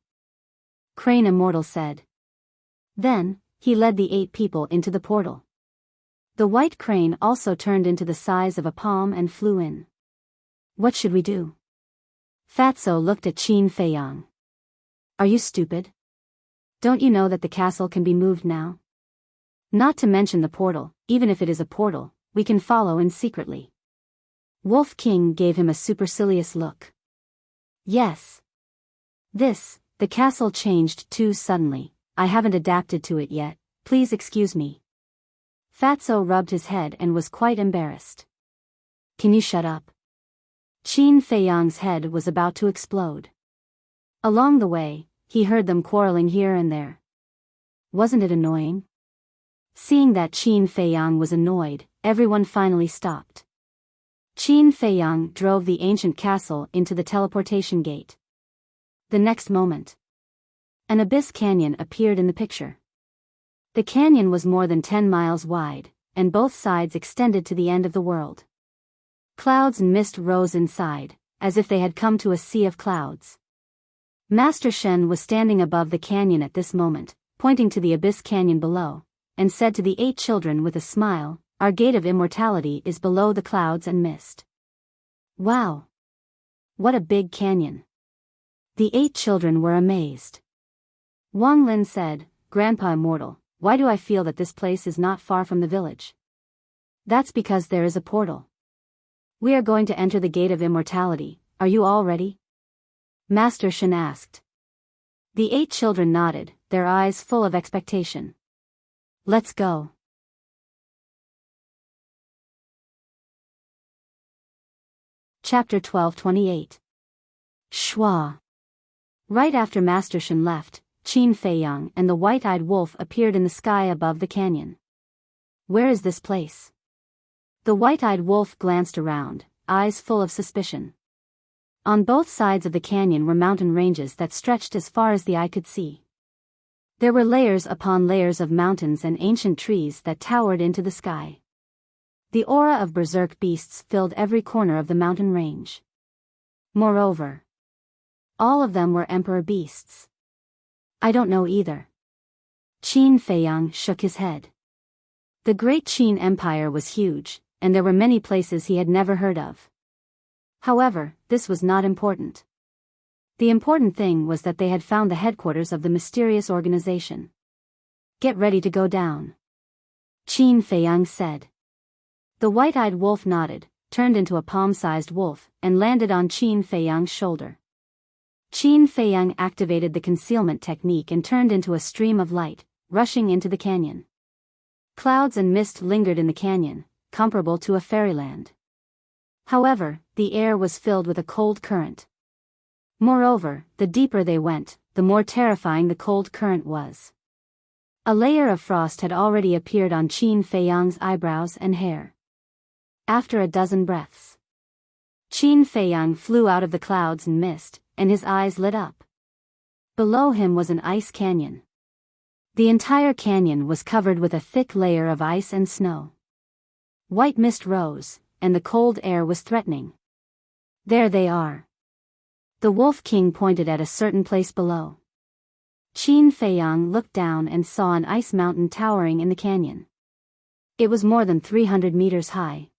Crane Immortal said. Then, he led the 8 people into the portal. The white crane also turned into the size of a palm and flew in. What should we do? Fatso looked at Qin Feiyang. Are you stupid? Don't you know that the castle can be moved now? Not to mention the portal, even if it is a portal, we can follow in secretly. Wolf King gave him a supercilious look. Yes. The castle changed too suddenly, I haven't adapted to it yet, please excuse me. Fatso rubbed his head and was quite embarrassed. Can you shut up? Qin Feiyang's head was about to explode. Along the way, he heard them quarreling here and there. Wasn't it annoying? Seeing that Qin Feiyang was annoyed, everyone finally stopped. Qin Feiyang drove the ancient castle into the teleportation gate. The next moment, an abyss canyon appeared in the picture. The canyon was more than 10 miles wide, and both sides extended to the end of the world. Clouds and mist rose inside, as if they had come to a sea of clouds. Master Shen was standing above the canyon at this moment, pointing to the abyss canyon below, and said to the 8 children with a smile, "Our gate of immortality is below the clouds and mist." Wow! What a big canyon! The 8 children were amazed. Wang Lin said, "Grandpa Immortal, why do I feel that this place is not far from the village?" That's because there is a portal. We are going to enter the gate of immortality, are you all ready? Master Shen asked. The 8 children nodded, their eyes full of expectation. Let's go. Chapter 12:28. Schwa. Right after Master Shen left, Qin Feiyang and the white-eyed wolf appeared in the sky above the canyon. Where is this place? The white-eyed wolf glanced around, eyes full of suspicion. On both sides of the canyon were mountain ranges that stretched as far as the eye could see. There were layers upon layers of mountains and ancient trees that towered into the sky. The aura of berserk beasts filled every corner of the mountain range. Moreover, all of them were emperor beasts. I don't know either. Qin Feiyang shook his head. The great Qin Empire was huge, and there were many places he had never heard of. However, this was not important. The important thing was that they had found the headquarters of the mysterious organization. Get ready to go down. Qin Feiyang said. The white-eyed wolf nodded, turned into a palm-sized wolf, and landed on Qin Feiyang's shoulder. Qin Feiyang activated the concealment technique and turned into a stream of light, rushing into the canyon. Clouds and mist lingered in the canyon, comparable to a fairyland. However, the air was filled with a cold current. Moreover, the deeper they went, the more terrifying the cold current was. A layer of frost had already appeared on Qin Feiyang's eyebrows and hair. After a dozen breaths, Qin Feiyang flew out of the clouds and mist, and his eyes lit up. Below him was an ice canyon. The entire canyon was covered with a thick layer of ice and snow. White mist rose, and the cold air was threatening. There they are. The Wolf King pointed at a certain place below. Qin Feiyang looked down and saw an ice mountain towering in the canyon. It was more than 300 meters high.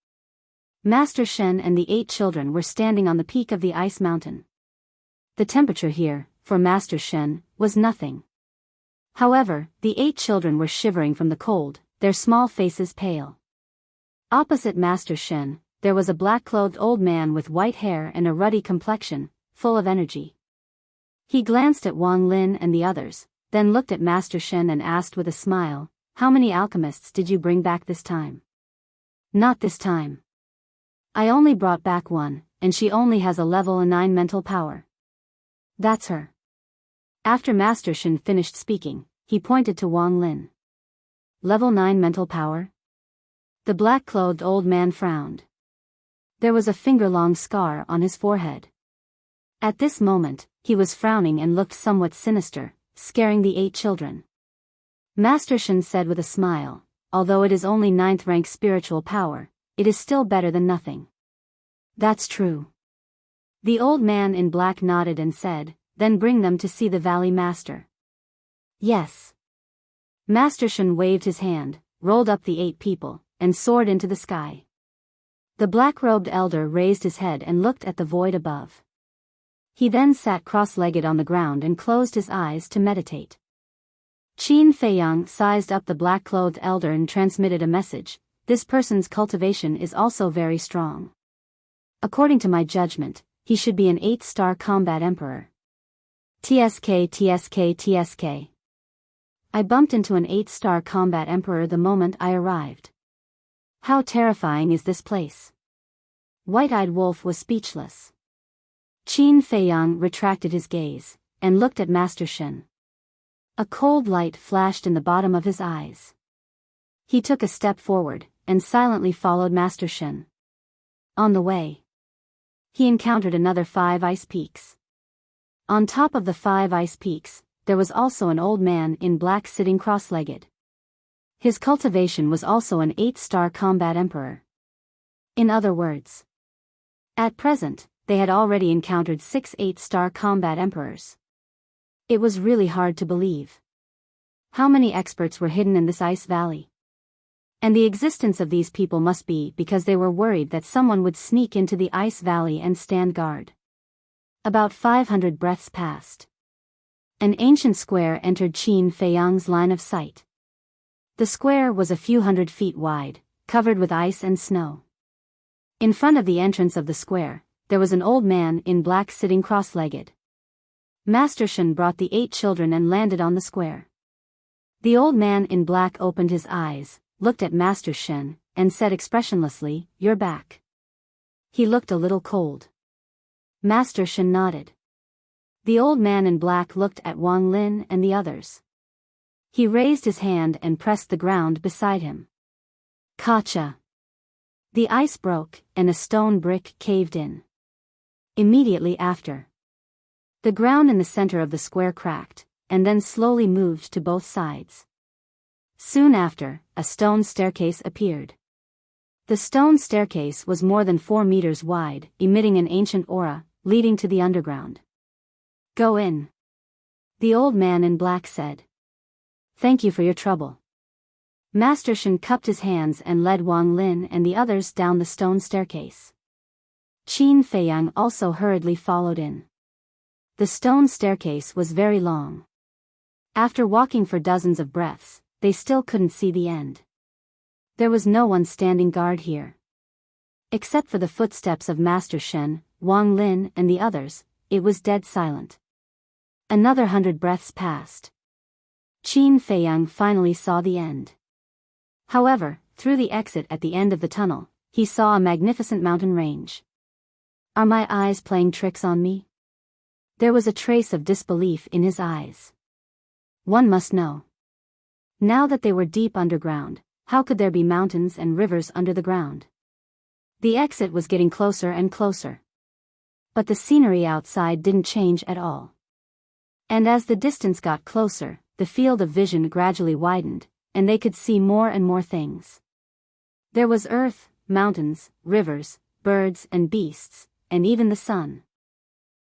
Master Shen and the 8 children were standing on the peak of the ice mountain. The temperature here, for Master Shen, was nothing. However, the 8 children were shivering from the cold, their small faces pale. Opposite Master Shen, there was a black-clothed old man with white hair and a ruddy complexion, full of energy. He glanced at Wang Lin and the others, then looked at Master Shen and asked with a smile, "How many alchemists did you bring back this time?" "Not this time. I only brought back one, and she only has a level 9 mental power." "That's her." After Master Shen finished speaking, he pointed to Wang Lin. "Level 9 mental power?" The black-clothed old man frowned. There was a finger-long scar on his forehead. At this moment, he was frowning and looked somewhat sinister, scaring the 8 children. Master Shen said with a smile, "Although it is only 9th rank spiritual power, it is still better than nothing." "That's true." The old man in black nodded and said, "Then bring them to see the Valley Master." "Yes." Master Shen waved his hand, rolled up the 8 people, and soared into the sky. The black-robed elder raised his head and looked at the void above. He then sat cross-legged on the ground and closed his eyes to meditate. Qin Feiyang sized up the black-clothed elder and transmitted a message. This person's cultivation is also very strong. According to my judgment, he should be an 8-star combat emperor. TSK TSK TSK. I bumped into an 8-star combat emperor the moment I arrived. How terrifying is this place? White-eyed wolf was speechless. Qin Feiyang retracted his gaze, and looked at Master Shen. A cold light flashed in the bottom of his eyes. He took a step forward, and silently followed Master Shen. On the way, he encountered another 5 ice peaks. On top of the 5 ice peaks, there was also an old man in black sitting cross-legged. His cultivation was also an 8-star combat emperor. In other words, at present, they had already encountered 6 8-star combat emperors. It was really hard to believe. How many experts were hidden in this ice valley? And the existence of these people must be because they were worried that someone would sneak into the ice valley and stand guard. About 500 breaths passed. An ancient square entered Qin Feiyang's line of sight. The square was a few hundred feet wide, covered with ice and snow. In front of the entrance of the square, there was an old man in black sitting cross-legged. Master Shen brought the 8 children and landed on the square. The old man in black opened his eyes, looked at Master Shen, and said expressionlessly, "You're back." He looked a little cold. Master Shen nodded. The old man in black looked at Wang Lin and the others. He raised his hand and pressed the ground beside him. Kacha! The ice broke, and a stone brick caved in. Immediately after, the ground in the center of the square cracked, and then slowly moved to both sides. Soon after, a stone staircase appeared. The stone staircase was more than 4 meters wide, emitting an ancient aura, leading to the underground. "Go in," the old man in black said. "Thank you for your trouble." Master Shen cupped his hands and led Wang Lin and the others down the stone staircase. Qin Feiyang also hurriedly followed in. The stone staircase was very long. After walking for dozens of breaths, they still couldn't see the end. There was no one standing guard here. Except for the footsteps of Master Shen, Wang Lin and the others, it was dead silent. Another 100 breaths passed. Qin Feiyang finally saw the end. However, through the exit at the end of the tunnel, he saw a magnificent mountain range. Are my eyes playing tricks on me? There was a trace of disbelief in his eyes. One must know. Now that they were deep underground, how could there be mountains and rivers under the ground? The exit was getting closer and closer. But the scenery outside didn't change at all. And as the distance got closer, the field of vision gradually widened, and they could see more and more things. There was earth, mountains, rivers, birds and beasts, and even the sun.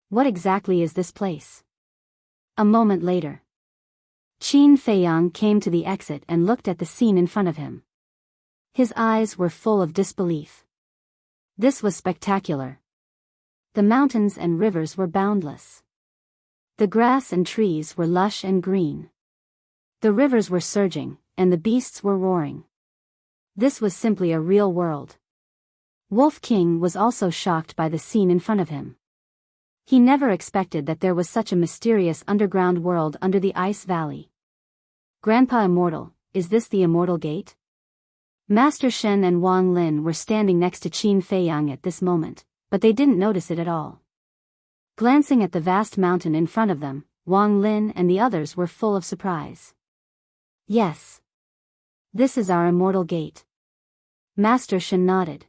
What exactly is this place? A moment later, Qin Feiyang came to the exit and looked at the scene in front of him. His eyes were full of disbelief. This was spectacular. The mountains and rivers were boundless. The grass and trees were lush and green. The rivers were surging, and the beasts were roaring. This was simply a real world. Wolf King was also shocked by the scene in front of him. He never expected that there was such a mysterious underground world under the ice valley. Grandpa Immortal, is this the Immortal Gate? Master Shen and Wang Lin were standing next to Qin Feiyang at this moment, but they didn't notice it at all. Glancing at the vast mountain in front of them, Wang Lin and the others were full of surprise. Yes. This is our Immortal Gate. Master Shen nodded.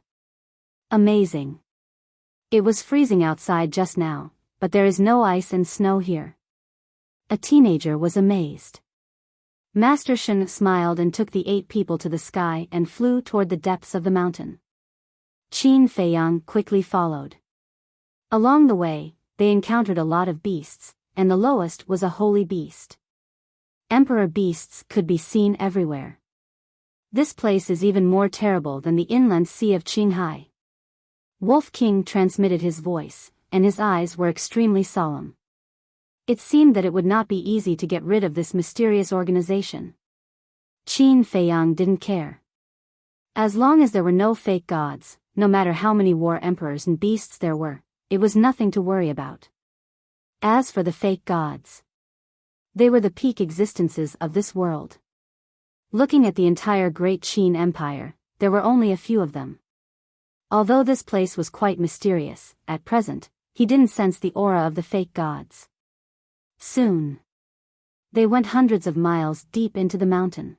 Amazing. It was freezing outside just now, but there is no ice and snow here. A teenager was amazed. Master Shen smiled and took the 8 people to the sky and flew toward the depths of the mountain. Qin Feiyang quickly followed. Along the way, they encountered a lot of beasts, and the lowest was a holy beast. Emperor beasts could be seen everywhere. This place is even more terrible than the inland sea of Qinghai. Wolf King transmitted his voice, and his eyes were extremely solemn. It seemed that it would not be easy to get rid of this mysterious organization. Qin Feiyang didn't care. As long as there were no fake gods, no matter how many war emperors and beasts there were, it was nothing to worry about. As for the fake gods, they were the peak existences of this world. Looking at the entire Great Qin Empire, there were only a few of them. Although this place was quite mysterious, at present, he didn't sense the aura of the fake gods. Soon, they went hundreds of miles deep into the mountain.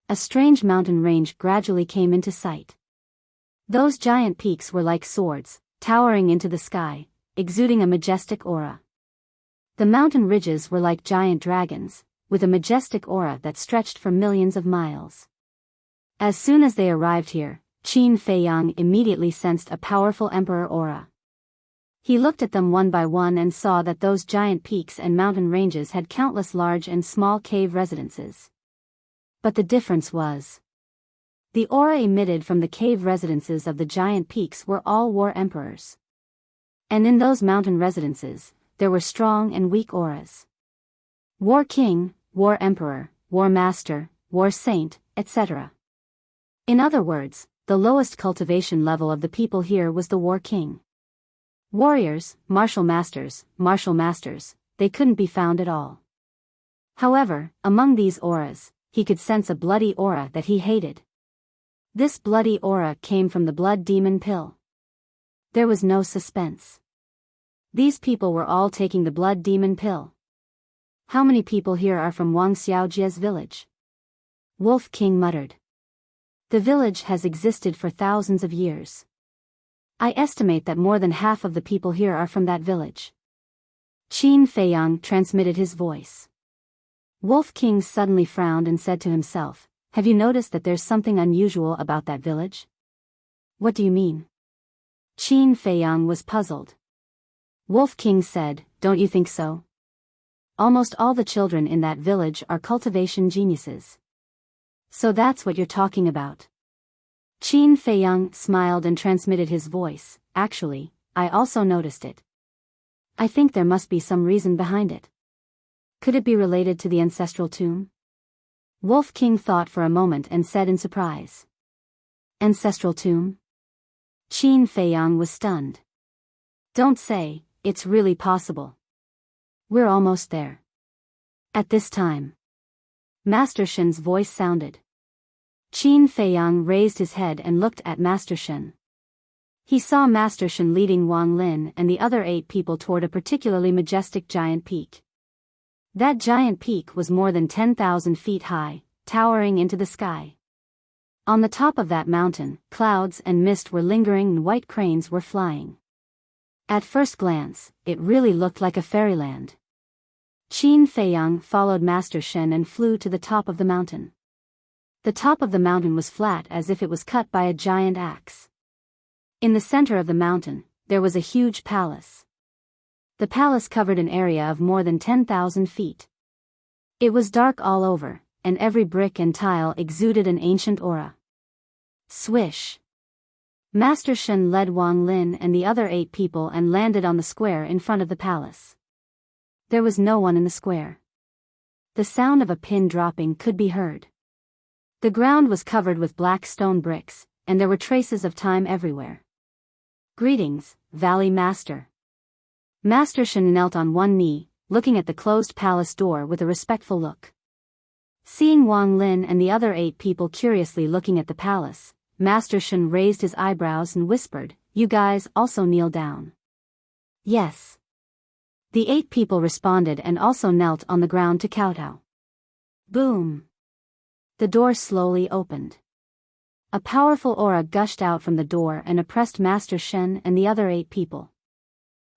A strange mountain range gradually came into sight. Those giant peaks were like swords, towering into the sky, exuding a majestic aura. The mountain ridges were like giant dragons, with a majestic aura that stretched for millions of miles. As soon as they arrived here, Qin Feiyang immediately sensed a powerful emperor aura. He looked at them one by one and saw that those giant peaks and mountain ranges had countless large and small cave residences. But the difference was, the aura emitted from the cave residences of the giant peaks were all war emperors. And in those mountain residences, there were strong and weak auras. War king, war emperor, war master, war saint, etc. In other words, the lowest cultivation level of the people here was the war king. Warriors, martial masters, they couldn't be found at all. However, among these auras, he could sense a bloody aura that he hated. This bloody aura came from the blood demon pill. There was no suspense. These people were all taking the blood demon pill. How many people here are from Wang Xiaojie's village? Wolf King muttered. The village has existed for thousands of years. I estimate that more than half of the people here are from that village. Qin Feiyang transmitted his voice. Wolf King suddenly frowned and said to himself, "Have you noticed that there's something unusual about that village?" "What do you mean?" Qin Feiyang was puzzled. Wolf King said, "Don't you think so? Almost all the children in that village are cultivation geniuses. So that's what you're talking about." Qin Feiyang smiled and transmitted his voice. "Actually, I also noticed it. I think there must be some reason behind it. Could it be related to the ancestral tomb?" Wolf King thought for a moment and said in surprise, "Ancestral tomb?" Qin Feiyang was stunned. "Don't say, it's really possible. We're almost there." At this time, Master Shen's voice sounded. Qin Feiyang raised his head and looked at Master Shen. He saw Master Shen leading Wang Lin and the other 8 people toward a particularly majestic giant peak. That giant peak was more than 10,000 feet high, towering into the sky. On the top of that mountain, clouds and mist were lingering and white cranes were flying. At first glance, it really looked like a fairyland. Qin Feiyang followed Master Shen and flew to the top of the mountain. The top of the mountain was flat as if it was cut by a giant axe. In the center of the mountain, there was a huge palace. The palace covered an area of more than 10,000 feet. It was dark all over, and every brick and tile exuded an ancient aura. Swish! Master Shen led Wang Lin and the other 8 people and landed on the square in front of the palace. There was no one in the square. The sound of a pin dropping could be heard. The ground was covered with black stone bricks, and there were traces of time everywhere. "Greetings, Valley Master." Master Shen knelt on one knee, looking at the closed palace door with a respectful look. Seeing Wang Lin and the other 8 people curiously looking at the palace, Master Shen raised his eyebrows and whispered, "You guys also kneel down." "Yes." The 8 people responded and also knelt on the ground to kowtow. Boom! The door slowly opened. A powerful aura gushed out from the door and oppressed Master Shen and the other 8 people.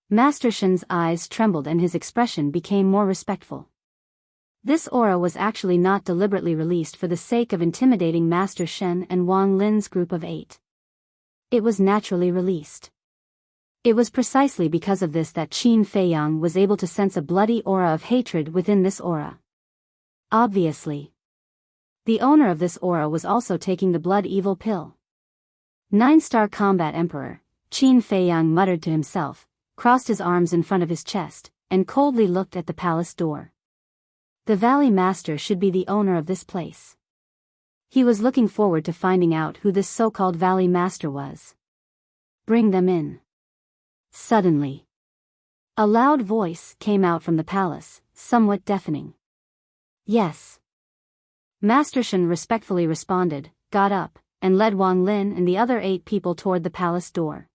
Master Shen's eyes trembled and his expression became more respectful. This aura was actually not deliberately released for the sake of intimidating Master Shen and Wang Lin's group of 8. It was naturally released. It was precisely because of this that Qin Feiyang was able to sense a bloody aura of hatred within this aura. Obviously. The owner of this aura was also taking the blood evil pill. 9-star combat emperor, Qin Feiyang muttered to himself, crossed his arms in front of his chest, and coldly looked at the palace door. The Valley Master should be the owner of this place. He was looking forward to finding out who this so-called Valley Master was. Bring them in. Suddenly, a loud voice came out from the palace, somewhat deafening. Yes. Master Shen respectfully responded, got up, and led Wang Lin and the other 8 people toward the palace door.